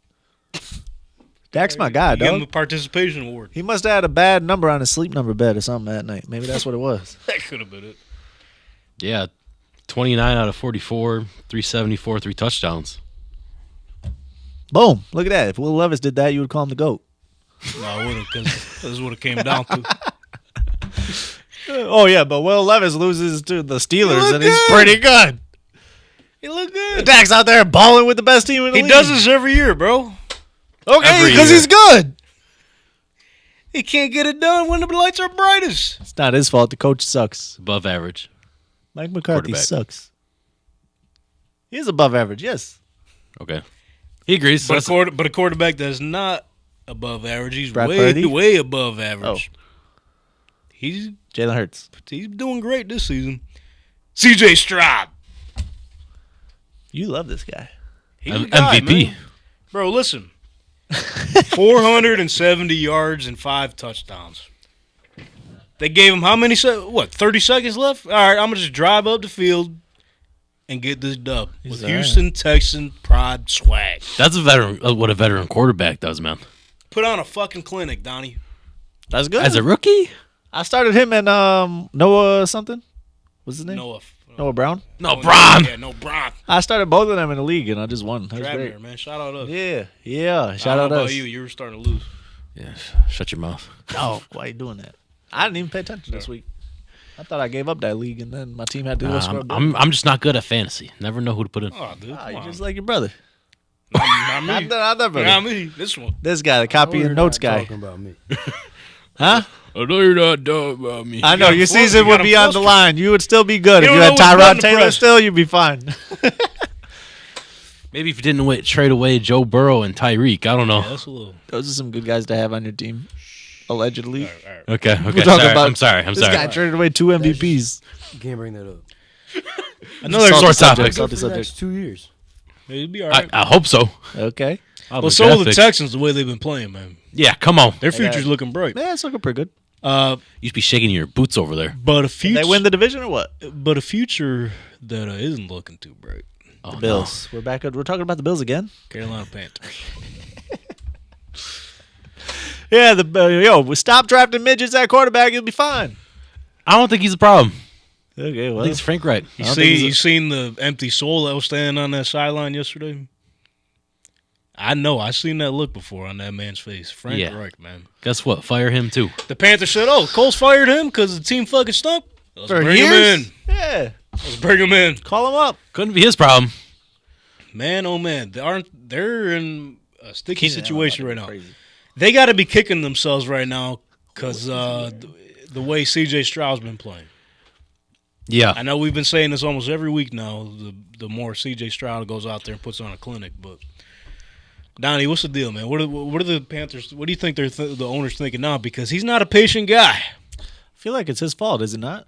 Dak's my guy, Give him dog. a participation award. He must have had a bad number on his sleep number bed or something that night. Maybe that's what it was. That could have been it. Yeah. 29 out of 44, 374, 3 touchdowns. Boom. Look at that. If Will Levis did that, you would call him the GOAT. No, I wouldn't, because this is what it came down to. Oh, yeah, but Will Levis loses to the Steelers, look and he's good. pretty good. He looked good. Dak's out there balling with the best team in the He league. does this every year, bro. Okay, every because year. he's good. He can't get it done when the lights are brightest. It's not his fault. The coach sucks. Above average. Mike McCarthy Quarterback. sucks. He is above average, yes. Okay. He agrees. But That's- a quarterback that's not above average. He's Brock way Purdy? way above average. He's Jalen Hurts. doing great this season. CJ Stroud. You love this guy. He's a guy, MVP. man. Bro, listen. 470 yards and 5 touchdowns. They gave him how many 30 seconds left? All right, I'm going to just drive up the field and get this dub with all right. Houston Texan pride swag. That's a veteran. What a veteran quarterback does, man. Put on a fucking clinic, Donnie. That's good. As a rookie? I started him and Noah something. What's his name? Noah Brown. No, Braun. Yeah, no Braun. I started both of them in the league, and I just won. That was Trap great. here, man. Shout out us. Yeah. I Shout don't out know about us. you. You were starting to lose. Yeah, shut your mouth. Oh, why you doing that? I didn't even pay attention this week. I thought I gave up that league, and then my team had to go scrub. I'm just not good at fantasy. Never know who to put in. Oh, dude. You're Come on. just like your brother. Not me. Not that brother. Not me. This one. This guy, the copy You're and notes not guy. Talking about me. Huh? I know you're not dumb about me. I know got him your flustered. season You would got be him on the flustered. line. You would still be good You if you don't had know which button Tyrod to Taylor. press. Still, you'd be fine. Maybe if you didn't trade away Joe Burrow and Tyreek, I don't know. Yeah, that's a little. Those are some good guys to have on your team. Allegedly. All right. Okay. We're talking about I'm sorry. this guy traded away 2 MVPs. You can't bring that up. Another Sore Salty topic. Salty For the subject. next 2 years. It'd be all right. I hope so. Okay. Well, so are the Texans the way they've been playing, man. Yeah, come on. Their future's looking bright. Yeah, it's looking pretty good. You should be shaking your boots over there. But a Did future they win the division or what? But a future that isn't looking too bright. Oh, Bills. We're back. We're talking about the Bills again. Carolina Panthers. Yeah, we stop drafting midgets at quarterback. You'll be fine. I don't think he's a problem. Okay, I well, think it's Frank Reich. You seen the empty soul that was standing on that sideline yesterday? I know. I seen that look before on that man's face. Frank Yeah. Reich, man. Guess what? Fire him too. The Panthers said, "Oh, Cole's fired him because the team fucking stunk. Let's for bring him years? in. Yeah, Let's bring him in." call him up. Couldn't be his problem. Man, oh man, they're in a sticky Keenan situation Allen right now. crazy. They got to be kicking themselves right now because the way C.J. Stroud's been playing. Yeah. I know we've been saying this almost every week now. The more C.J. Stroud goes out there and puts on a clinic, but Donnie, what's the deal, man? What are the Panthers? What do you think the owner's thinking now? Because he's not a patient guy. I feel like it's his fault, is it not?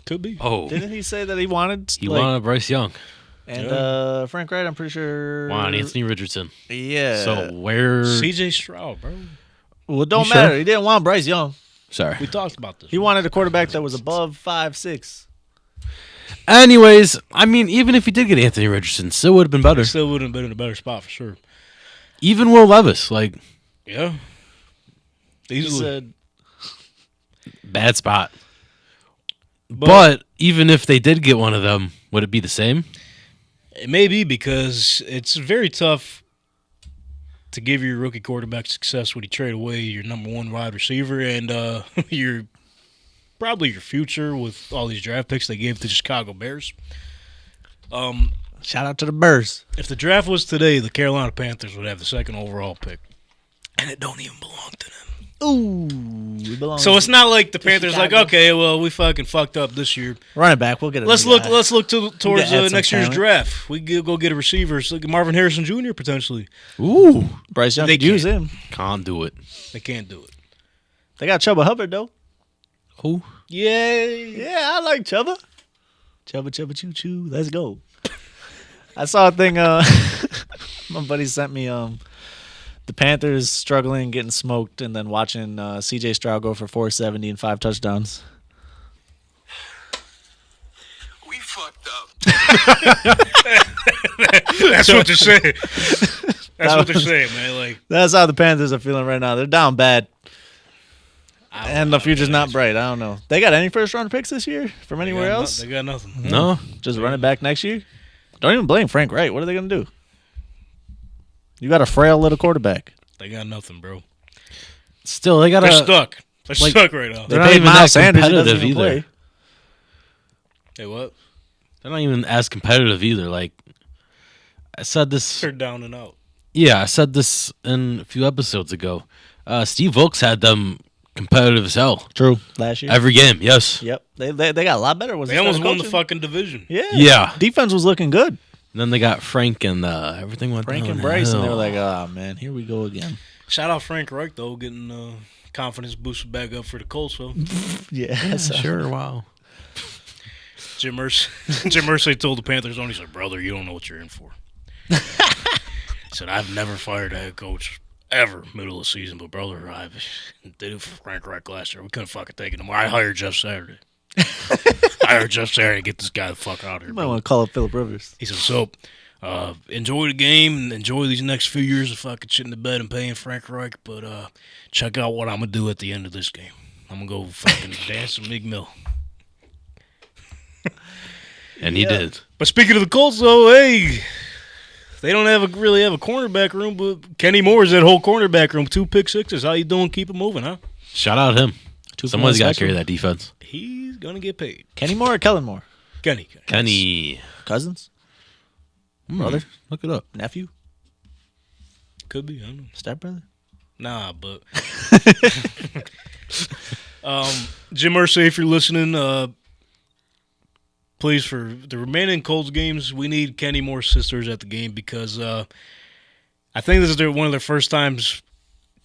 Could be. Oh, Didn't he say that he wanted? he wanted Bryce Young. And Frank Wright, I'm pretty sure. Wanted Anthony Richardson. Yeah. So where? C.J. Stroud, bro. Well, it don't You matter. sure? He didn't want Bryce Young. Sorry. We talked about this. He wanted a quarterback that was above 5'6". Anyways, I mean, even if he did get Anthony Richardson, still would have been better. Still would have been in a better spot for sure. Even Will Levis, like, Yeah. He Easily. said, bad spot. But even if they did get one of them, would it be the same? It may be because it's very tough to give your rookie quarterback success when you trade away your number one wide receiver and your probably your future with all these draft picks they gave to the Chicago Bears. shout out to the Bears. If the draft was today, the Carolina Panthers would have the second overall pick, and it don't even belong to them. Ooh. It belongs So it's not like the Panthers like, Chicago. okay, well, we fucking fucked up this year. running back. We'll get it. Let's look towards add some next year's talent. draft. We go get a receiver, like Marvin Harrison Jr. potentially. Ooh. Bryce Young They could use can't. him. Can't do it. They can't do it. They got Chuba Hubbard though. Who? Yay! Yeah, I like Chuba. Chuba choo choo. Let's go. I saw a thing. My buddy sent me the Panthers struggling, getting smoked, and then watching C.J. Stroud go for 470 and 5 touchdowns. We fucked up. That's what they're saying. That's what they're saying, man. Like, That's how the Panthers are feeling right now. They're down bad, and the future's not bright. I don't know. They got any first round picks this year from anywhere else? They got nothing. No. Just run it back next year. Don't even blame Frank Wright. What are they gonna do? You got a frail little quarterback. They got nothing, bro. Still, they got They're to. stuck. They're like- stuck right now. They're not even that competitive either. play. Hey, what? They're not even as competitive either. Like, I said this. They're down and out. Yeah, I said this in a few episodes ago. Steve Wilkes had them competitive as hell True. Last year. every game. Yes. Yep. They got a lot better. They almost won the fucking division. Yeah. Yeah. Defense was looking good. And then they got Frank and everything went Frank and downhill. Bryce, and they were like, "Oh man, here we go again." Shout out Frank Reich, though, getting confidence boosted back up for the Colts, though. Yeah. Sure. Wow. Jim Irsay told the Panthers on, he said, "Brother, you don't know what you're in for." He said, "I've never fired a head coach ever middle of the season, but brother, I did it for Frank Reich last year. We couldn't fucking take it anymore. I hired Jeff Saturday. I hired Jeff Saturday to get this guy the fuck out of here, You might bro." want to call up Philip Rivers. He said, "So, enjoy the game and enjoy these next few years of fucking shitting the bed and paying Frank Reich, but check out what I'm going to do at the end of this game. I'm going to go fucking dance some Meek Mill." And he did. But speaking of the Colts, though, hey, they don't really have a cornerback room, but Kenny Moore's that whole cornerback room. 2 pick sixes. How you doing? Keep it moving, huh? Shout out him. Someone's got to carry that defense. He's going to get paid. Kenny Moore or Kellen Moore? Kenny. Kenny. Cousins? Brother? Look it up. Nephew? Could be. I don't know. Stepbrother? Nah, but Jim Irsay, if you're listening, please, for the remaining Colts games, we need Kenny Moore's sisters at the game because I think this is one of their first times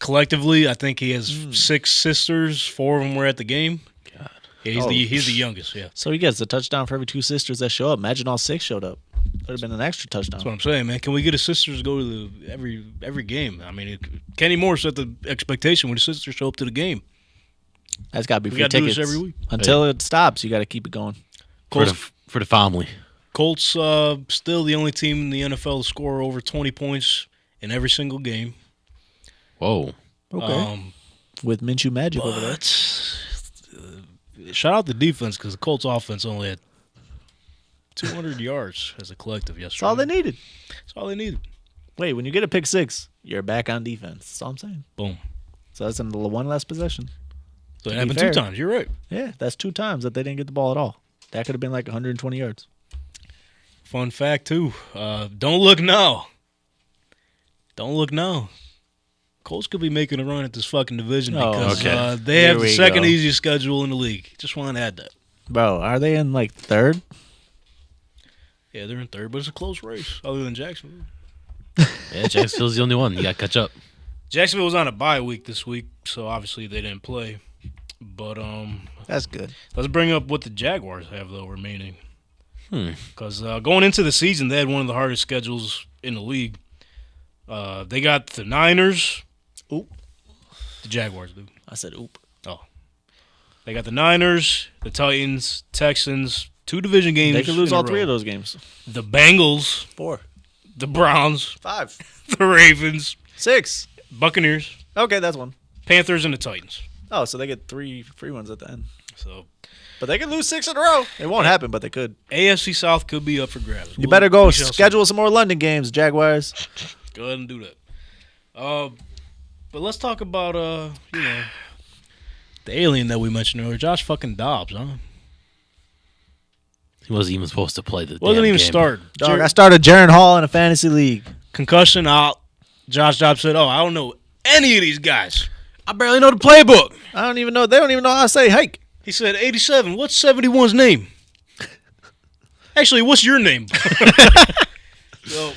collectively. I think he has 6 sisters. 4 of them were at the game. God. Yeah, he's the youngest, yeah. So he gets a touchdown for every 2 sisters that show up. Imagine all 6 showed up. Would have been an extra touchdown. That's what I'm saying, man. Can we get his sisters to go to every game? I mean, Kenny Moore set the expectation when his sisters show up to the game. That's got to be We free got to do tickets. this every week. Until it stops, you got to keep it going. For the family. Colts still the only team in the NFL to score over 20 points in every single game. Whoa. Okay. With Minshew Magic over there. Shout out the defense because the Colts offense only had 200 yards as a collective yesterday. That's all they needed. That's all they needed. Wait, when you get a pick 6, you're back on defense. That's all I'm saying. Boom. So that's in the one last possession. So it be happened fair. 2 times. You're right. Yeah, that's 2 times that they didn't get the ball at all. That could have been like 120 yards. Fun fact, too. Don't look now. Don't look now. Colts could be making a run at this fucking division Oh, because okay. they Here have the we second go. easiest schedule in the league. Just want to add that. Bro, are they in like 3rd? Yeah, they're in 3rd, but it's a close race other than Jacksonville. Yeah, Jacksonville's the only one. You got to catch up. Jacksonville was on a bye week this week, so obviously they didn't play. But That's good. let's bring up what the Jaguars have, though, remaining. Hmm. Because going into the season, they had one of the hardest schedules in the league. They got the Niners. Oop. The Jaguars do. I said oop. They got the Niners, the Titans, Texans, 2 division games. They could lose in a all 3 row. of those games. The Bengals, 4. the Browns, 5. the Ravens, 6. Buccaneers, Okay, that's 1. Panthers, and the Titans. Oh, so they get 3 free ones at the end. So But they could lose 6 in a row. It won't happen, but they could. AFC South could be up for grabs. You better go We shall see. schedule some more London games, Jaguars. Go ahead and do that. But let's talk about the alien that we mentioned earlier, Josh fucking Dobbs, huh? He wasn't even supposed to play the Wasn't damn even game. start. Dog, I started Jaron Hall in a fantasy league. Concussion out. Josh Dobbs said, "Oh, I don't know any of these guys." I barely know the playbook. I don't even know. They don't even know how to say hike. He said, 87. What's 71's name? Actually, what's your name? So,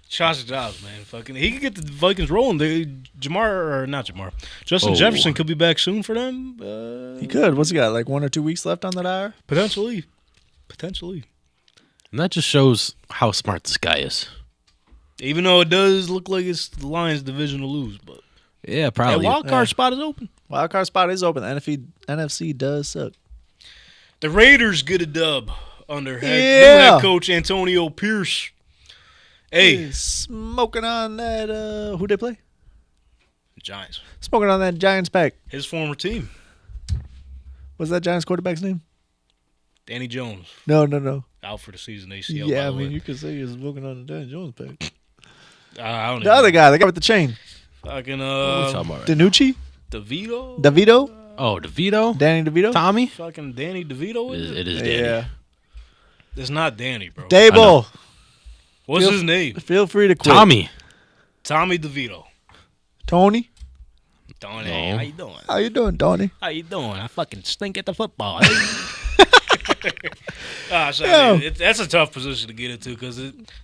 Josh Dobbs, man. Fucking, he could get the Vikings rolling. Justin Oh. Jefferson could be back soon for them. He could. What's he got? Like 1 or 2 weeks left on that IR? Potentially. And that just shows how smart this guy is. Even though it does look like it's the Lions' division to lose. But Yeah, that probably. wild card spot is open. Wild card spot is open. The NFC does suck. The Raiders get a dub under new Yeah. head coach Antonio Pierce. Hey, He's smoking on that. Who they play? Giants. Smoking on that Giants pack. His former team, What's that Giants quarterback's name? Danny Jones, No. out for the season. ACL. Yeah, I by the mean, way. you could say he's smoking on the Danny Jones pack. I don't The other guy, the guy with the chain. Fucking What are we talking about right now? DiNucci? DeVito. DeVito? Oh, DeVito? Danny DeVito? Tommy? Fucking Danny DeVito. Is it? It is Danny. Yeah. It's not Danny, bro. Dable. What's Feel- his name? Feel free to quit. Tommy. Tommy DeVito. Tony? Donny, No. how you doing? How you doing, Tony? How you doing? I fucking stink at the football. So, I mean, that's a tough position to get into because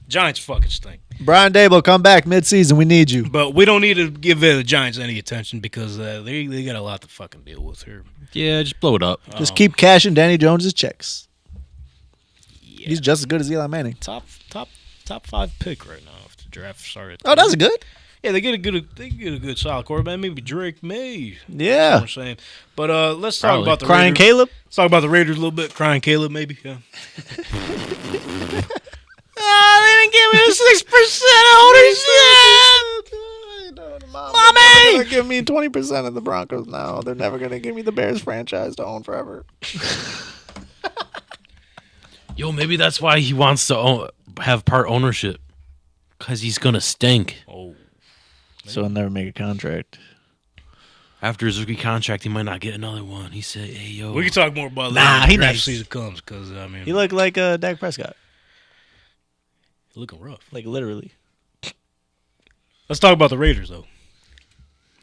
Giants fucking stink. Brian Dable, come back midseason. We need you. But we don't need to give the Giants any attention because they got a lot to fucking deal with here. Yeah, just blow it up. Just keep cashing Danny Jones's checks. Yeah. He's just as good as Eli Manning. top 5 pick right now if the draft started. Oh, that's good. Yeah, they get a good solid quarterback. Maybe Drake May. That's what Yeah. I'm saying. But let's talk Probably. about the Crying Raiders. Caleb? Let's talk about the Raiders a little bit. Crying Caleb, maybe. Yeah. They didn't give me the 6% ownership. Mommy! They're going to give me 20% of the Broncos now. They're never going to give me the Bears franchise to own forever. Yo, maybe that's why he wants to have part ownership. Because he's going to stink. Oh. So I'll never make a contract. After his rookie contract, he might not get another one. He said, hey, yo. We can talk more about that Nah, when he the draft nice. season comes because, I mean, He looked like Dak Prescott. looking rough. Like, literally. Let's talk about the Raiders, though.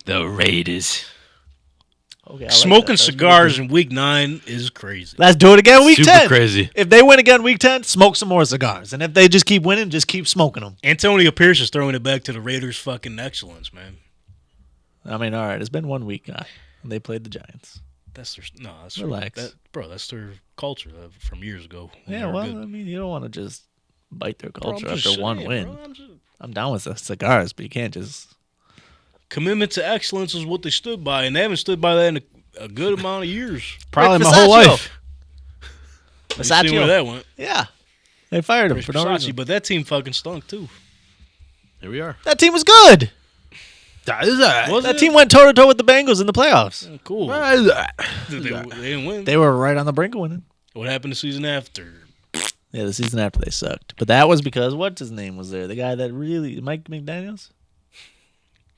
The Raiders. Okay, I like Smoking that. That's cigars good. in week 9 is crazy. Let's do it again week Super 10. crazy. If they win again week 10, smoke some more cigars. And if they just keep winning, just keep smoking them. Antonio Pierce is throwing it back to the Raiders' fucking excellence, man. I mean, all right, it's been 1 week now. And they played the Giants. That's Relax. That's their culture from years ago. when Yeah, they were well, good. I mean, you don't want to just bite their Bro, I'm culture just after one saying, win. bro, I'm down with the cigars, but you can't just. commitment to excellence is what they stood by, and they haven't stood by that in a good amount of years. Probably Rick my whole Versace. life. You see where that went? Yeah. They fired him Rich for no Versace, reason. but that team fucking stunk too. Here we are. That team was good. That is that. Was That it? team went toe to toe with the Bengals in the playoffs. Oh, cool. That They didn't win. They were right on the brink of winning. What happened the season after? Yeah, the season after they sucked. But that was because what's his name was there? The guy that really Mike McDaniels?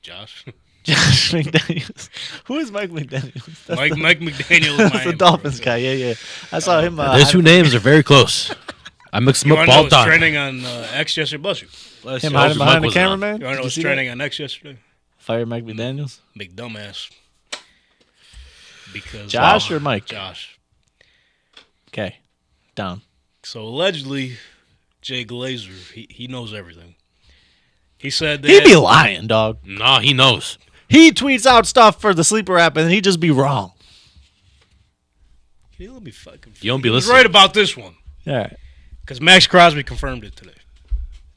Josh. Josh McDaniels. Who is Mike McDaniels? That's Mike McDaniel is That's Miami. the Dolphins guy. Yeah. I saw him. Their two names are very close. I mixed them You up want to know all what's the time. trending on X yesterday? Bless you. him hiding behind the cameraman. You want to know what's Did you see trending on X yesterday? that? Fire Mike McDaniels. Big dumbass. Because Josh or Mike? Josh. Okay, down. So allegedly, Jay Glazer, he knows everything. He said that He'd be lying, dog. No, he knows. He tweets out stuff for the sleeper app, and he'd just be wrong. Can you let me fucking. You don't be He was listening. right about this one All right. because Max Crosby confirmed it today.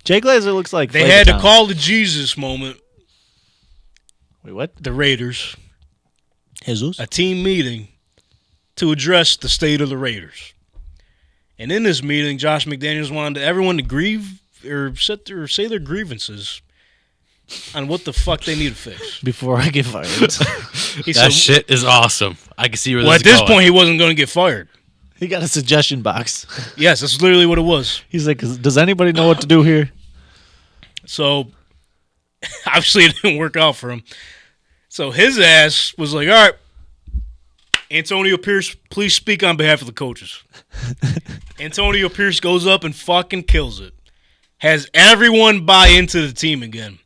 Jay Glazer looks like They Flavor had to Town. call the Jesus moment. Wait, what? The Raiders Jesus. a team meeting to address the state of the Raiders. And in this meeting, Josh McDaniels wanted everyone to grieve or say their grievances on what the fuck they need to fix. Before I get fired. He That said, shit is awesome. I can see where well, this at is this going. point, he wasn't going to get fired. He got a suggestion box. Yes, that's literally what it was. He's like, does anybody know what to do here? So, obviously, it didn't work out for him. So, his ass was like, all right, Antonio Pierce, please speak on behalf of the coaches. Antonio Pierce goes up and fucking kills it. Has everyone buy into the team again.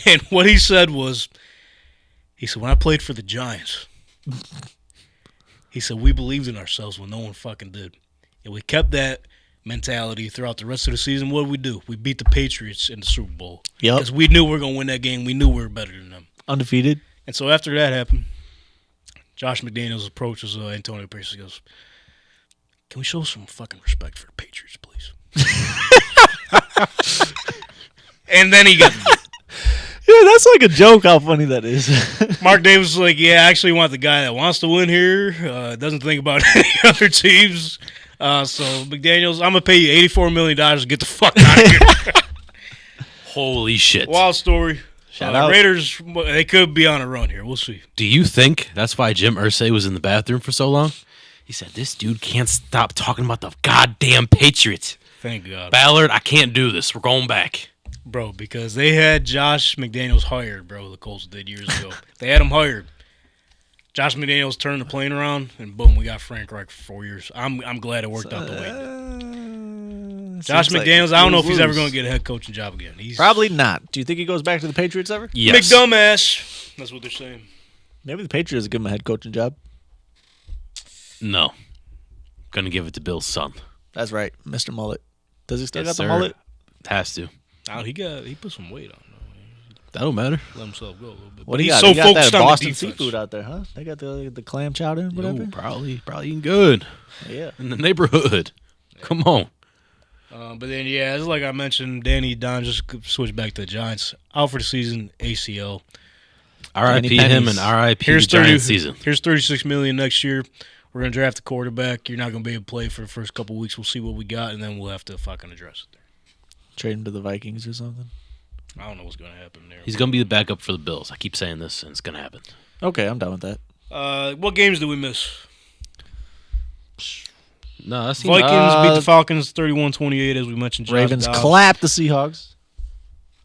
And what he said was, he said, when I played for the Giants, he said, we believed in ourselves when no one fucking did. And we kept that mentality throughout the rest of the season. What did we do? We beat the Patriots in the Super Bowl. Yep. Because we knew we were going to win that game. We knew we were better than them. Undefeated. And so after that happened, Josh McDaniels approaches Antonio Pierce and goes, can we show some fucking respect for the Patriots, please? And then he got Yeah, that's like a joke how funny that is. Mark Davis was like, yeah, I actually want the guy that wants to win here, doesn't think about any other teams. So, McDaniels, I'm going to pay you $84 million to get the fuck out of here. Holy shit. Wild story. Shout out. Raiders, they could be on a run here. We'll see. Do you think that's why Jim Irsay was in the bathroom for so long? He said, this dude can't stop talking about the goddamn Patriots. Thank God. Ballard, I can't do this. We're going back. Bro, because they had Josh McDaniels hired, bro, the Colts did years ago. They had him hired. Josh McDaniels turned the plane around, and boom, we got Frank Reich for 4 years. I'm glad it worked out the way it did. Josh McDaniels, I don't know if he's ever going to get a head coaching job again. He's Probably not. Do you think he goes back to the Patriots ever? Yes. McDumbass. That's what they're saying. Maybe the Patriots give him a head coaching job. No. Gonna give it to Bill's son. That's right, Mr. Mullet. Does he still Yes, got the sir. mullet? Has to. Oh, he put some weight on. That don't matter. Let himself go a little bit. What But do you he's got? so You got focused that on Boston the defense. seafood out there, huh? They got the clam chowder and whatever. Ooh, probably eating good Yeah. in the neighborhood. Come on. But then, yeah, it's like I mentioned, Danny Don just switched back to the Giants. Out for the season, ACL. R.I.P. him and R.I.P. Here's the Giants season. Here's $36 million next year. We're gonna draft a quarterback. You're not gonna be able to play for the first couple weeks. We'll see what we got, and then we'll have to fucking address it. Trade him to the Vikings or something. I don't know what's gonna happen there. He's gonna be the backup for the Bills. I keep saying this, and it's gonna happen. Okay, I'm done with that. What games do we miss? No, that's Vikings beat the Falcons 31-28, as we mentioned. Josh Ravens Dobbs. clapped the Seahawks.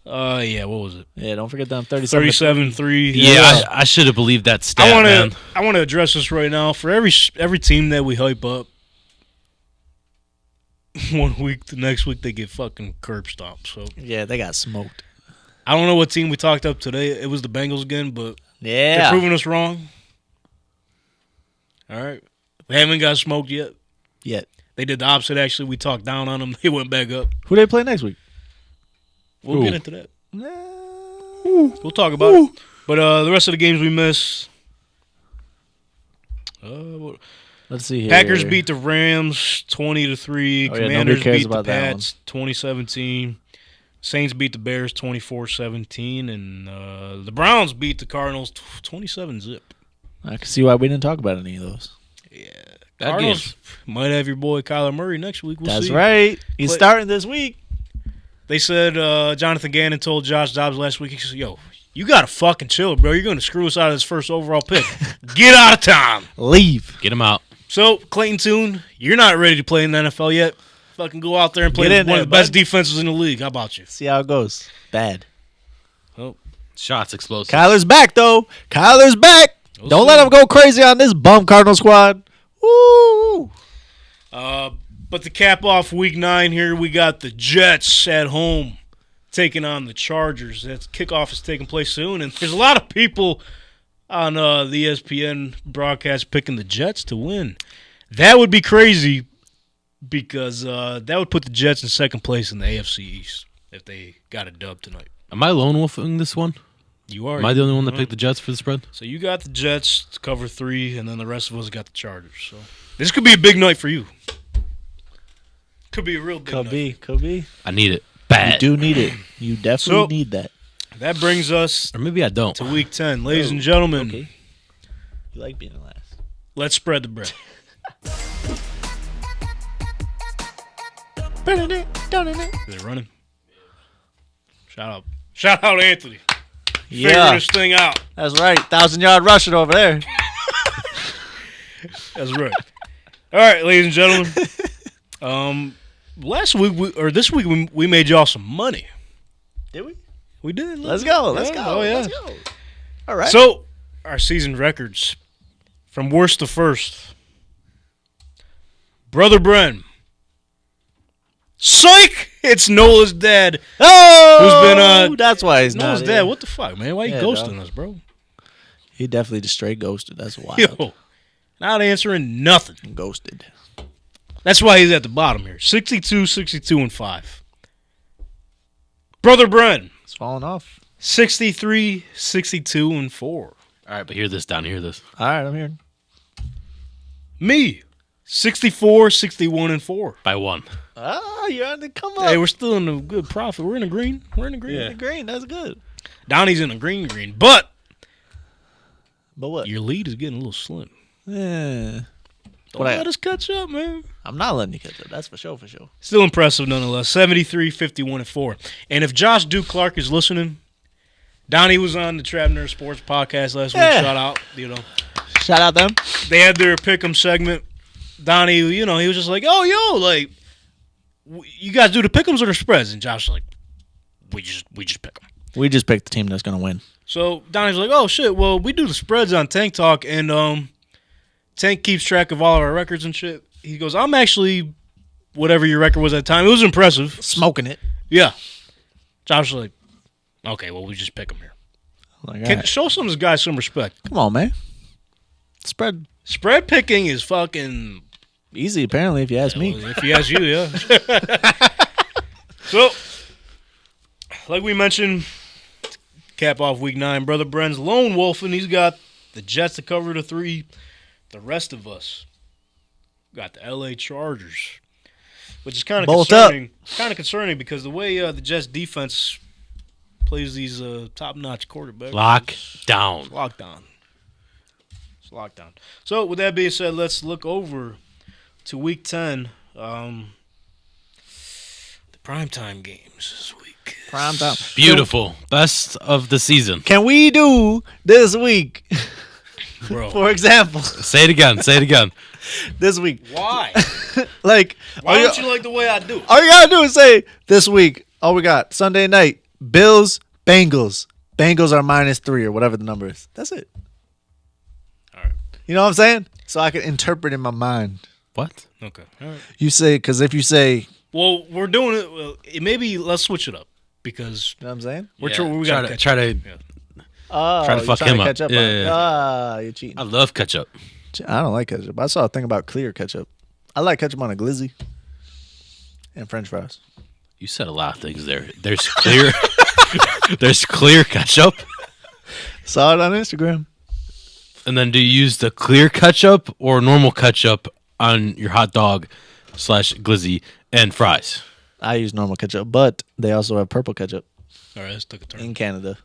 Yeah, what was it? Yeah, don't forget them 37. 37-3. Yeah, I should have believed that stat, man. I want to address this right now. For every team that we hype up, 1 week, the next week they get fucking curb stomped. So Yeah, they got smoked. I don't know what team we talked up today. It was the Bengals again, but they're Yeah. proving us wrong. All right. They haven't got smoked yet. Yet. They did the opposite, actually. We talked down on them. They went back up. Who they play next week? We'll get into that. We'll talk about it. But the rest of the games we missed. Let's see here. Packers beat the Rams 20-3. nobody Commanders cares beat the about that Pats 2017. Saints beat the Bears 24-17. And the Browns beat the Cardinals 27-0. I can see why we didn't talk about any of those. Yeah. Bad Cardinals might have your boy Kyler Murray next week. We'll That's see. right. He's Play- starting this week. They said Jonathan Gannon told Josh Dobbs last week, he said, yo, you got to fucking chill, bro. You're going to screw us out of this first overall pick. Get out of town. Leave. Get him out. So, Clayton Tune, you're not ready to play in the NFL yet. Fucking go out there and play Get in one there, of the best bud. defenses in the league. How about you? See how it goes. Bad. Shots explosive. Kyler's back, though. Kyler's back. We'll Don't see. let him go crazy on this bum Cardinal squad. Woo! But to cap off week 9 here, we got the Jets at home taking on the Chargers. That kickoff is taking place soon, and there's a lot of people on the ESPN broadcast picking the Jets to win. That would be crazy because that would put the Jets in second place in the AFC East if they got a dub tonight. Am I lone wolfing this one? You are. Am I the only one that picked the Jets for the spread? So you got the Jets to cover 3, and then the rest of us got the Chargers. So this could be a big night for you. Could be a real big night. Could be. I need it. You Bad. do need it. You definitely So- need that. That brings us Or maybe I don't. to week 10. Ladies and gentlemen, Okay. You like being last. let's spread the bread. Is it running? Shout out Anthony. Figuring Yeah, this thing out. that's right. 1,000-yard rushing over there. That's right. All right, ladies and gentlemen. This week we made y'all some money. Did we? We did. Let's go. Let's Yeah, go. Oh, yeah. Let's go. All right. So, our season records from worst to first. Brother Bren. Psych! It's Nola's dad. oh, who's been, that's why he's Nola's not dad. here. What the fuck, man? Why you Yeah, ghosting dog. us, bro? He definitely just straight ghosted. That's wild. Yo, not answering nothing. Ghosted. That's why he's at the bottom here. 62, 62, and 5. Brother Bren. It's falling off. 63, 62, and 4. All right, but hear this down. Hear this. All right, I'm here. Me. 64, 61, and 4. By 1. Ah, you're on the come up. Hey, we're still in a good profit. We're in the green. We're in the green. in the green. That's good. Donnie's in the green. But But what? your lead is getting a little slim. Yeah. Don't let us catch up, man. I'm not letting you catch up. That's for sure. For sure. Still impressive nonetheless. 73, 51, and 4. And if Josh Duke Clark is listening, Donnie was on the Trap Nerd Sports podcast last week. Yeah. Shout out. Shout out them. They had their pick'em segment. Donnie, he was just like, oh, yo, like, you guys do the pick'ems or the spreads? And Josh was like, we just pick them. We just picked the team that's gonna win. So Donnie's like, oh, shit, well, we do the spreads on Tank Talk, and Tank keeps track of all of our records and shit. He goes, I'm actually whatever your record was at the time. It was impressive. Smoking it. Yeah. Josh was like, okay, well, we just pick them here. Like, all right. Show some of this guy some respect. Come on, man. Spread Spread picking is fucking easy, apparently, if you ask me. If he has you, yeah. So, like we mentioned, cap off week 9, Brother Bren's lone wolf, and he's got the Jets to cover the 3. The rest of us got the LA Chargers, which is kind of Bolt up. concerning. Kind of concerning because the way the Jets defense plays these top-notch quarterbacks. Lock down. It's lockdown. It's lockdown. So, with that being said, let's look over to week 10. The primetime games this week. Prime time. Beautiful. Best of the season. Can we do this week? Bro. For example, Say it again. Say it again. this week. Why? Like, Why don't you like the way I do? all you gotta do is say this week. All we got Sunday night: Bills, Bengals. Bengals are -3 or whatever the number is. That's it. All right. You know what I'm saying? So I can interpret in my mind. What? Okay. All right. You say because if you say, Well, we're doing it. Well, maybe let's switch it up because you know what I'm saying? we're Yeah, we got try to Oh, Try to you're fuck trying him to up. catch up. Yeah, on yeah, it. yeah. Ah, you're cheating. I love ketchup. I don't like ketchup. I saw a thing about clear ketchup. I like ketchup on a glizzy and French fries. You said a lot of things there. There's clear. There's clear ketchup. Saw it on Instagram. And then do you use the clear ketchup or normal ketchup on your hot dog / glizzy and fries? I use normal ketchup, but they also have purple ketchup All right, let's take a turn. in Canada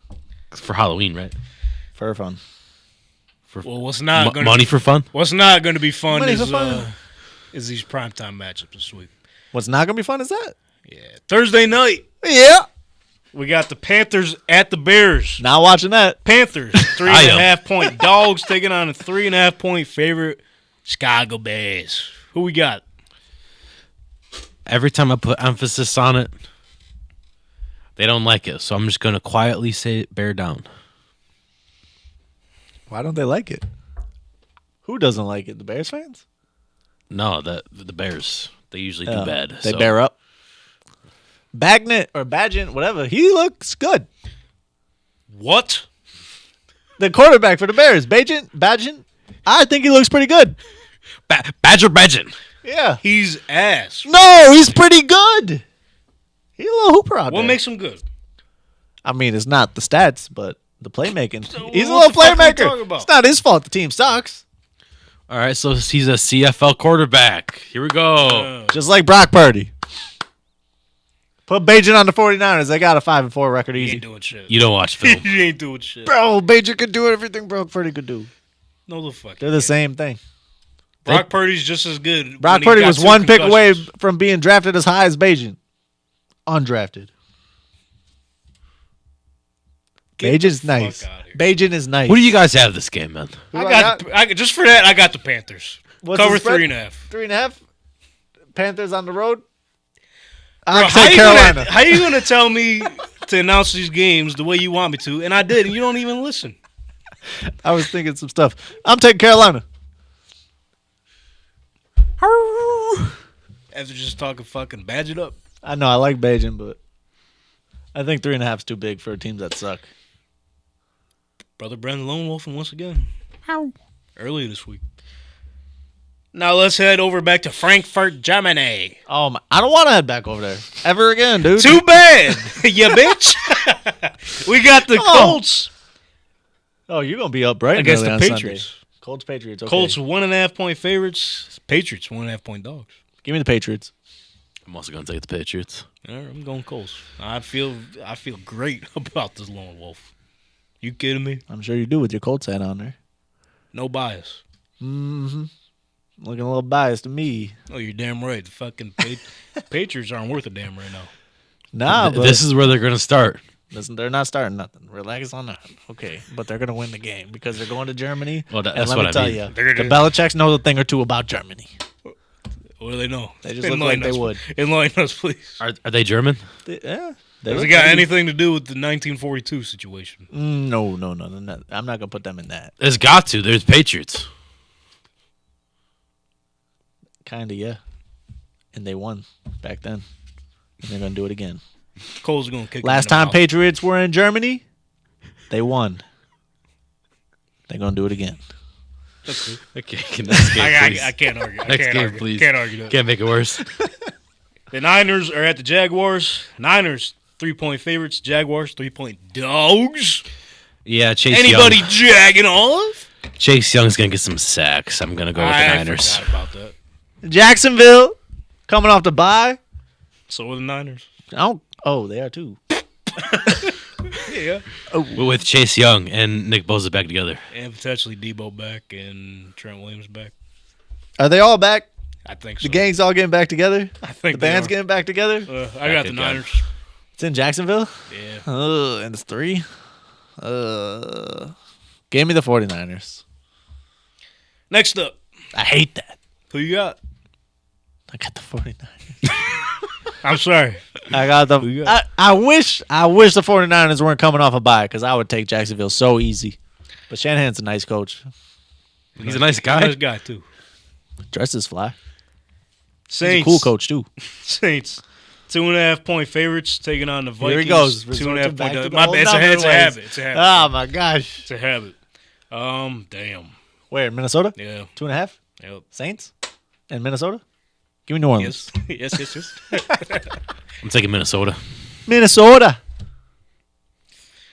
For Halloween, right? for fun. Well, what's not going Money for fun? What's not going to be fun Money is for fun. is these primetime matchups this week. What's not gonna be fun is that? Yeah, Thursday night Yeah. we got the Panthers at the Bears. Not watching that. Panthers 3.5 point dogs taking on a 3.5 point favorite Chicago Bears. Who we got? Every time I put emphasis on it, they don't like it. So I'm just going to quietly say bear down. Why don't they like it? Who doesn't like it? The Bears fans? No, the Bears, they usually do bad. They so. bear up. Bagnett or Badgett, whatever. He looks good. What? The quarterback for the Bears, Badgett. I think he looks pretty good. Badger Badgin. Yeah. He's ass. No, he's pretty good. He's a little hooper out What there. makes him good? I mean, it's not the stats, but the playmaking. So He's a what little the fuck are we playmaker. talking about? It's not his fault the team sucks. All right, so he's a CFL quarterback. Here we go. Just like Brock Purdy. Put Badgett on the 49ers. They got a 5-4 record He easy. ain't doing shit. You don't watch film. You ain't doing shit. Bro, Badgett could do everything Brock Purdy could do. No, the fuck. They're the same thing. Brock Purdy's just as good. Brock when he Purdy got was 2 one pick away concussions. from being drafted as high as Badgett. Undrafted. Get the Badgett's fuck nice. outta here. Badgett is nice. What do you guys have this game, man? I got just for that. I got the Panthers. What's Cover the spread? 3.5. 3.5? Panthers on the road? Bro, I'll how take you Carolina. Gonna, how you gonna tell me to announce these games the way you want me to, and I did, and you don't even listen? I was thinking some stuff. I'm taking Carolina. After just talking fucking Badgett up. I know I like Badgett, but I think 3.5 is too big for teams that suck. Brother Brandon Lone Wolfing once again. Earlier this week. Now let's head over back to Frankfurt, Germany. Oh my! I don't want to head back over there ever again, dude. Too bad, you bitch. We got the Come on. Colts Oh, you're gonna be up bright and against early the on Patriots. Sunday. Colts, Patriots. Okay. Colts 1.5 point favorites. Patriots 1.5 point dogs. Give me the Patriots. I'm also going to take the Patriots. All right, I'm going Colts. I feel great about this lone wolf. You kidding me? I'm sure you do with your Colts hat on there. No bias. Mm-hmm. Looking a little biased to me. Oh, you're damn right. The fucking Patriots aren't worth a damn right now. Nah, but This is where they're going to start. listen, they're not starting nothing. Relax on that. Okay, but they're gonna win the game because they're going to Germany. Well, and that's let what me I tell mean. you, They're the gonna- Belichicks know a thing or two about Germany. What do they know? They just look like they would. Enlighten us, please. Are they German? Yeah. Has it got anything to do with the 1942 situation? No. I'm not gonna put them in that. It's got to. There's Patriots. Kinda, yeah. And they won back then. And they're gonna do it again. Cole's going to kick Last them in time the mouth. Patriots were in Germany, they won. They're gonna do it again. Okay, next game, please. I can't argue. I Next can't game, argue. please. Can't argue that. Can't make it worse. The Niners are at the Jaguars. Niners 3-point favorites. Jaguars 3-point dogs. Yeah, Chase Anybody Young. jagging off? Chase Young's going to get some sacks. I'm going to go with the Niners. forgot about that. Jacksonville coming off the bye. So are the Niners. Oh, they are too. Yeah. With Chase Young and Nick Bosa back together. And potentially Debo back and Trent Williams back. Are they all back? I think so. The gang's all getting back together? I think The they band's are. getting back together? I got the Good Niners. It's in Jacksonville? Yeah. And it's 3. Give me the 49ers. Next up, I hate that. who you got? I got the 49ers. I'm sorry. I got the. you got? I wish the 49ers weren't coming off a bye because I would take Jacksonville so easy. But Shanahan's a nice coach. He's a nice guy. Nice guy, too. Dresses fly. He's Saints. a cool coach too. Saints. 2.5 point favorites taking on the Vikings. Here he goes. 2.5 point. My My bad. It's a habit. It's a habit. Oh my gosh. It's a habit. Damn. Where, Minnesota? Yeah. 2.5? Yep. Saints? And Minnesota? Give me New Orleans. Yes. yes. I'm taking Minnesota. Minnesota.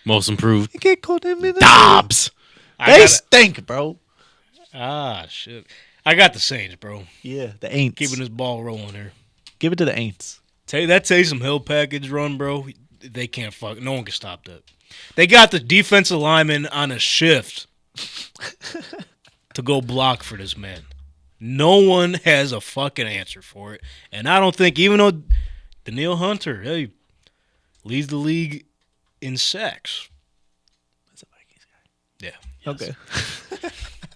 Most improved. You can't call them Minnesota. Dobbs. They stink, bro. Shit. I got the Saints, bro. Yeah, the Aints. Keeping this ball rolling here. Give it to the Aints. Tell you that Taysom Hill package run, bro. They can't fuck. No one can stop that. They got the defensive lineman on a shift to go block for this man. No one has a fucking answer for it. And I don't think, even though Daniil Hunter, hey, leads the league in sacks. That's a Vikings guy. Yeah. Okay.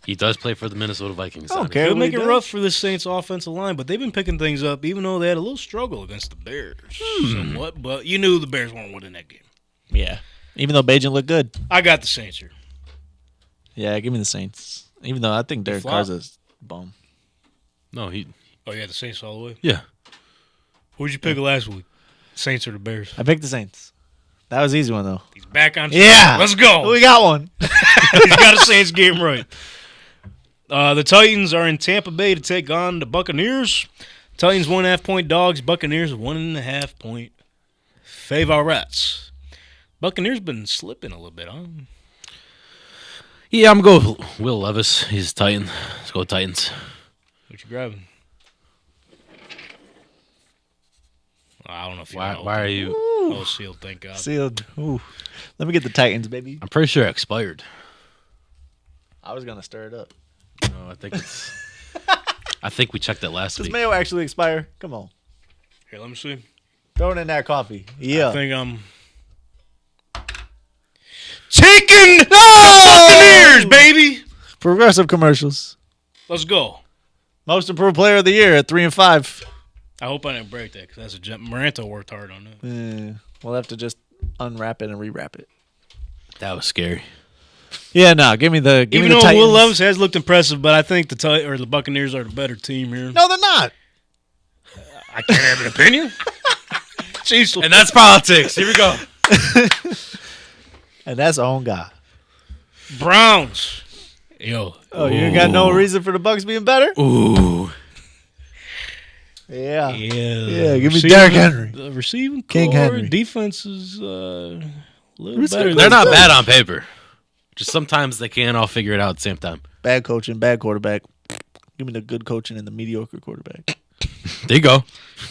He does play for the Minnesota Vikings. Okay. He'll what make he it does. rough for the Saints offensive line, but they've been picking things up, even though they had a little struggle against the Bears. Somewhat, but you knew the Bears weren't winning that game. Yeah. Even though Bajan looked good. I got the Saints here. Yeah, give me the Saints. Even though I think Derek flop. Carr's a bum. No, he. Oh, yeah, the Saints all the way. Yeah. Who'd you pick last week? Saints or the Bears? I picked the Saints. That was an easy one, though. He's back on. Yeah. Let's go. We got one. He's got a Saints game right. The Titans are in Tampa Bay to take on the Buccaneers. Titans 1.5-point dogs. Buccaneers 1.5-point favorites. Buccaneers been slipping a little bit, huh? Yeah, I'm going with Will Levis. He's Titan. Let's go Titans. What you grabbing? I don't know if you Why know. are you? Oh, sealed, thank God. Sealed. Ooh. Let me get the Titans, baby. I'm pretty sure it expired. I was going to stir it up. No, I think it's. I think we checked that last Does week. mayo actually expire? Come on. Here, let me see. Throw it in that coffee. Yeah. I think I'm taking the Buccaneers, baby. Progressive commercials. Let's go. Most improved player of the year at 3 and 5. I hope I didn't break that because that's a gem. Maranto worked hard on that. We'll have to just unwrap it and rewrap it. That was scary. Yeah, no. Give me the Even the though Titans. Will Levis has looked impressive, but I think the Buccaneers are the better team here. No, they're not. I can't have an opinion. Jeez, And that's politics. Here we go. And that's our own guy. Browns. Yo. Oh, you ain't got no reason for the Bucks being better? Ooh. Yeah. Yeah. Give me Derrick Henry. The receiving King core, Henry. defense is a little Receiving better. They're than not bad on paper. Just sometimes they can't all figure it out at the same time. Bad coaching, bad quarterback. Give me the good coaching and the mediocre quarterback. There you go.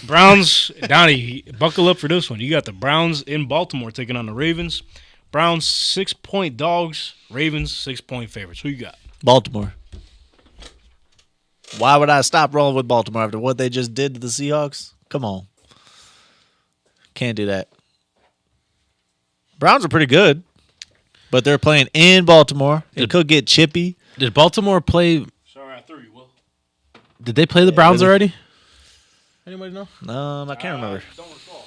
Browns. Donny, buckle up for this one. You got the Browns in Baltimore taking on the Ravens. Browns 6-point dogs. Ravens 6-point favorites. Who you got? Baltimore. Why would I stop rolling with Baltimore after what they just did to the Seahawks? Come on. Can't do that. Browns are pretty good, but they're playing in Baltimore. It could get chippy. Did Baltimore play? Sorry, I threw you, Will. Did they play the Browns really. already? Anybody know? I can't remember. Don't recall.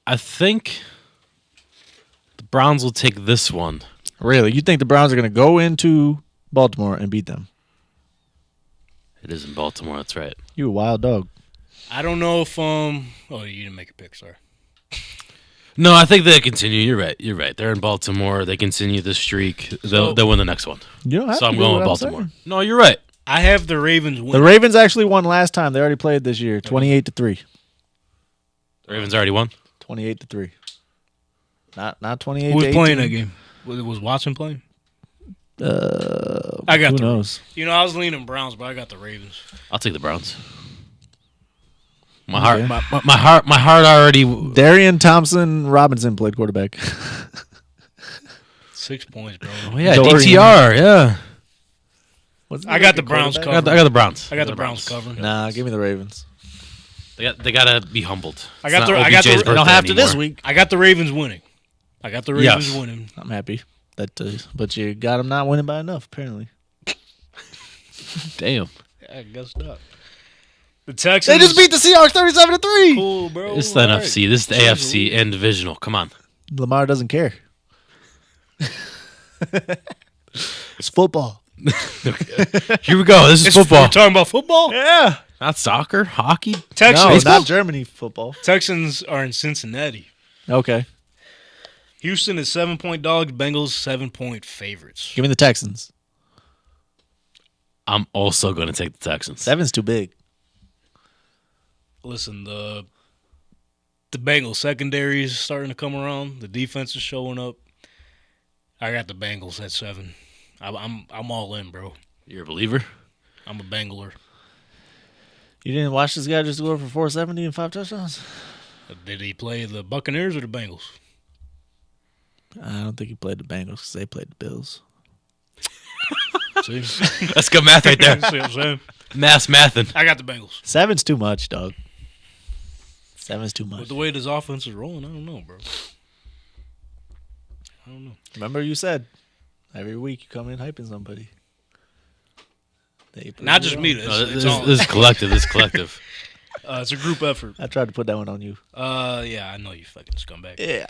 I think the Browns will take this one. Really? You think the Browns are going to go into Baltimore and beat them? It is in Baltimore. That's right. You a wild dog. I don't know if Oh, you didn't make a pick. Sorry. No, I think they continue. You're right. They're in Baltimore. They continue the streak. They'll win the next one. You don't have So to I'm do going what with I'm Baltimore. saying. No, you're right. I have the Ravens win. The Ravens actually won last time. They already played this year, 28-3. The Ravens already won. 28-3. Not 28. Who was playing that game? Was Watson playing? I got Who the knows? You know, I was leaning Browns, but I got the Ravens. I'll take the Browns. My Okay. heart, my heart already. Darian Thompson Robinson played quarterback. 6 points, bro. Oh, yeah, Dorian. DTR. Yeah, Wasn't I he got like the a Browns quarterback? covered. I got the Browns. I got the Browns covering. Nah, give me the Ravens. They gotta be humbled. I got It's the- not I got the- OBJ's they don't Don't birthday have to this anymore. week. I got the Ravens winning. Yes. Winning. I'm happy. But you got them not winning by enough, apparently. Damn, Yeah, I guess not. The Texans. They just beat the Seahawks 37-3. Cool, bro. this is the All NFC. This is the AFC and divisional. Come on. Lamar doesn't care. It's football. Here we go. This is football, We're talking about football. Yeah. not soccer, hockey. Texans. No, Baseball? not Germany football. Texans are in Cincinnati. Okay. Houston is 7-point dogs. Bengals 7-point favorites. Give me the Texans. I'm also going to take the Texans. 7's too big. Listen, the Bengals secondary is starting to come around. The defense is showing up. I got the Bengals at 7. I'm all in, bro. You're a believer? I'm a Bengler. You didn't watch this guy just go for 470 and 5 touchdowns? Did he play the Buccaneers or the Bengals? I don't think he played the Bengals because they played the Bills. See? That's good math right there. See what I'm saying? Mass mathing. I got the Bengals. 7's too much, dog. 7's too much. With the way this offense is rolling, I don't know, bro. I don't know. Remember you said every week you come in hyping somebody. Not just me. This is collective. This is collective. It's a group effort. I tried to put that one on you. Yeah, I know you fucking scumbag. Yeah.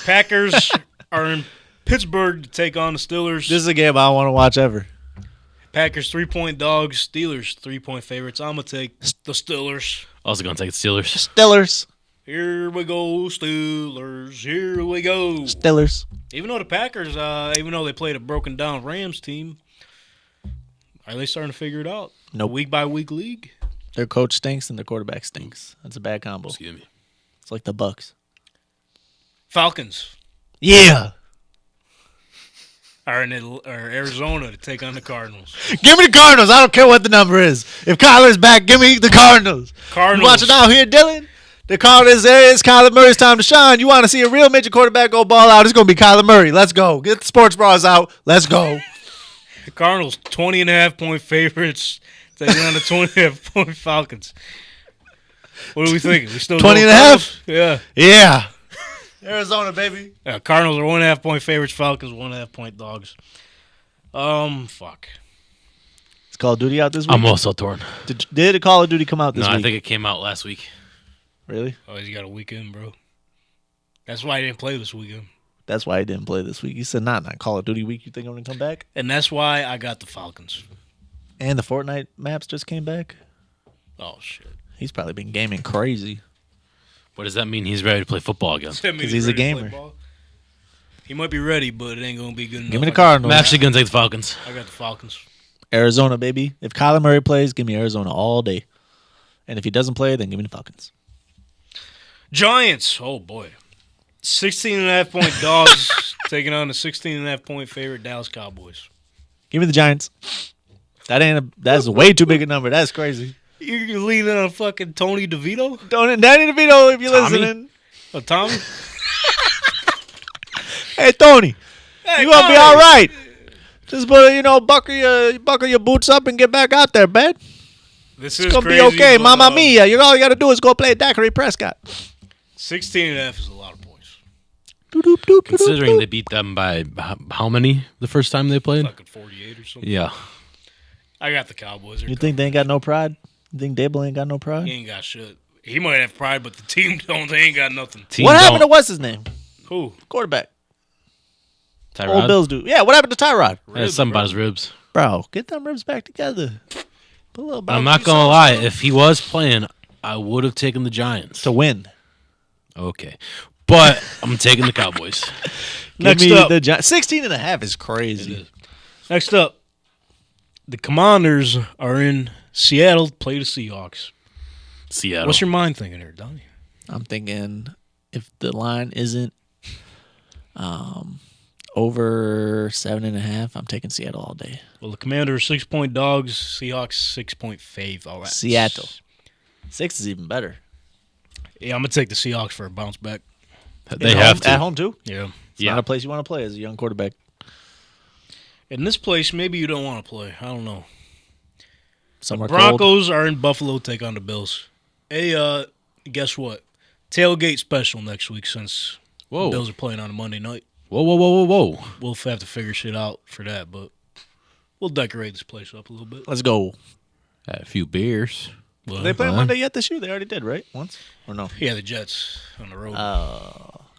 Packers are in Pittsburgh to take on the Steelers. This is a game I don't want to watch ever. Packers 3-point dogs. Steelers 3-point favorites. I'm gonna take the Steelers. Also going to take the Steelers. Steelers. Here we go, Steelers. Here we go. Steelers. Even though the Packers, even though they played a broken down Rams team, are they starting to figure it out? Nope. Week by week league. Their coach stinks and their quarterback stinks. That's a bad combo. Excuse me. It's like the Bucks. Falcons Yeah. are in Arizona to take on the Cardinals. Give me the Cardinals. I don't care what the number is. If Kyler's back, give me the Cardinals. Cardinals. You watching out here, Dylan? The Cardinals, it's Kyler Murray's time to shine. You want to see a real major quarterback go ball out? It's going to be Kyler Murray. Let's go. Get the sports bras out. Let's go. The Cardinals 20.5-point favorites taking on the 20.5-point Falcons. What are we thinking? We still 20 going and a half? Cardinals? Yeah. Yeah. Arizona, baby. Cardinals are 1.5-point favorites. Falcons 1.5-point dogs. Fuck. Is Call of Duty out this week? I'm also torn. Did Call of Duty come out this No, week? I think it came out last week. Really? Oh, he's got a weekend, bro. That's why he didn't play this weekend. That's why he didn't play this week. He said, not Call of Duty week. You think I'm going to come back? And that's why I got the Falcons. And the Fortnite maps just came back. Oh, shit. He's probably been gaming crazy. What does that mean? He's ready to play football again. Because he's a gamer. He might be ready, but it ain't going to be good enough. Give me the I'm Cardinals. actually going to take the Falcons. I got the Falcons. Arizona, baby. If Kyler Murray plays, give me Arizona all day. And if he doesn't play, then give me the Falcons. Giants. Oh, boy. 16.5-point dogs taking on the 16.5-point favorite Dallas Cowboys. Give me the Giants. That's way too big a number. That's crazy. You're leaning on fucking Tony DeVito? Danny DeVito, if you're Tommy? listening. Oh, Tommy? Hey, Tony. Hey, You gonna be Tommy. all right. Just buckle your boots up and get back out there, man. This It's is gonna crazy, be okay. but, Mamma mia. All you gotta do is go play Daiquiri Prescott. 16.5 is a lot of points. Considering they beat them by how many the first time they played? Fucking 48 or something. Yeah. I got the Cowboys. You think they ain't got no pride? You think Dable ain't got no He pride? ain't got shit. He might have pride, but the team don't. They ain't got nothing. Team What happened to don't. what's his name? Who? Quarterback. Tyrod? Old Bills do. Yeah, what happened to Tyrod? Had something about his ribs. Bro, get them ribs back together. Put a little I'm not barbecue going to sauce lie. on it. If he was playing, I would have taken the Giants. To win. Okay. But I'm taking the Cowboys. Next Give me up. the Giants. 16.5 is crazy. Next up, the Commanders are in Seattle to play the Seahawks. Seattle. What's your mind thinking here, Donny? I'm thinking if the line isn't over 7.5, I'm taking Seattle all day. Well, the Commanders 6-point dogs, Seahawks 6-point fave. All right. Seattle. 6 is even better. Yeah, I'm gonna take the Seahawks for a bounce back. They have to. At home, too? Yeah. It's not a place you want to play as a young quarterback. In this place, maybe you don't want to play. I don't know. Somewhere cold. Broncos are in Buffalo to take on the Bills. Hey, guess what? Tailgate special next week since the Whoa. Bills are playing on a Monday night. Whoa, whoa, whoa, whoa, whoa. We'll have to figure shit out for that, but we'll decorate this place up a little bit. Let's go. Had a few beers. Well, They play Monday yet this year? They already did, right? Once? Or no? yeah, the Jets on the road.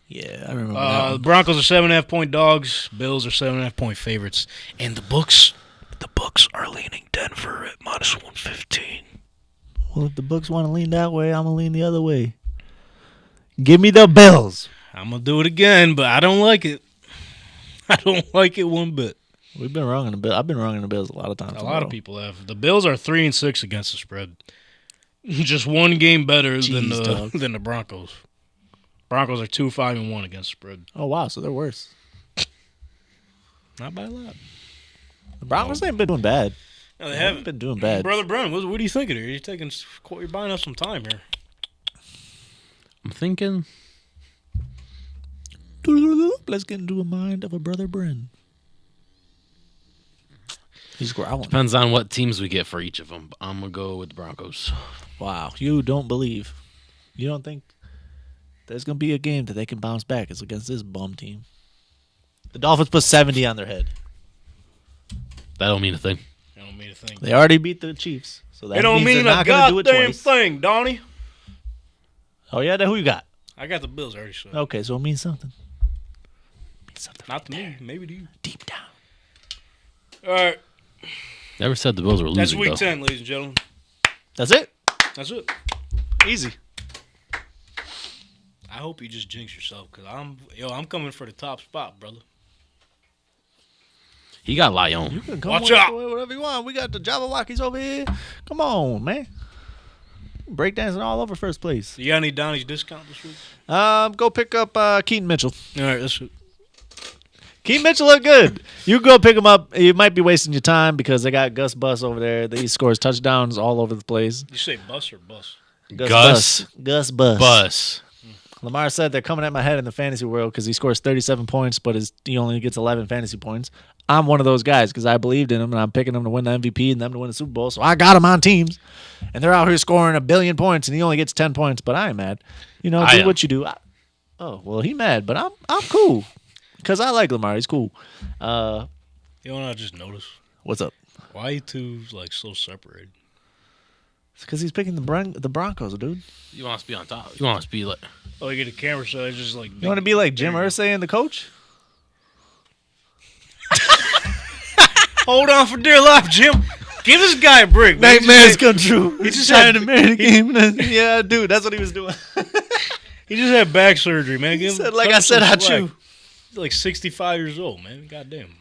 Yeah, I remember that The one. Broncos are 7.5-point dogs. Bills are 7.5-point favorites. And the books are leaning Denver at -115. Well, if the books want to lean that way, I'm going to lean the other way. Give me the Bills. I'm going to do it again, but I don't like it. I don't like it one bit. We've been wrong on the Bills. I've been wrong on the Bills a lot of times. A lot of people have. The Bills are 3-6 against the spread. Just one game better than the Broncos. Broncos are 2-5-1 against the spread. Oh wow, so they're worse. Not by a lot. The Broncos ain't been doing bad. No, they haven't been doing bad. Brother Brown, what are you thinking here? You're buying us some time here. I'm thinking. Let's get into a mind of a brother Bren. He's growling. Depends on what teams we get for each of them. I'm going to go with the Broncos. Wow. You don't believe. You don't think there's going to be a game that they can bounce back. It's against this bum team. The Dolphins put 70 on their head. That don't mean a thing. I don't mean a thing. They already beat the Chiefs. So that It don't means mean they're a not going to do it goddamn twice. thing, Donny. Oh, yeah? Then who you got? I got the Bills already, so. Okay, so it means something. It means something. Not to me. Maybe to you. Deep down. All right. Never said the Bills were losing, That's week though. 10, ladies and gentlemen. That's it? That's it. Easy. I hope you just jinx yourself because I'm coming for the top spot, brother. He got Lyon. You can come Watch with out. whatever you want. We got the Jabberwockies over here. Come on, man. Breakdancing all over first place. You got any Donnie's discount this week? Go pick up Keaton Mitchell. All right, that's it. Keaton Mitchell look good. You go pick him up. You might be wasting your time because they got Gus Bus over there. He scores touchdowns all over the place. You say bus or bus? Gus Bus. Bus. Lamar said they're coming at my head in the fantasy world because he scores 37 points, but he only gets 11 fantasy points. I'm one of those guys because I believed in him, and I'm picking him to win the MVP and them to win the Super Bowl. So I got him on teams, and they're out here scoring 1 billion points, and he only gets 10 points. But I ain't mad. Do what you do. Well, he mad, but I'm cool because I like Lamar. He's cool. You know what I just noticed? What's up? Why you two so separated? It's because he's picking the Broncos, dude. You want us to be on top. You want us to be like. Oh, you get a camera so it's just like. You want to be like Jim Irsay and the coach? Hold on for dear life, Jim. Give this guy a break. Man. Nightmares come true. He just trying had- to marry the game. Yeah, dude, that's what he was doing. He just had back surgery, man. He said, like I said, I chew. He's like 65 years old, man. Goddamn.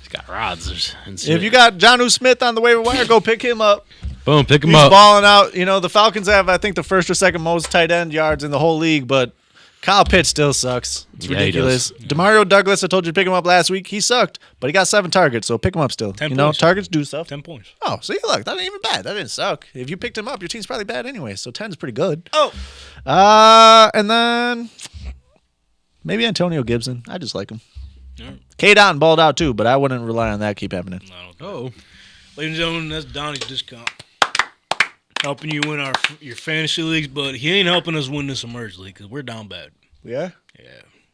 He's got rods. If you got Jonnu Smith on the waiver wire, go pick him up. Boom, pick him He's up. balling out. You know, the Falcons have, I think, the first or second most tight end yards in the whole league, but Kyle Pitts still sucks. It's Yeah, he ridiculous. does. Demario Douglas, I told you to pick him up last week. He sucked, but he got 7 targets, so pick him up still. 10 you know, points. targets do stuff. 10 points. Oh, see, look, that ain't even bad. That didn't suck. If you picked him up, your team's probably bad anyway, so 10 is pretty good. Oh. And then maybe Antonio Gibson. I just like him. Yeah. K-Dot balled out too, but I wouldn't rely on that keep happening. Oh. Ladies and gentlemen, that's Donnie's discount. Helping you win your fantasy leagues, but he ain't helping us win this Emerge League because we're down bad. Yeah? Yeah.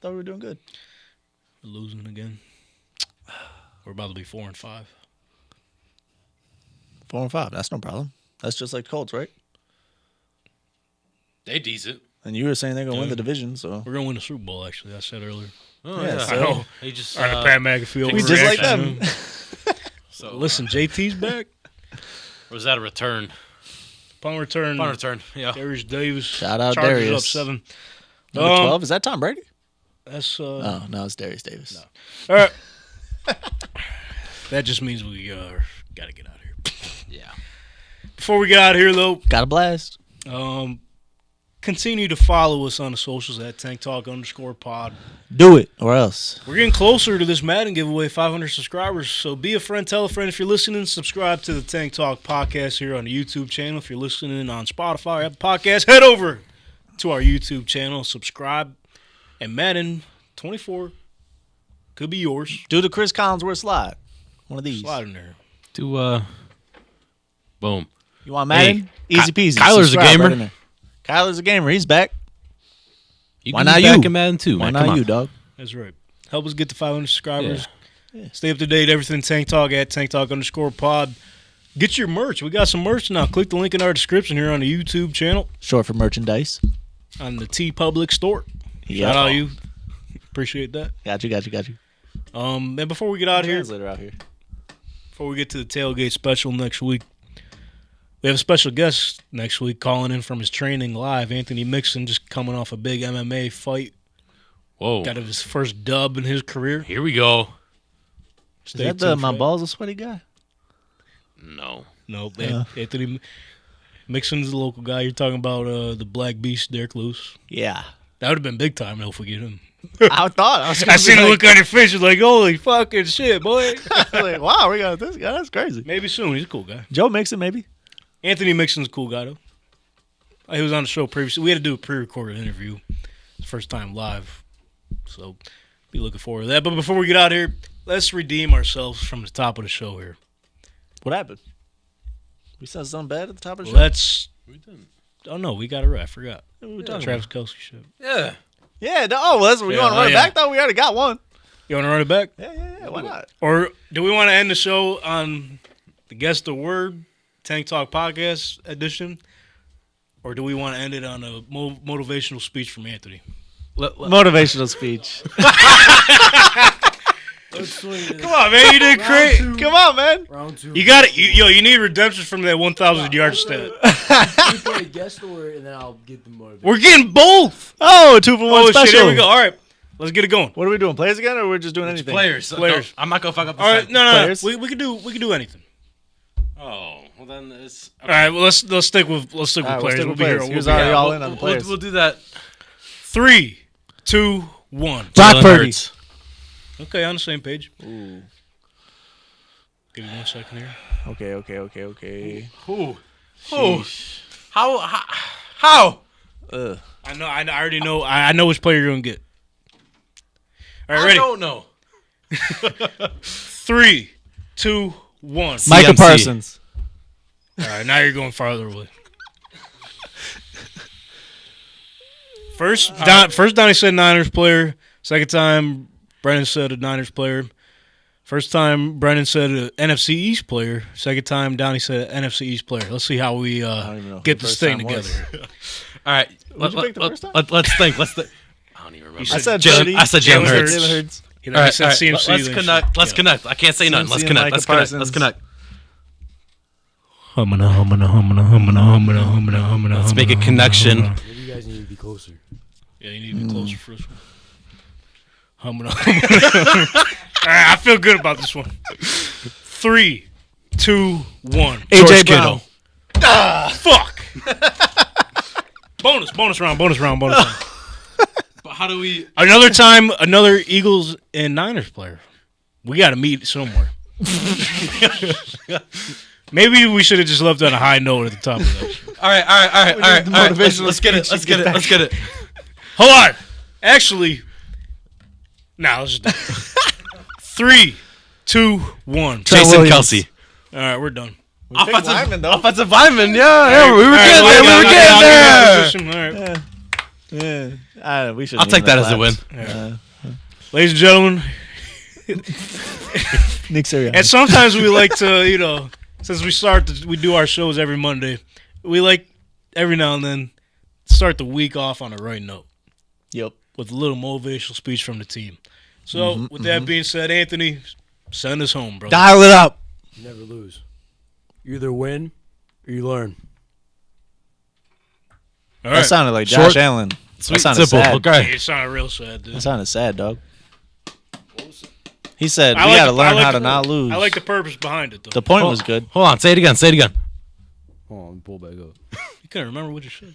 Thought we were doing good. We're losing again. We're about to be 4-5. 4-5. That's no problem. That's just like Colts, right? They decent. And you were saying they're gonna win the division, so We're gonna win the Super Bowl. Actually, I said earlier. Oh, Yeah, yeah. so- I know. He just. All right, Pat McAfee. we just like overreaction. them. So, Listen, JT's back. was that a return? Punt return. Punt return. Yeah. Darius Davis. Shout out Chargers Darius. up 7. Number 12. Is that Tom Brady? That's Oh no, it's Darius Davis. all right. That just means we got to get out of here. Yeah. Before we get out of here, though, Got a blast. continue to follow us on the socials at TankTalk_pod. Do it or else. We're getting closer to this Madden giveaway, 500 subscribers. So be a friend, tell a friend. If you're listening, subscribe to the Tank Talk podcast here on the YouTube channel. If you're listening on Spotify or Apple Podcasts, head over to our YouTube channel, subscribe. And Madden 24 could be yours. Do the Chris Collinsworth slide. One of these. Slide in there. Do boom. You want Madden? Hey, Easy peasy. Kyler's a Subscribe gamer. right in there. Kyler's a gamer. He's back. You Why can not be you? back in Madden too, Why man. Come not on. you, dog? That's right. Help us get to 500 subscribers. Yeah. Stay up to date. Everything Tank Talk at TankTalk_pod. Get your merch. We got some merch now. Click the link in our description here on the YouTube channel Short for merchandise. on the T Public store. Yeah. Shout out you. Appreciate that. Got you. And before we get out of here, Translator out here. before we get to the tailgate special next week, we have a special guest next week calling in from his training live. Anthony Mixon just coming off a big MMA fight. Whoa. Got his first dub in his career. Here we go. Is that the my balls are sweaty guy? No. No, Anthony Mixon's the local guy. You're talking about the Black Beast, Derek Lewis. Yeah. That would have been big time. Don't forget him. I thought. I was I seen the look on your face. You're like, holy fucking shit, boy. like, wow, we got this guy. That's crazy. Maybe soon. He's a cool guy. Joe Mixon, maybe? Anthony Mixon's a cool guy, though. He was on the show previously. We had to do a pre-recorded interview. First time live. So, be looking forward to that. But before we get out here, let's redeem ourselves from the top of the show here. What happened? We said something bad at the top of the show? We didn't. Oh, no, we got it right. I forgot. What were we talking Travis about? Kelce shit. Yeah. Yeah, you want to run it back, though? We already got one. You want to run it back? Yeah, why not? Or do we want to end the show on the Guess the Word Tank Talk Podcast edition? Or do we want to end it on a motivational speech from Anthony? Motivational speech. Let's swing it. Come on, man. You did great. Come on, man. Round 2. You got it. You need redemption from that 1,000-yard stat. You play guess the word, and then I'll get the motivation. We're getting both. Oh, 2 for 1 Oh, special. shit. There we go. All right. Let's get it going. What are we doing? Plays again, or we're just doing anything? Players. Players. No, I'm not gonna fuck up the All right. site. No. Players? We can do anything. Oh, well then it's. All right. Well, let's stick with All right, we'll players. stick We'll with be here. players. We'll Here's be already here. all in on the players. We'll do that. 3, 2, 1. Brock Jalen Purdy. Hurts. Okay, on the same page. Ooh. Give me 1 second here. Okay. Who? Sheesh. How? Ugh. I know. I already know. I know which player you're gonna get. All right, ready? I don't know. 3, 2, 1. Micah CMC. Parsons. All right, now you're going farther away. First, Donny said Niners player. Second time, Brennan said a Niners player. First time, Brennan said an NFC East player. Second time, Donny said an NFC East player. Let's see how we don't even know who get the this first thing time was. together. All right. What'd you pick the first time? Let's think. I don't even remember. You I said Jalen- Purdy. I said Jalen Hurts. Jalen Hurts. You know, All he right, said all right. CMC. Let's then connect. Let's yeah. connect. I can't say none. Let's CMC and connect. Micah Let's connect. Parsons. Let's connect. Let's make a connection. Maybe you guys need to be closer. Yeah, you need to be closer for this one. All right, I feel good about this one. 3, 2, 1. AJ Brown. Fuck. bonus round. But how do we? Another time, another Eagles and Niners player. We got to meet somewhere. Maybe we should have just left on a high note at the top of that. All right. motivational Let's get it. speech Let's get it. Hold on. Actually, let's just do it. 3, 2, 1. Jason Williams. Kelsey. All right, we're done. Offensive lineman. Yeah, we were All right, getting there. We were getting there. getting there. All right. Yeah. We should. I'll take that as a win. Ladies and gentlemen, Nick Sirianni. and sometimes we like to, since we do our shows every Monday, we like every now and then start the week off on the right note. Yep. With a little motivational speech from the team. So, with that being said, Anthony, send us home, brother. Dial it up. You never lose. You either win or you learn. All That right. sounded like Short, Josh Allen. Sweet, That sounded simple. sad. Okay. It sounded real sad, dude. That sounded sad, dog. He said, I we like got to the- learn I like how to the- not lose. I like the purpose behind it, though. The point was good. Hold on. Say it again. Hold on, pull back up. You couldn't remember what you said.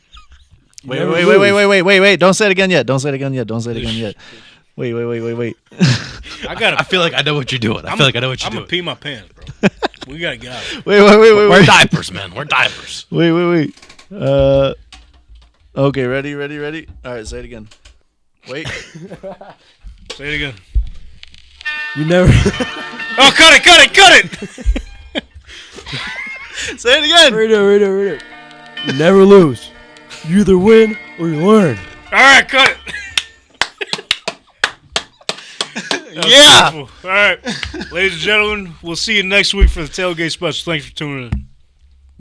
Wait. never lose. Don't say it again yet. Wait. I I feel like I know what you're doing. I feel like I know what you're I'm going doing. to pee my pants, bro. We got to get out of here. Wait. We're diapers, man. We're diapers. Wait. Okay, ready? All right, say it again. Wait. Say it again. You never. Oh, cut it! Say it again. Right there. You never lose. You either win or you learn. All right, cut it. Yeah. All right. Ladies and gentlemen, we'll see you next week for the Tailgate Special. Thanks for tuning in.